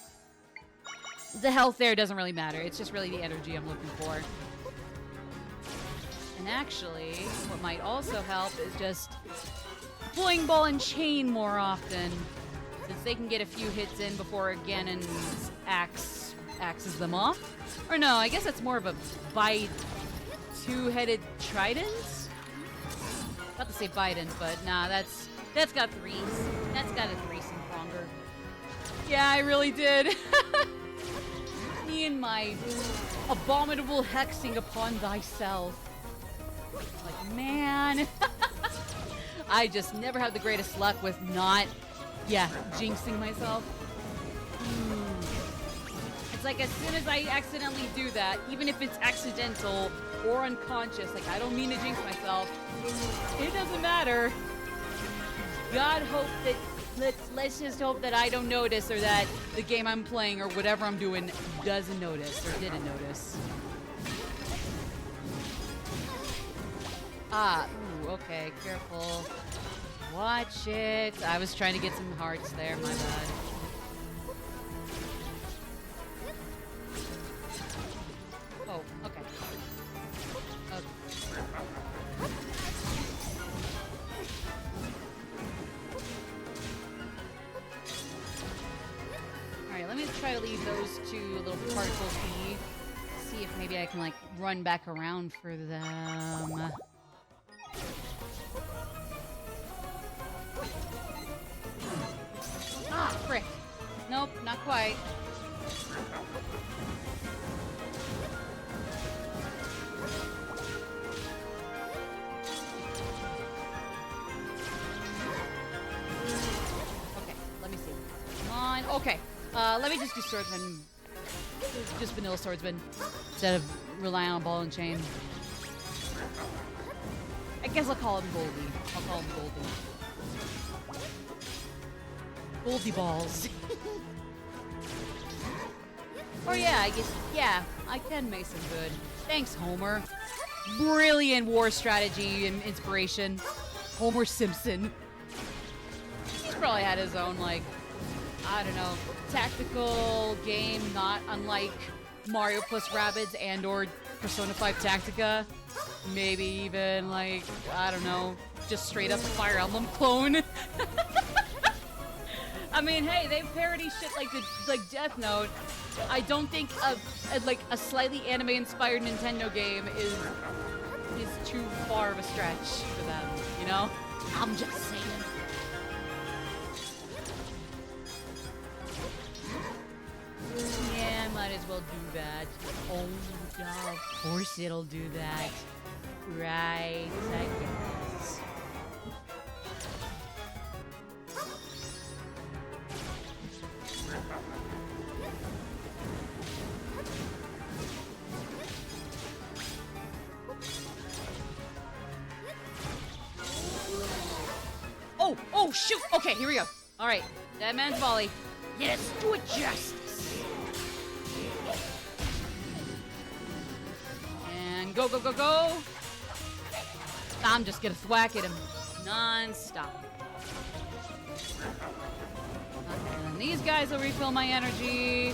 the health there doesn't really matter. It's just really the energy I'm looking for. And actually, what might also help is just pulling ball and chain more often, since they can get a few hits in before Ganon's axe axes them off. Or no, I guess that's more of a bite two-headed trident? About to say Biden, but nah, that's got threes. That's got a threesome pronger. Yeah, I really did. Me and my abominable hexing upon thyself. Like, man. I just never have the greatest luck with not, jinxing myself. It's like as soon as I accidentally do that, even if it's accidental or unconscious, like I don't mean to jinx myself, it doesn't matter. God hope that, let's just hope that I don't notice or that the game I'm playing or whatever I'm doing doesn't notice or didn't notice. Ooh, okay, careful. Watch it. I was trying to get some hearts there, my bad. Oh, okay. Alright, let me try to leave those two little particles be. See if maybe I can, like, run back around for them. Ah, frick. Nope, not quite. Okay, let me see. Come on. Okay, let me just do swordsman. Just vanilla swordsman instead of relying on ball and chain. I guess I'll call him Goldie. I'll call him Goldie. Goldie balls. Or yeah, I guess, I can make some good. Thanks, Homer. Brilliant war strategy and inspiration. Homer Simpson. He's probably had his own, like, I don't know, tactical game, not unlike Mario plus Rabbids and or Persona 5 Tactica. Maybe even, like, I don't know, just straight up a Fire Emblem clone. I mean, hey, they've parodied shit like Death Note. I don't think a slightly anime-inspired Nintendo game is too far of a stretch for them, you know? I'm just saying. Yeah, might as well do that. Oh, yeah, of course it'll do that. Right, I guess. shoot! Okay, here we go. All right, Dead Man's Volley. Yeah, let's do it justice. And go, go, go, go. I'm just gonna thwack at him non-stop. And these guys will refill my energy.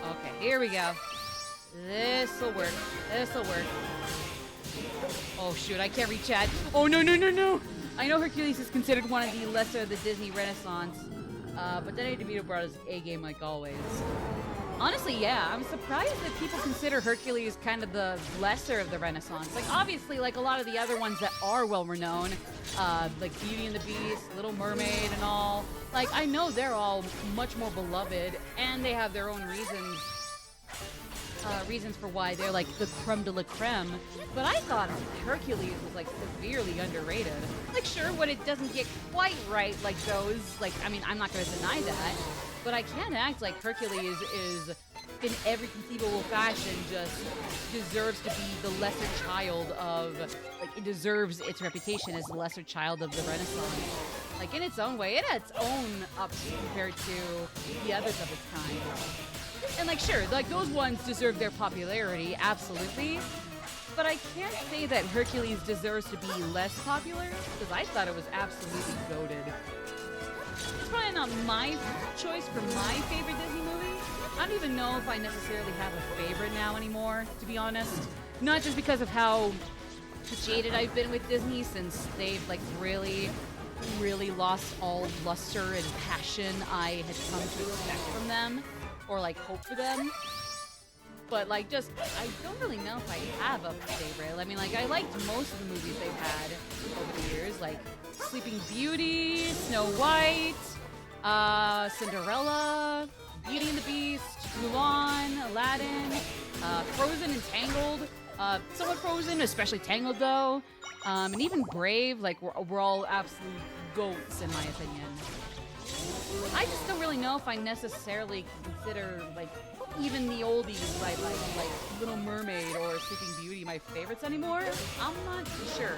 Okay, here we go. This'll work. This'll work. Oh shoot, I can't reach Chad. Oh no, no, no, no! I know Hercules is considered one of the lesser of the Disney Renaissance, but Danny DeVito brought his A game like always. Honestly, yeah, I'm surprised that people consider Hercules kind of the lesser of the Renaissance. Like, obviously, like a lot of the other ones that are well-renowned, like Beauty and the Beast, Little Mermaid and all, like, I know they're all much more beloved, and they have their own reasons for why they're like the creme de la creme, but I thought Hercules was like severely underrated. Like, sure, when it doesn't get quite right like those, like, I mean, I'm not gonna deny that, but I can't act like Hercules is, in every conceivable fashion, just deserves to be the lesser child of, like, it deserves its reputation as the lesser child of the Renaissance. Like, in its own way, it had its own ups compared to the others of its kind. And, like, sure, like, those ones deserve their popularity, absolutely. But I can't say that Hercules deserves to be less popular, because I thought it was absolutely goated. It's probably not my choice for my favorite Disney movie. I don't even know if I necessarily have a favorite now anymore, to be honest. Not just because of how jaded I've been with Disney since they've, like, really lost all luster and passion I had come to expect from them, or like hope for them. But like, just, I don't really know if I have a favorite. I mean, like, I liked most of the movies they've had over the years, like Sleeping Beauty, Snow White, Cinderella, Beauty and the Beast, Mulan, Aladdin, Frozen and Tangled. Somewhat Frozen, especially Tangled though. And even Brave, like, we're all absolute goats in my opinion. I just don't really know if I necessarily consider, like, even the oldies like Little Mermaid or Sleeping Beauty my favorites anymore. I'm not sure.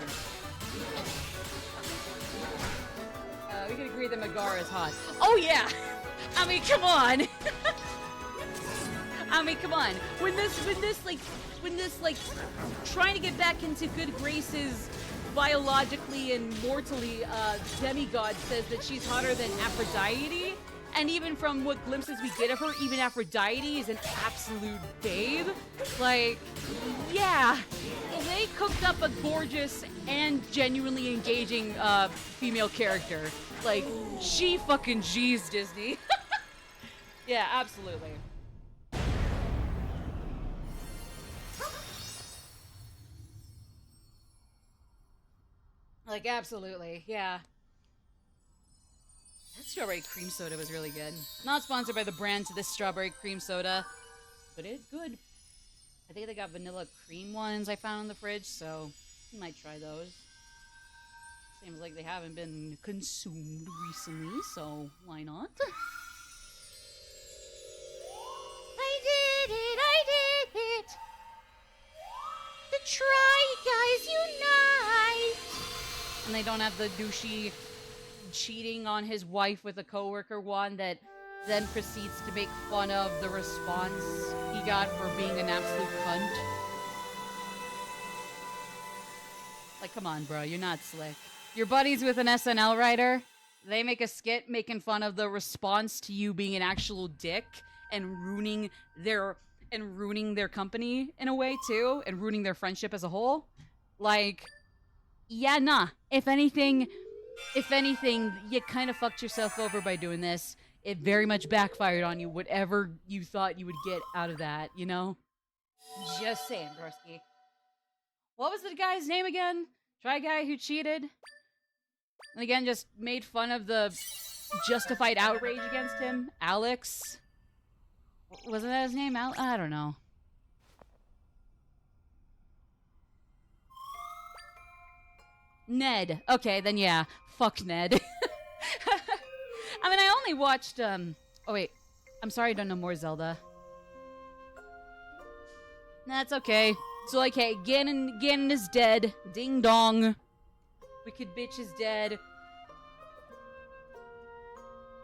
We can agree that Megara is hot. Oh yeah! I mean, come on! I mean, come on. When this, trying to get back into good graces biologically and mortally, demigod says that she's hotter than Aphrodite, and even from what glimpses we get of her, even Aphrodite is an absolute babe. Like, yeah, they cooked up a gorgeous and genuinely engaging female character. Like, she fucking G's Disney. Yeah, absolutely. Like, absolutely, yeah. That strawberry cream soda was really good. Not sponsored by the brand to this strawberry cream soda, but it's good. I think they got vanilla cream ones I found in the fridge, so we might try those. Seems like they haven't been consumed recently, so why not? I did it! I did it! The Try Guys Unite! And they don't have the douchey cheating on his wife with a coworker one that then proceeds to make fun of the response he got for being an absolute cunt. Like, come on, bro, you're not slick. You're buddies with an SNL writer. They make a skit making fun of the response to you being an actual dick and ruining their company in a way too, and ruining their friendship as a whole. Like, yeah, nah. If anything, you kind of fucked yourself over by doing this. It very much backfired on you, whatever you thought you would get out of that, you know? Just saying, broski. What was the guy's name again? Try guy who cheated? And again, just made fun of the justified outrage against him? Alex? Wasn't that his name? I don't know. Ned. Okay, then yeah. Fuck Ned. I mean, I only watched, oh wait. I'm sorry I don't know more Zelda. That's okay. So like, hey, Ganon is dead. Ding dong. Wicked bitch is dead.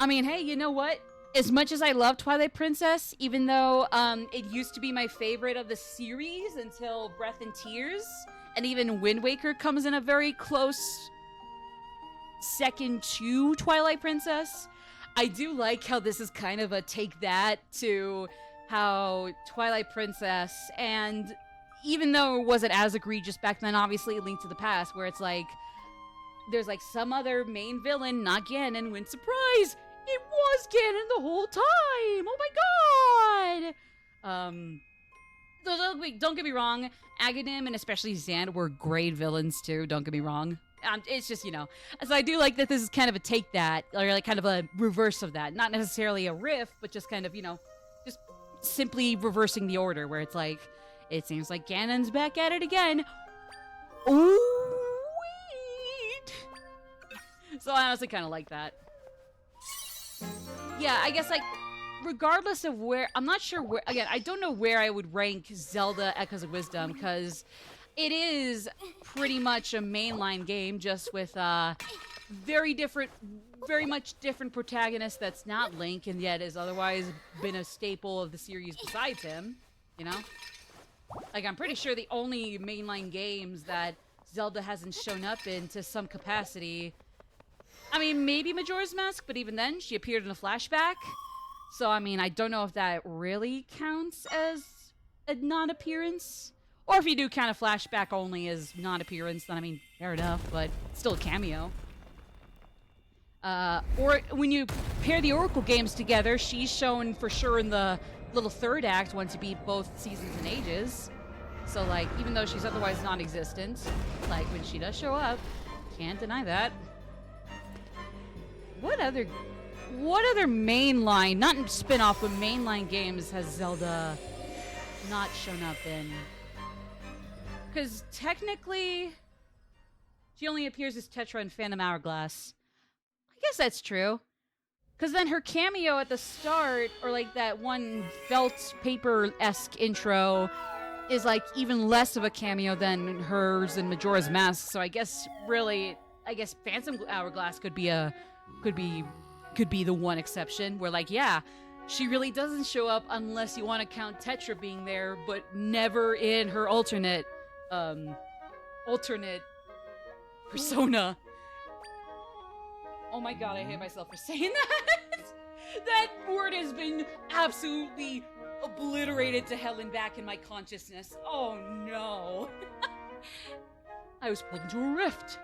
I mean, hey, you know what? As much as I love Twilight Princess, even though it used to be my favorite of the series until Breath and Tears, and even Wind Waker comes in a very close second to Twilight Princess, I do like how this is kind of a take that to how Twilight Princess, and even though it wasn't as egregious back then, obviously A Link to the Past, where it's like, there's like some other main villain, not Ganon, when surprise, it was Ganon the whole time! Oh my god! Don't get me wrong, Aghanim and especially Zan were great villains too, don't get me wrong. It's just, so I do like that this is kind of a take that, or like kind of a reverse of that. Not necessarily a riff, but just kind of, just simply reversing the order, where it's like, it seems like Ganon's back at it again. Oh, wait! So I honestly kind of like that. Yeah, I guess, like, regardless of where, I'm not sure where, again, I don't know where I would rank Zelda Echoes of Wisdom, because it is pretty much a mainline game, just with very much different protagonist that's not Link, and yet has otherwise been a staple of the series besides him, Like, I'm pretty sure the only mainline games that Zelda hasn't shown up in to some capacity, I mean, maybe Majora's Mask, but even then, she appeared in a flashback. So, I mean, I don't know if that really counts as a non-appearance. Or if you do count a flashback only as non-appearance, then, I mean, fair enough, but still a cameo. Or when you pair the Oracle games together, she's shown for sure in the little third act once you beat both Seasons and Ages. So, like, even though she's otherwise non-existent, like, when she does show up, can't deny that. What other mainline, not spin-off, but mainline games has Zelda not shown up in? Because technically, she only appears as Tetra in Phantom Hourglass. I guess that's true. Because then her cameo at the start, or like that one felt paper-esque intro, is like even less of a cameo than hers in Majora's Mask. So I guess Phantom Hourglass could be the one exception where, like, yeah, she really doesn't show up unless you want to count Tetra being there, but never in her alternate persona. Oh my god, I hate myself for saying that. That word has been absolutely obliterated to hell and back in my consciousness. Oh no. I was plugged into a rift.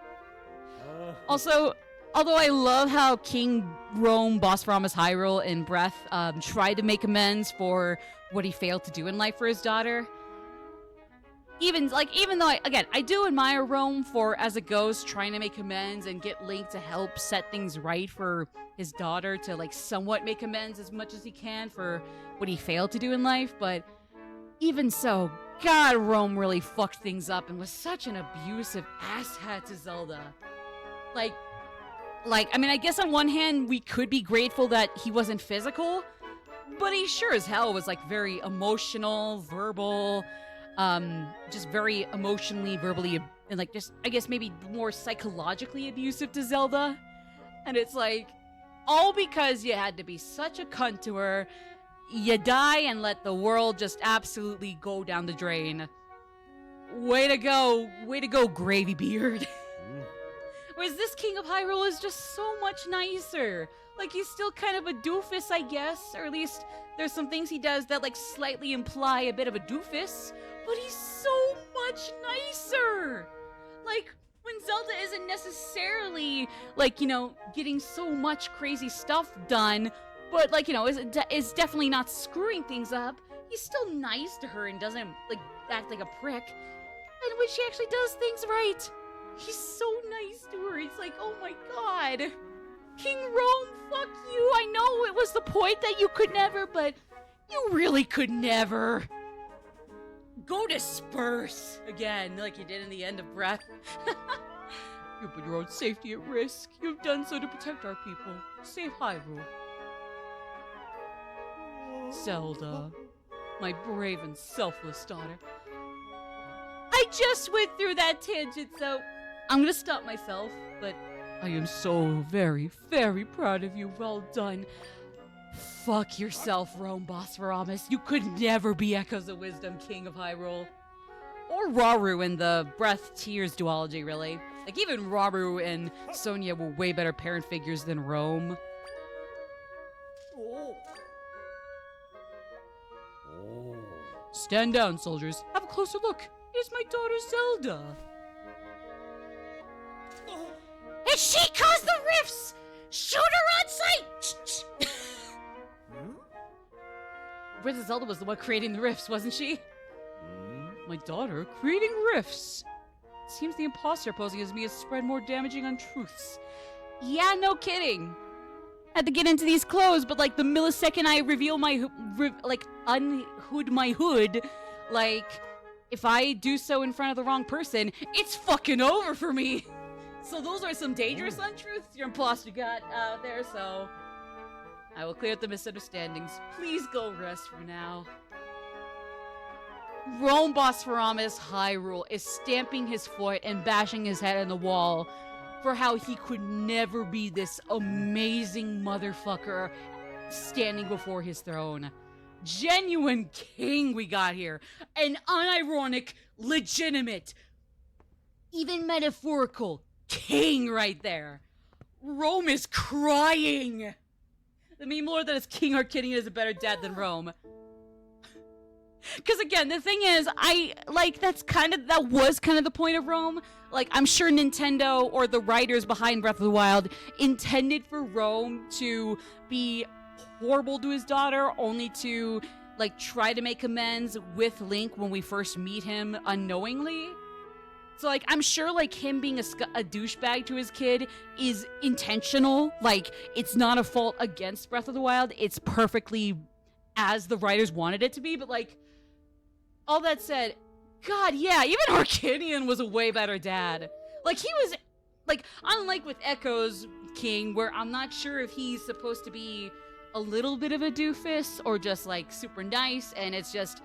Also, although I love how King Rome, Boss Rama's Hyrule, and Breath tried to make amends for what he failed to do in life for his daughter. Even though I do admire Rome for, as it goes, trying to make amends and get Link to help set things right for his daughter to, like, somewhat make amends as much as he can for what he failed to do in life, but even so, God, Rome really fucked things up and was such an abusive asshat to Zelda. Like, I mean, I guess on one hand, we could be grateful that he wasn't physical, but he sure as hell was, like, very emotional, verbal, just very emotionally, verbally, and, like, just, I guess, maybe more psychologically abusive to Zelda. And it's like, all because you had to be such a cunt to her, you die and let the world just absolutely go down the drain. Way to go, Gravy Beard. Whereas this King of Hyrule is just so much nicer. Like, he's still kind of a doofus, I guess, or at least there's some things he does that, like, slightly imply a bit of a doofus, but he's so much nicer! Like, when Zelda isn't necessarily, like, getting so much crazy stuff done, but, like, is definitely not screwing things up, he's still nice to her and doesn't, like, act like a prick. And when she actually does things right, he's so nice to her. He's like, oh my god. King Rome, fuck you. I know it was the point that you could never, but you really could never. Go disperse again, like you did in the end of Breath. You put your own safety at risk. You've done so to protect our people. Save Hyrule. Zelda, my brave and selfless daughter. I just went through that tangent, so I'm gonna stop myself, but I am so very, very proud of you. Well done. Fuck yourself, Rome Bosphoramus. You could never be Echoes of Wisdom, King of Hyrule. Or Rauru in the Breath Tears duology, really. Like, even Rauru and Sonia were way better parent figures than Rome. Stand down, soldiers. Have a closer look. Here's my daughter Zelda. And she caused the rifts! Shoot her on sight! Princess Zelda was the one creating the rifts, wasn't she? My daughter creating rifts. Seems the imposter posing as me has spread more damaging untruths. Yeah, no kidding. Had to get into these clothes, but like the millisecond I reveal my unhood my hood, like if I do so in front of the wrong person, it's fucking over for me. So those are some dangerous untruths your imposter got out there, so I will clear up the misunderstandings. Please go rest for now. Rome Bosphoramus Hyrule is stamping his foot and bashing his head on the wall for how he could never be this amazing motherfucker standing before his throne. Genuine king we got here. An unironic, legitimate, even metaphorical king right there. Rome is crying. I mean, more than his King Arcadian is a better dad than Rome. Because again, the thing is, that was kind of the point of Rome. Like, I'm sure Nintendo or the writers behind Breath of the Wild intended for Rome to be horrible to his daughter, only to, like, try to make amends with Link when we first meet him unknowingly. So, like, I'm sure, like, him being a douchebag to his kid is intentional. Like, it's not a fault against Breath of the Wild. It's perfectly as the writers wanted it to be. But, like, all that said, God, yeah, even Arcadian was a way better dad. Like, he was, like, unlike with Echo's King, where I'm not sure if he's supposed to be a little bit of a doofus or just, like, super nice, and it's just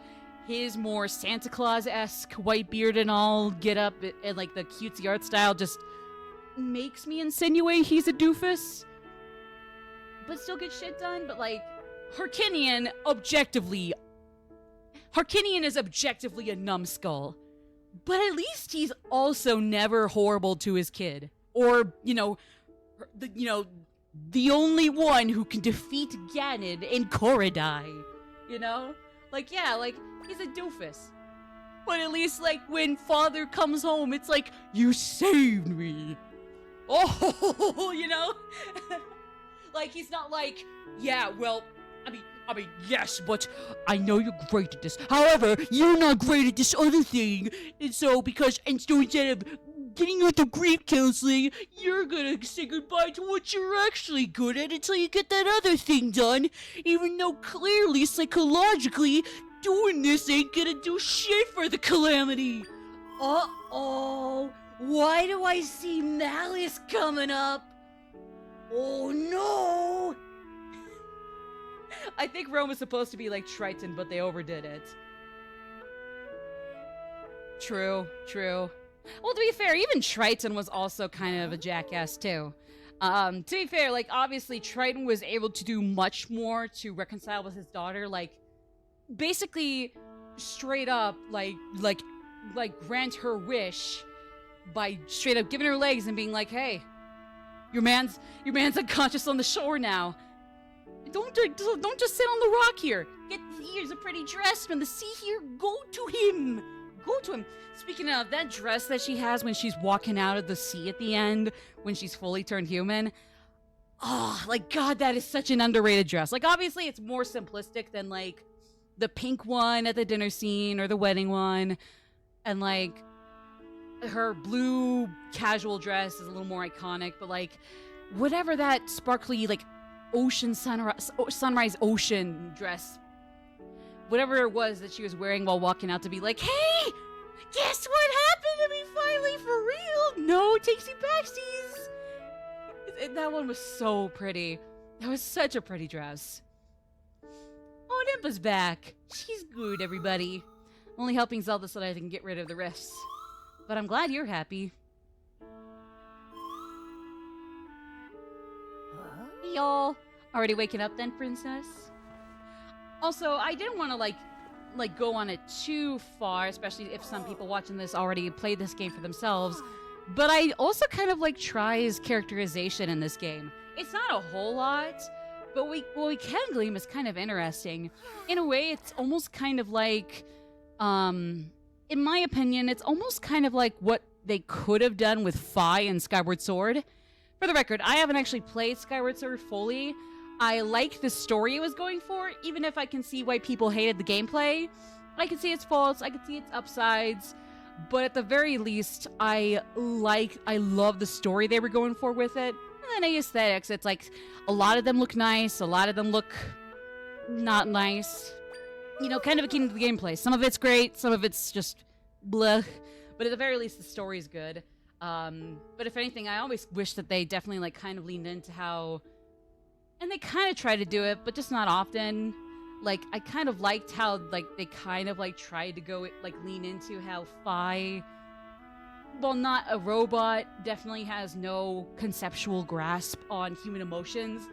his more Santa Claus-esque white beard and all get up and like the cutesy art style just makes me insinuate he's a doofus, but still get shit done. But like Harkinian is objectively a numbskull, but at least he's also never horrible to his kid, or the only one who can defeat Ganon in Koridai. Like, yeah, like, he's a doofus. But at least, like, when father comes home, it's like, you saved me. Oh, Like, he's not like, yeah, well, I mean, yes, but I know you're great at this. However, you're not great at this other thing. And so instead of getting into grief counseling, you're gonna say goodbye to what you're actually good at until you get that other thing done. Even though clearly, psychologically, doing this ain't gonna do shit for the calamity. Uh-oh. Why do I see malice coming up? Oh no! I think Rome was supposed to be like Triton, but they overdid it. True. Well, to be fair, even Triton was also kind of a jackass, too. To be fair, like, obviously, Triton was able to do much more to reconcile with his daughter, like, basically, straight up, like, grant her wish by straight up giving her legs and being like, hey, your man's unconscious on the shore now. Don't just sit on the rock here. Get his ears a pretty dress from the sea here. Go to him. Speaking of that dress that she has when she's walking out of the sea at the end, when she's fully turned human. Oh, like, God, that is such an underrated dress. Like, obviously, it's more simplistic than, like, the pink one at the dinner scene or the wedding one. And, like, her blue casual dress is a little more iconic. But, like, whatever that sparkly, like, sunrise ocean dress, whatever it was that she was wearing while walking out to be like, hey, guess what happened to me finally for real? No takesy backsies. That one was so pretty. That was such a pretty dress. Oh, Nimpa's back. She's good, everybody. only helping Zelda so that I can get rid of the rest. But I'm glad you're happy. Hey, y'all. Already waking up then, princess? Also, I didn't want to, like go on it too far, especially if some people watching this already played this game for themselves. But I also kind of like Try's characterization in this game. It's not a whole lot, but what we can glean is kind of interesting. In a way, it's almost kind of like, in my opinion, it's almost kind of like what they could have done with Fi and Skyward Sword. For the record, I haven't actually played Skyward Sword fully. I like the story it was going for, even if I can see why people hated the gameplay. I can see its faults, I can see its upsides, but at the very least, I love the story they were going for with it. And then the aesthetics, it's like, a lot of them look nice, a lot of them look not nice. You know, kind of akin to the gameplay. Some of it's great, some of it's just bleh. But at the very least, the story's good. But if anything, I always wish that they definitely like kind of leaned into how... And they kind of try to do it, but just not often. Like, I kind of liked how, like, they kind of, like, tried to go, like, lean into how Fi, while not a robot, definitely has no conceptual grasp on human emotions,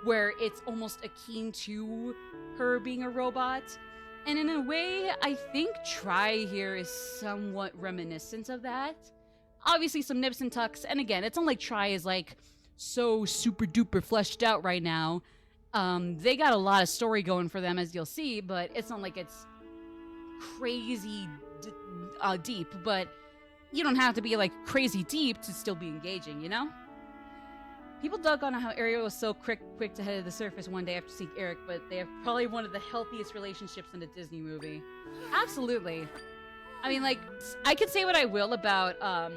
where it's almost akin to her being a robot. And in a way, I think Try here is somewhat reminiscent of that. Obviously, some nips and tucks, and again, it's not like Try is, like, so super duper fleshed out right now. They got a lot of story going for them, as you'll see, but it's not like it's crazy deep, but you don't have to be like crazy deep to still be engaging, you know? People dug on how Ariel was so quick to head to the surface one day after seeing Eric, but they have probably one of the healthiest relationships in a Disney movie. Absolutely. I mean, like, I could say what I will about, I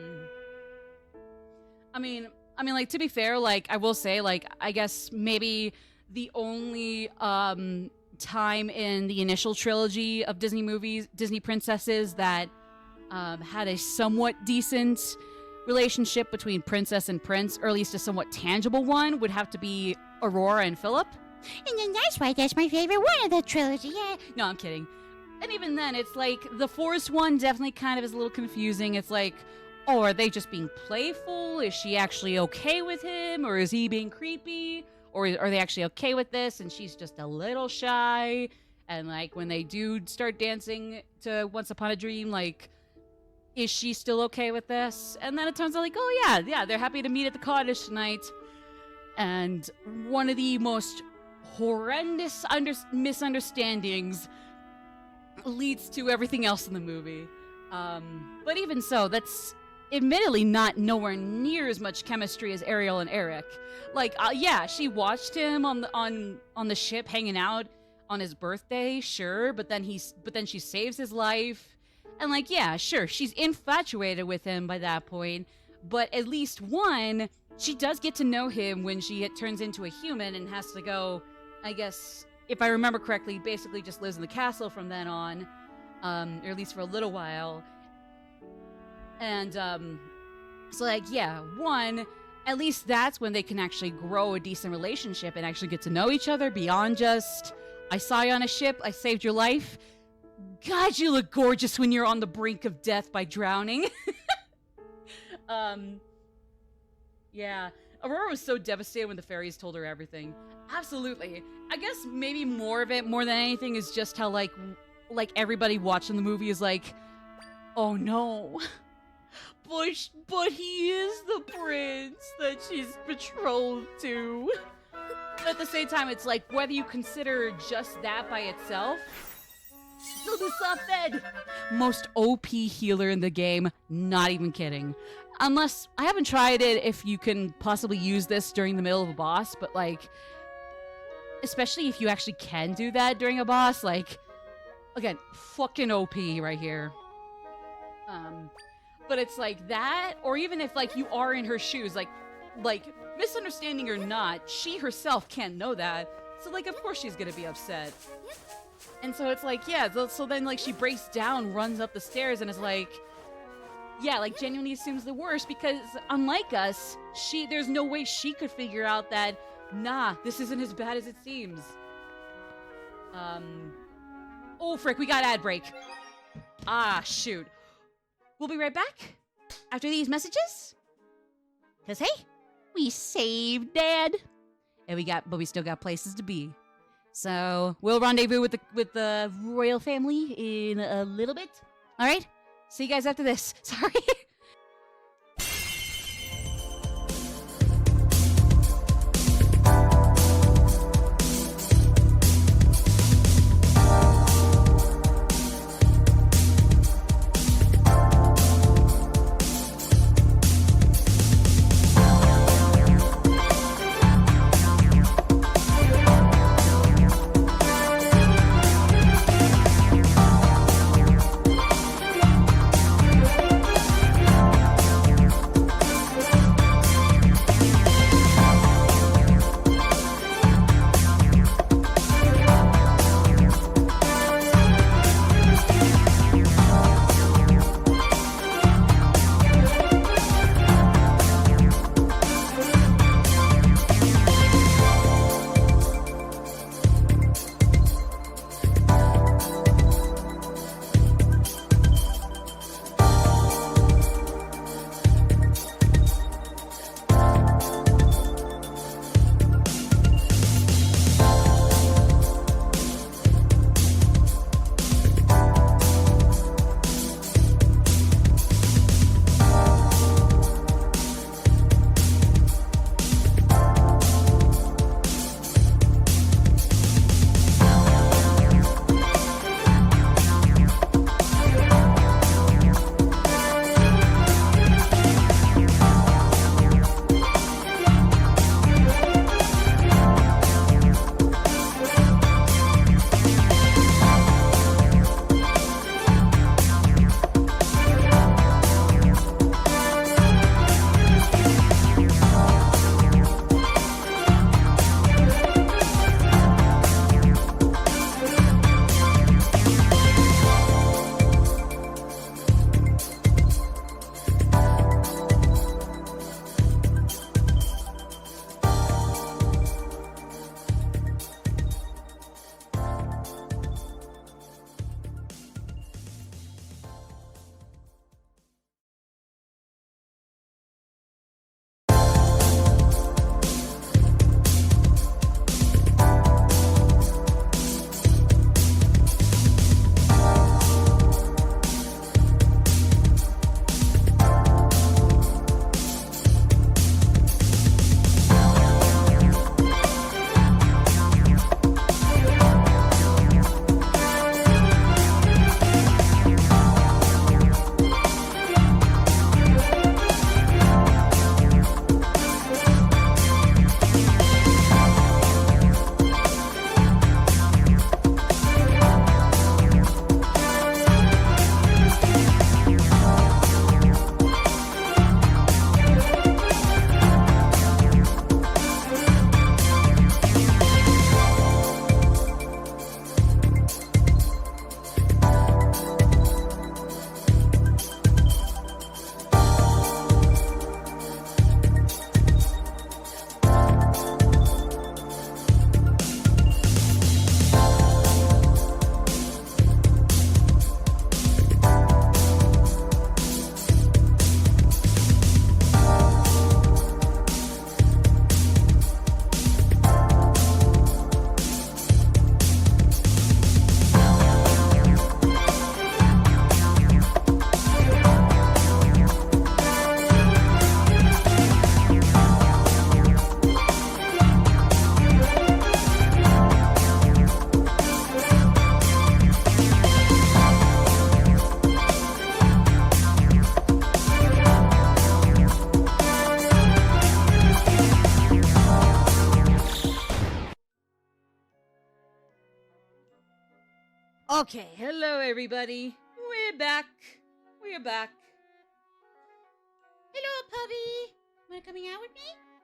mean, like, to be fair, like, I will say, like, I guess maybe the only, time in the initial trilogy of Disney movies, Disney princesses, that, had a somewhat decent relationship between princess and prince, or at least a somewhat tangible one, would have to be Aurora and Philip. And then that's why that's my favorite one of the trilogy, yeah. No, I'm kidding. And even then, it's like, the Forest one definitely kind of is a little confusing. It's like, oh, are they just being playful? Is she actually okay with him? Or is he being creepy? Or are they actually okay with this and she's just a little shy? And, like, when they do start dancing to Once Upon a Dream, like, is she still okay with this? And then it turns out, like, oh, yeah, they're happy to meet at the cottage tonight. And one of the most horrendous misunderstandings leads to everything else in the movie. But even so, that's admittedly not nowhere near as much chemistry as Ariel and Eric. Like, yeah, she watched him on the ship hanging out on his birthday, sure, but then she saves his life. And, like, yeah, sure, she's infatuated with him by that point, but at least one, she does get to know him when she turns into a human and has to go, I guess, if I remember correctly, basically just lives in the castle from then on, or at least for a little while. And, so, like, yeah, one, at least that's when they can actually grow a decent relationship and actually get to know each other beyond just, I saw you on a ship, I saved your life. God, you look gorgeous when you're on the brink of death by drowning. Yeah. Aurora was so devastated when the fairies told her everything. Absolutely. I guess maybe more than anything, is just how, like everybody watching the movie is like, oh no. But he is the prince that she's betrothed to. But at the same time, it's like, whether you consider just that by itself, still the soft bed. Most OP healer in the game, not even kidding. Unless, I haven't tried it if you can possibly use this during the middle of a boss, but, like, especially if you actually can do that during a boss, like, again, fucking OP right here. But it's like that, or even if, like, you are in her shoes, like, misunderstanding or not, she herself can't know that, so, like, of course she's gonna be upset. And so it's like, yeah, so then, like, she breaks down, runs up the stairs, and is like, yeah, like, genuinely assumes the worst, because unlike us, there's no way she could figure out that, nah, this isn't as bad as it seems. Oh, frick, we got ad break. Ah, shoot. We'll be right back after these messages. Cause hey, we saved Dad, and we still got places to be. So we'll rendezvous with the royal family in a little bit. All right. See you guys after this. Sorry. Okay, hello everybody. We're back. We're back. Hello, puppy. Wanna coming out with me?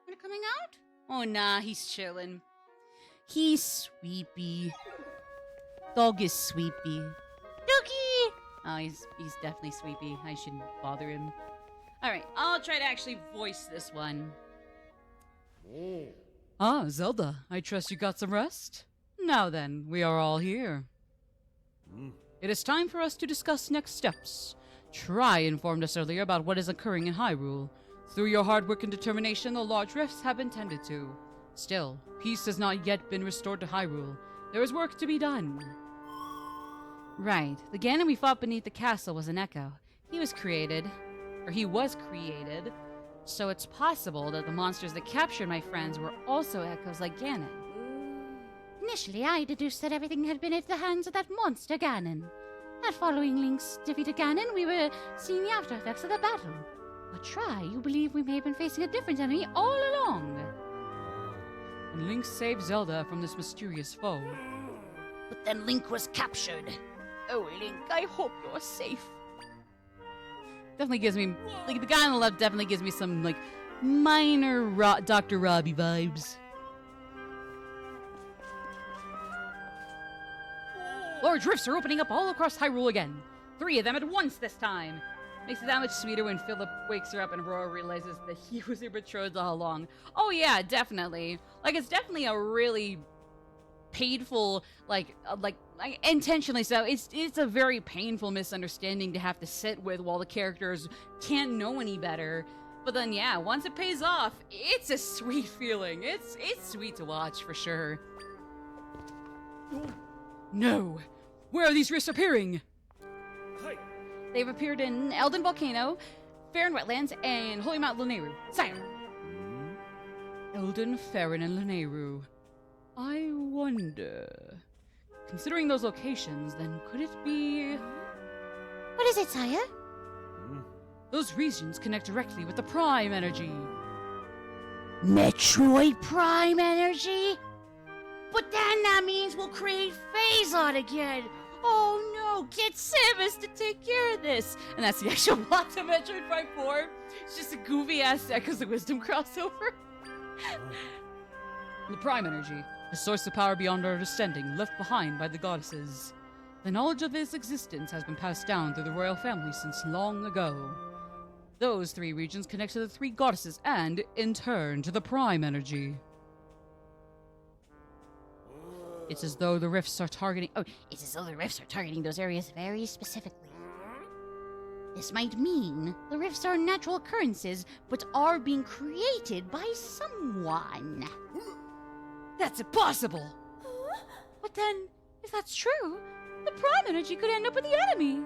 Wanna coming out? Oh nah, he's chilling. He's sweepy. Dog is sweepy. Dookie! Oh, he's definitely sweepy. I shouldn't bother him. Alright, I'll try to actually voice this one. Ah, Zelda, I trust you got some rest? Now then, we are all here. It is time for us to discuss next steps. Tri informed us earlier about what is occurring in Hyrule. Through your hard work and determination, the large rifts have been tended to. Still, peace has not yet been restored to Hyrule. There is work to be done. Right. The Ganon we fought beneath the castle was an echo. He was created, so it's possible that the monsters that captured my friends were also echoes like Ganon. Initially, I deduced that everything had been at the hands of that monster Ganon. That following Link's defeat of Ganon, we were seeing the after effects of the battle. But try, you believe we may have been facing a different enemy all along. And Link saved Zelda from this mysterious foe. But then Link was captured. Oh, Link, I hope you're safe. Definitely gives me, like, the guy on the left definitely gives me some, like, minor Dr. Robbie vibes. Large rifts are opening up all across Hyrule again. 3 of them at once this time. Makes it that much sweeter when Philip wakes her up and Aurora realizes that he was her betrothed all along. Oh yeah, definitely. Like, it's definitely a really painful, like intentionally so. It's a very painful misunderstanding to have to sit with while the characters can't know any better. But then yeah, once it pays off, it's a sweet feeling. It's sweet to watch for sure. No! Where are these rifts appearing? They've appeared in Elden Volcano, Faron Wetlands, and Holy Mount Lanayru. Sire! Elden, Faron, and Lanayru. I wonder... Considering those locations, then could it be... What is it, sire? Those regions connect directly with the Prime Energy. Metroid Prime Energy? But then that means we'll create Phazon again! Oh no, get Samus to take care of this! And that's the actual plot of Metroid Prime 4. It's just a goofy-ass Echoes of Wisdom crossover. The Prime Energy, a source of power beyond our understanding, left behind by the goddesses. The knowledge of its existence has been passed down through the royal family since long ago. Those 3 regions connect to the 3 goddesses and, in turn, to the Prime Energy. It's as though the rifts are targeting... It's as though the rifts are targeting those areas very specifically. This might mean the rifts are natural occurrences, but are being created by someone. That's impossible! But then, if that's true, the Prime Energy could end up with the enemy.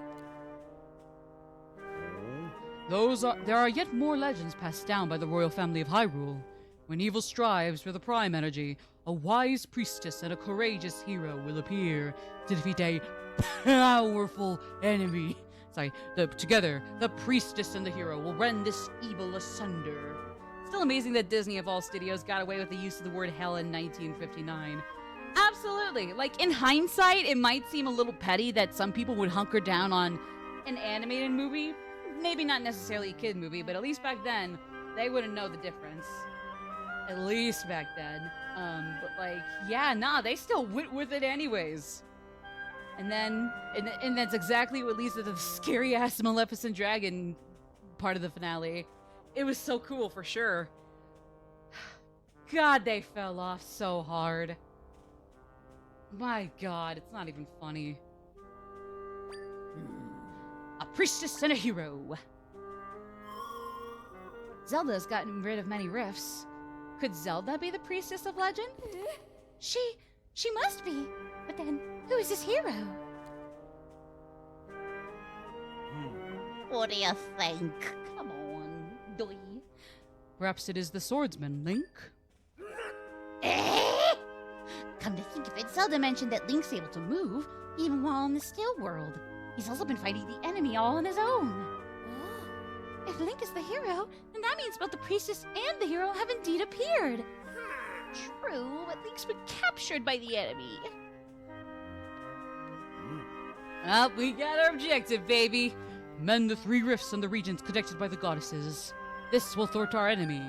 There are yet more legends passed down by the royal family of Hyrule. When evil strives for the Prime Energy, a wise priestess and a courageous hero will appear to defeat a powerful enemy. Together, the priestess and the hero will rend this evil asunder. Still amazing that Disney of all studios got away with the use of the word hell in 1959. Absolutely. Like, in hindsight, it might seem a little petty that some people would hunker down on an animated movie. Maybe not necessarily a kid movie, but at least back then, they wouldn't know the difference. At least back then. But like, yeah, nah, they still went with it anyways. And that's exactly what leads to the scary-ass Maleficent dragon part of the finale. It was so cool, for sure. God, they fell off so hard. My God, it's not even funny. A priestess and a hero. Zelda's gotten rid of many rifts. Could Zelda be the priestess of legend? She must be. But then, who is this hero? What do you think? Come on, doy. Perhaps it is the swordsman, Link? Eh? Come to think of it, Zelda mentioned that Link's able to move, even while in the still world. He's also been fighting the enemy all on his own. If Link is the hero, then that means both the priestess and the hero have indeed appeared. True, but Link's been captured by the enemy. Well, we got our objective, baby. Mend the 3 rifts in the regions connected by the goddesses. This will thwart our enemy.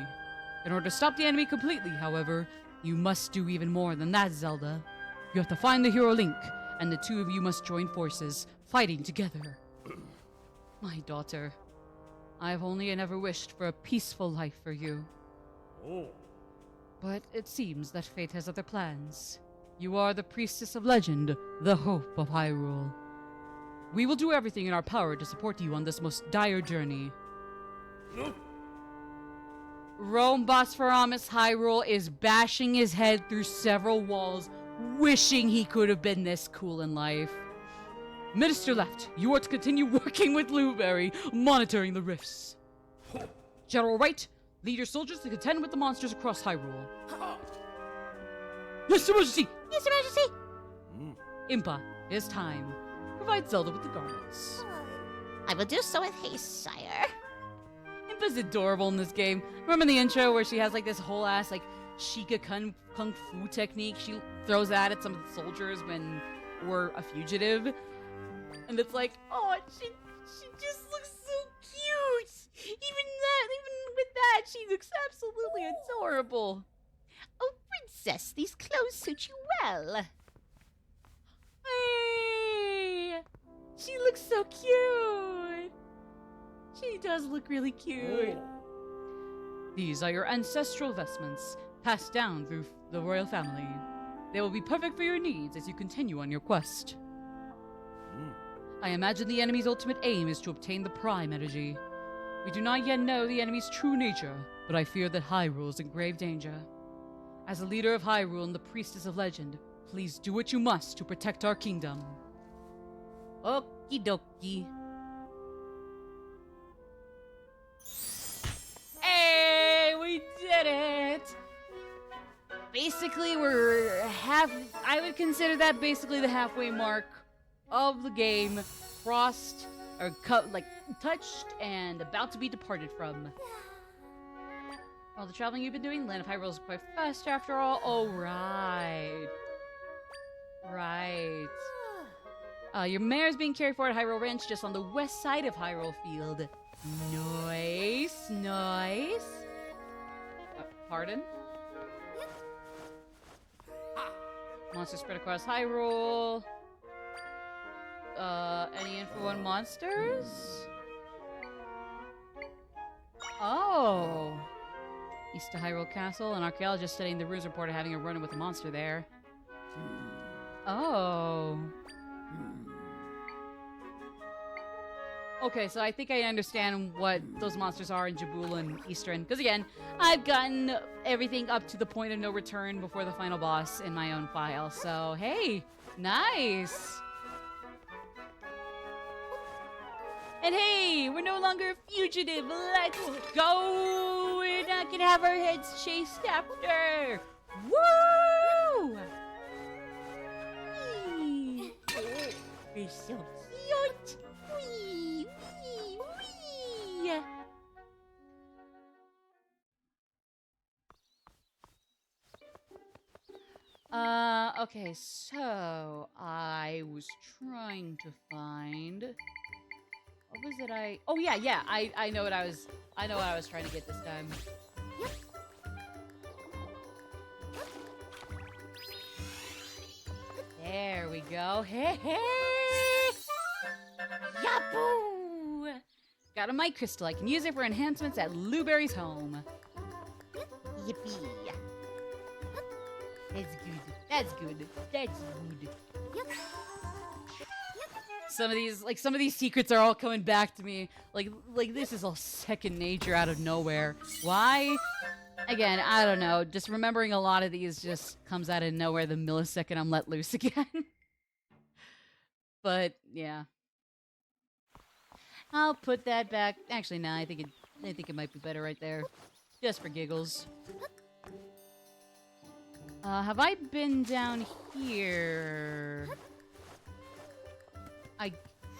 In order to stop the enemy completely, however, you must do even more than that, Zelda. You have to find the hero Link, and the 2 of you must join forces, fighting together. My daughter, I have only and ever wished for a peaceful life for you. But it seems that fate has other plans. You are the priestess of legend, the hope of Hyrule. We will do everything in our power to support you on this most dire journey. Rome Bosphoramus Hyrule is bashing his head through several walls, wishing he could have been this cool in life. Minister Left, you are to continue working with Blueberry, monitoring the rifts. General Wright, lead your soldiers to contend with the monsters across Hyrule. Yes, Your Majesty! Yes, Your Majesty! Impa, it is time. Provide Zelda with the garments. I will do so with haste, sire. Impa's adorable in this game. Remember the intro where she has like this whole ass like Sheikah kung fu technique she throws at some of the soldiers when we're a fugitive? And it's like, oh, she just looks so cute! Even with that, she looks absolutely adorable. Oh, princess, these clothes suit you well. Hey! She looks so cute! She does look really cute. These are your ancestral vestments, passed down through the royal family. They will be perfect for your needs as you continue on your quest. I imagine the enemy's ultimate aim is to obtain the Prime Energy. We do not yet know the enemy's true nature, but I fear that Hyrule is in grave danger. As a leader of Hyrule and the Priestess of Legend, please do what you must to protect our kingdom. Okie dokie. Hey, we did it! Basically, I would consider that basically the halfway mark of the game. Crossed, or touched, and about to be departed from. All the traveling you've been doing, Land of Hyrule is quite fast after all. Oh, right. Right. Your mare is being carried forward at Hyrule Ranch, just on the west side of Hyrule Field. Nice, nice. Pardon? Monsters spread across Hyrule. Any info on monsters? Oh. East to Hyrule Castle, an archaeologist studying the ruins reported having a run-in with a monster there. Oh. Okay, so I think I understand what those monsters are in Jabul and Eastern. Because again, I've gotten everything up to the point of no return before the final boss in my own file. So, hey, nice. And hey, we're no longer a fugitive. Let's go. We're not going to have our heads chased after. Woo! Whee! You're so cute. Wee, wee, wee. Okay, so I was trying to find. What was it oh yeah, I know what I was trying to get this time. Yep. There we go. Hey, hey! Yahoo! Got a mic crystal. I can use it for enhancements at Blueberry's home. Yippee. That's good. That's good. That's good. Yep. Some of these secrets are all coming back to me. Like this is all second nature out of nowhere. Why? Again, I don't know. Just remembering a lot of these just comes out of nowhere the millisecond I'm let loose again. But yeah. I'll put that back. Actually, no, I think it might be better right there. Just for giggles. Have I been down here?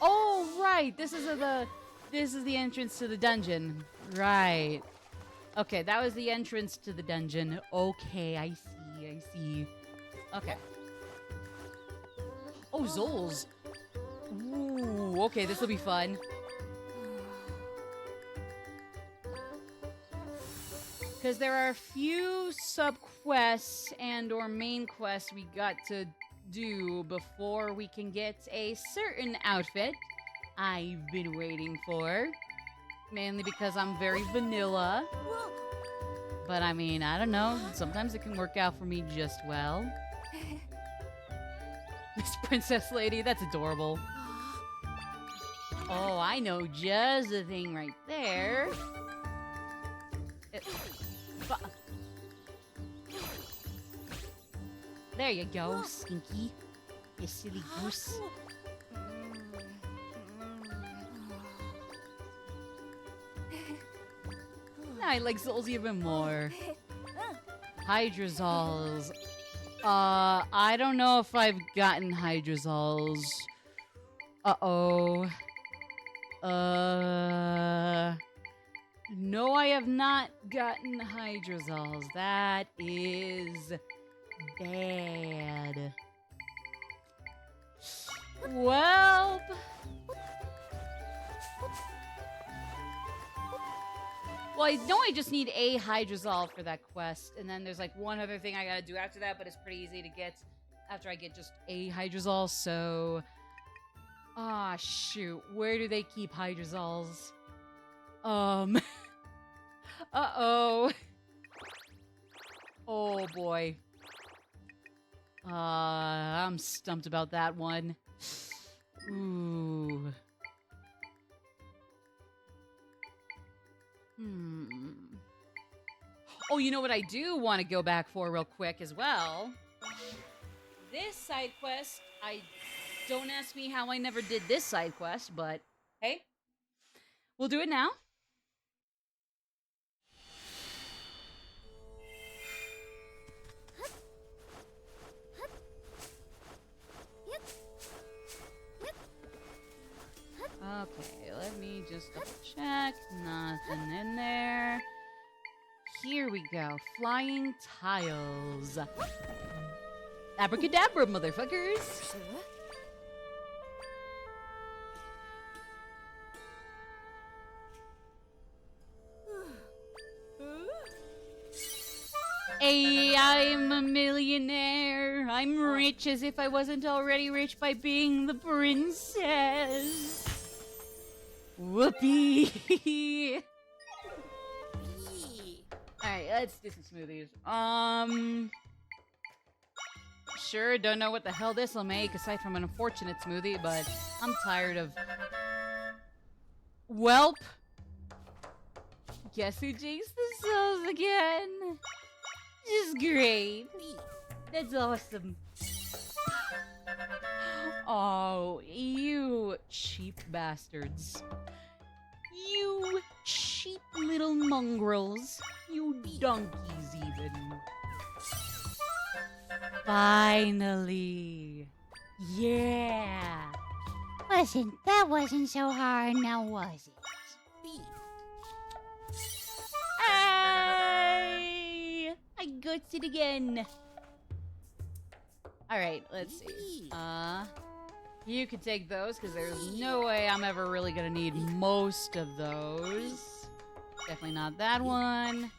Oh, right. This is the entrance to the dungeon. Right. Okay, that was the entrance to the dungeon. Okay, I see. Okay. Oh, Zols. Ooh, okay, this will be fun. Because there are a few sub-quests and/or main quests we got to do before we can get a certain outfit I've been waiting for. Mainly because I'm very vanilla. But I mean, I don't know. Sometimes it can work out for me just well. This princess lady, that's adorable. Oh, I know just the thing right there. There you go, Stinky. You silly goose. I like Souls even more. Hydrazols. I don't know if I've gotten Hydrazols. Uh-oh. No, I have not gotten Hydrazols. That is bad. Well... Well, I know I just need a Hydrazol for that quest, and then there's like one other thing I gotta do after that, but it's pretty easy to get after I get just a Hydrazol, so... Ah, shoot. Where do they keep Hydrazols? Uh-oh. Oh, boy. I'm stumped about that one. Ooh. Oh, you know what I do want to go back for real quick as well? This side quest, don't ask me how I never did this side quest, but hey, we'll do it now. Okay, let me just double check. Nothing in there. Here we go. Flying tiles. Abracadabra, motherfuckers. Hey, I'm a millionaire. I'm rich as if I wasn't already rich by being the princess. Whoopee. Alright, let's do some smoothies. Sure, don't know what the hell this'll make, aside from an unfortunate smoothie, but I'm tired of... Welp. Guess who jinxed the souls again? Just great. That's awesome. Oh, you cheap bastards. You cheap little mongrels. You donkeys, even. Finally. Yeah. That wasn't so hard, now was it? I got it again. Alright, let's see. You can take those, because there's no way I'm ever really gonna need most of those. Definitely not that one.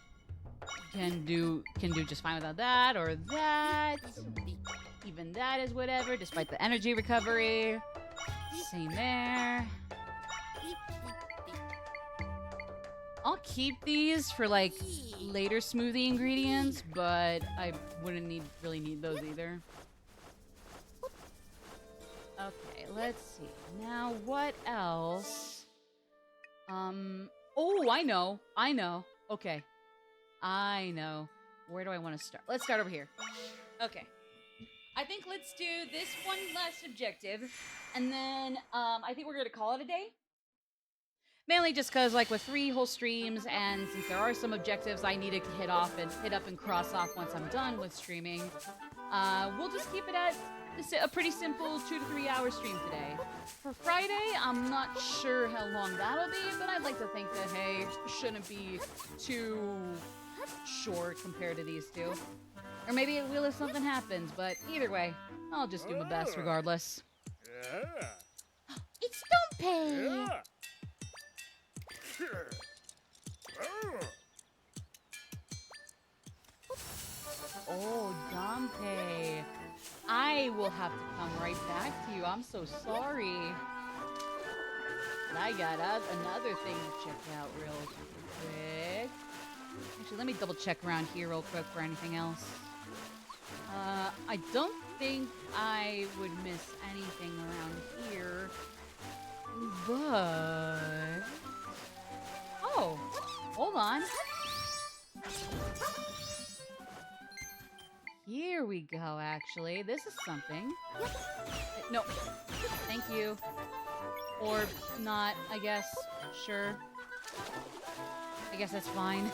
Can do just fine without that, or that. Even that is whatever, despite the energy recovery. Same there. I'll keep these for, like, later smoothie ingredients, but I wouldn't really need those either. Okay, let's see. Now, what else? Oh, I know. Okay. I know. Where do I want to start? Let's start over here. Okay. I think let's do this one last objective, and then, I think we're gonna call it a day. Mainly just because, like, with 3 whole streams, and since there are some objectives I needed to hit up and cross off once I'm done with streaming, we'll just keep it at a pretty simple 2 to 3 hour stream today. For Friday, I'm not sure how long that'll be, but I'd like to think that, hey, it shouldn't be too short compared to these two. Or maybe it will if something happens, but either way, I'll just do my best regardless. It's Dumpy! Oh, Dante. I will have to come right back to you. I'm so sorry. But I got another thing to check out real quick. Actually, let me double check around here real quick for anything else. I don't think I would miss anything around here. But... Oh, hold on. Here we go, actually. This is something. No. Thank you. Or not, I guess. Sure. I guess that's fine.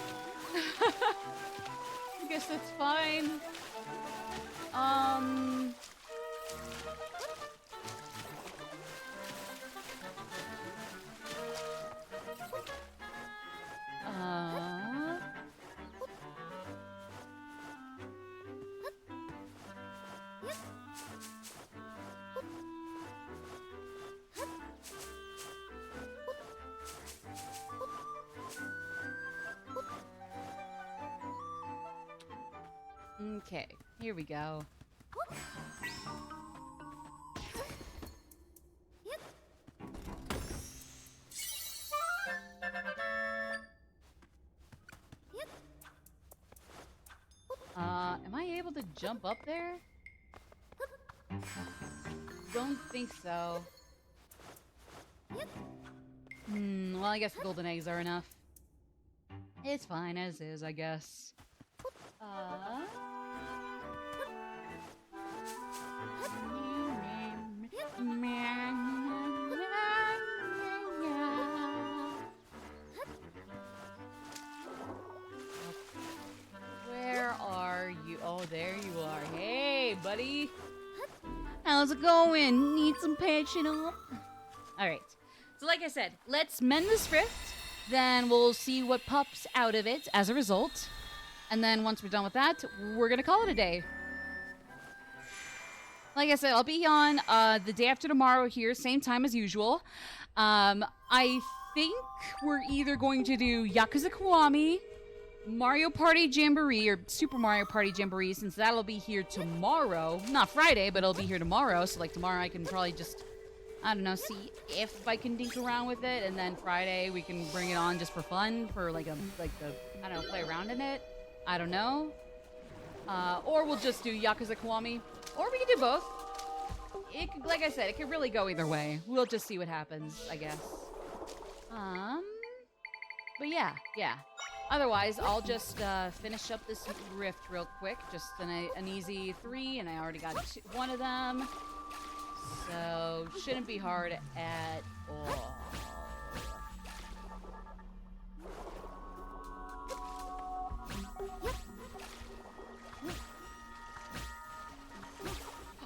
I guess that's fine. Okay, here we go. Am I able to jump up there? Don't think so. Well, I guess the golden eggs are enough. It's fine as is, I guess. Where are you? Oh, there you are. Hey, buddy. How's it going? Need some patching up? Alright. So like I said, let's mend this rift. Then we'll see what pops out of it as a result. And then once we're done with that, we're going to call it a day. Like I said, I'll be on the day after tomorrow here, same time as usual. I think we're either going to do Yakuza Kiwami, Mario Party Jamboree, or Super Mario Party Jamboree, since that'll be here tomorrow. Not Friday, but it'll be here tomorrow. So like tomorrow I can probably just, I don't know, see if I can dink around with it. And then Friday we can bring it on just for fun, for I don't know, play around in it. I don't know. Or we'll just do Yakuza Kiwami. Or we can do both. Like I said, it could really go either way. We'll just see what happens, I guess. But yeah. Otherwise, I'll just finish up this rift real quick. Just an easy 3, and I already got one of them. So, shouldn't be hard at all.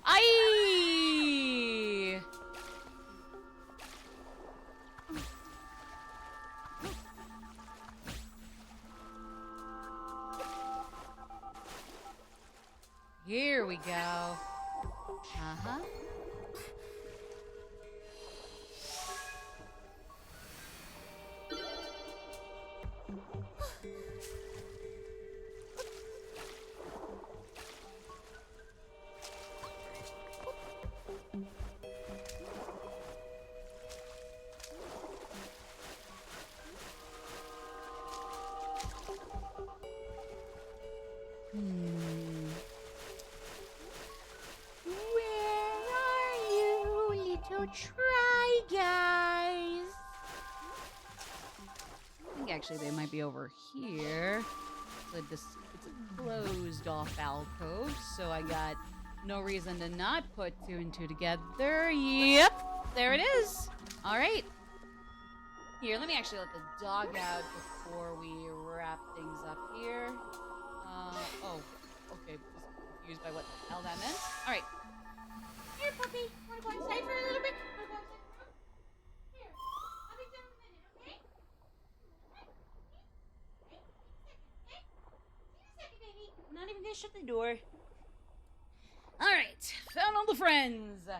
Aye! Here we go. Uh-huh. Where are you, little Try Guys? I think actually they might be over here. It's a closed off alcove, so I got no reason to not put 2 and 2 together. Yep, there it is. All right. Here, let me actually let the dog out before we wrap things up here. Oh, okay. Just confused by what the hell that meant. All right. Here, puppy. Wanna go inside for a little bit? Wanna go outside for a minute? Here. I'll be down in a minute, okay? Hey, take a second, okay? Take a second, baby. I'm not even gonna shut the door. All right. Found all the friends.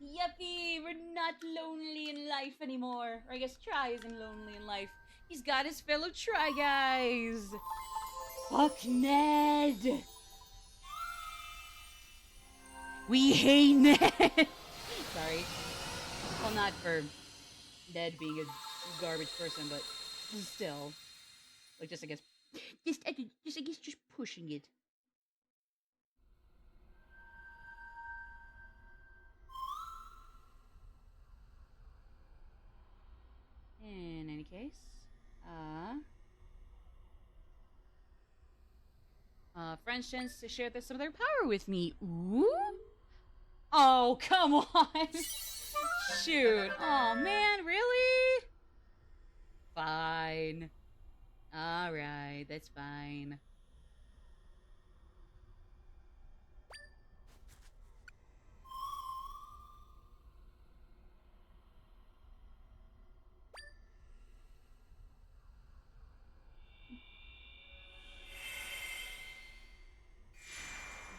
Yuppie, we're not lonely in life anymore. Or I guess Try isn't lonely in life. He's got his fellow Try Guys. Fuck Ned. We hate Ned. Sorry. Well, not for Ned being a garbage person, but still. Like, just, I guess, just pushing it. case. Friends chance to share some of their power with me. Ooh? Oh, come on. Shoot. Oh, man, really? Fine. Alright, that's fine.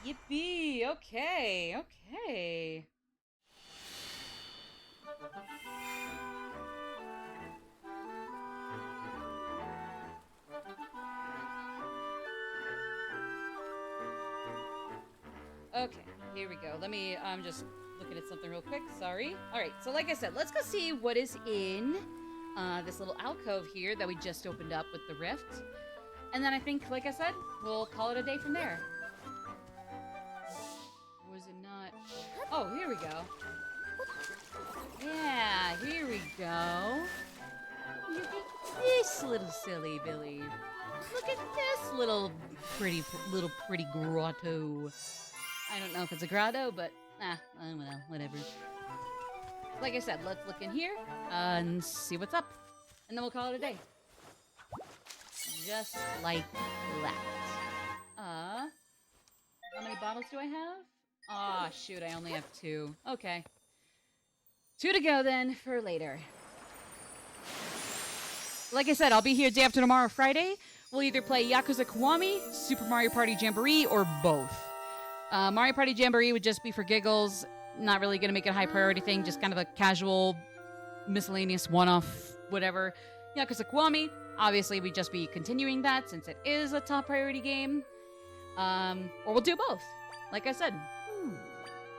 Yippee! Okay, okay. Okay, here we go. I'm just looking at something real quick. Sorry. Alright, so like I said, let's go see what is in this little alcove here that we just opened up with the rift. And then I think, like I said, we'll call it a day from there. Was it not? Oh, here we go. Yeah, here we go. Look at this little silly Billy. Look at this little pretty grotto. I don't know if it's a grotto, but well, whatever. Like I said, let's look in here and see what's up, and then we'll call it a day. Just like that. How many bottles do I have? Aw, shoot, I only have 2. Okay. 2 to go then for later. Like I said, I'll be here day after tomorrow, Friday. We'll either play Yakuza Kiwami, Super Mario Party Jamboree, or both. Mario Party Jamboree would just be for giggles. Not really going to make it a high priority thing. Just kind of a casual, miscellaneous one-off, whatever. Yakuza Kiwami, obviously we'd just be continuing that since it is a top priority game. Or we'll do both. Like I said.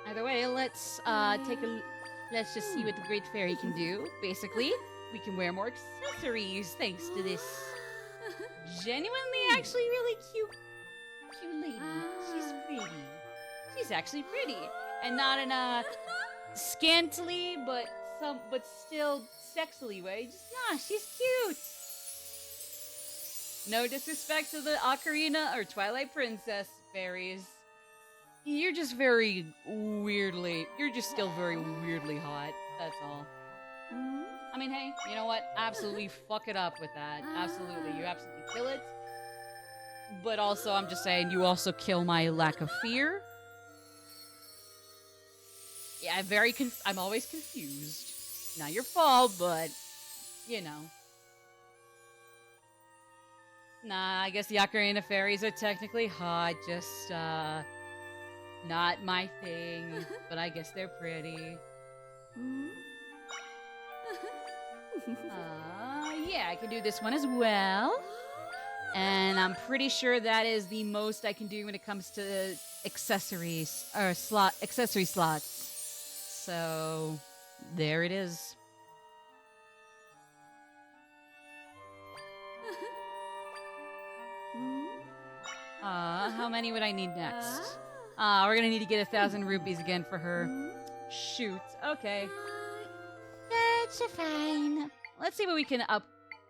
Either way, let's just see what the Great Fairy can do. Basically, we can wear more accessories thanks to this genuinely actually really cute lady. She's pretty. She's actually pretty. And not in a scantily but still sexily way. Just she's cute. No disrespect to the Ocarina or Twilight Princess fairies. You're just still very weirdly hot. That's all. I mean, hey, you know what? Absolutely fuck it up with that. Absolutely. You absolutely kill it. But also, I'm just saying, you also kill my lack of fear. Yeah, I'm always confused. Not your fault, but, you know. Nah, I guess the Ocarina fairies are technically hot, just, not my thing, but I guess they're pretty. Yeah, I can do this one as well. And I'm pretty sure that is the most I can do when it comes to accessories, or accessory slots. So, there it is. How many would I need next? We're gonna need to get 1,000 rupees again for her. Shoot. Okay. That's fine. Let's see what we can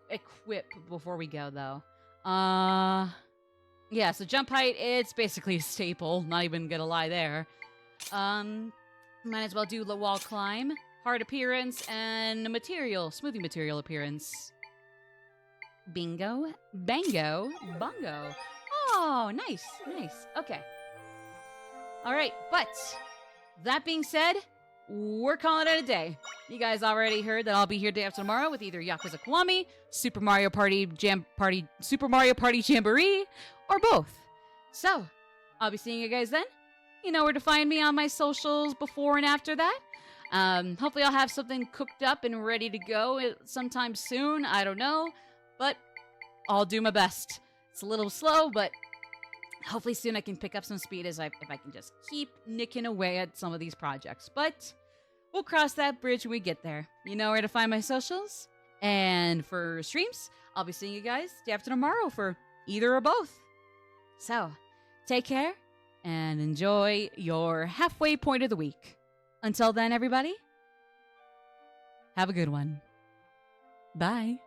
equip before we go, though. Yeah, so jump height, it's basically a staple. Not even gonna lie there. Might as well do the wall climb, hard appearance, and smoothie material appearance. Bingo, bango, bongo. Oh, nice. Okay. All right, but that being said, we're calling it a day. You guys already heard that I'll be here day after tomorrow with either Yakuza Kiwami, Super Mario Party Jamboree, or both. So, I'll be seeing you guys then. You know where to find me on my socials before and after that. Hopefully I'll have something cooked up and ready to go sometime soon. I don't know, but I'll do my best. It's a little slow, but hopefully soon I can pick up some speed if I can just keep nicking away at some of these projects. But we'll cross that bridge when we get there. You know where to find my socials. And for streams, I'll be seeing you guys day after tomorrow for either or both. So, take care and enjoy your halfway point of the week. Until then, everybody, have a good one. Bye.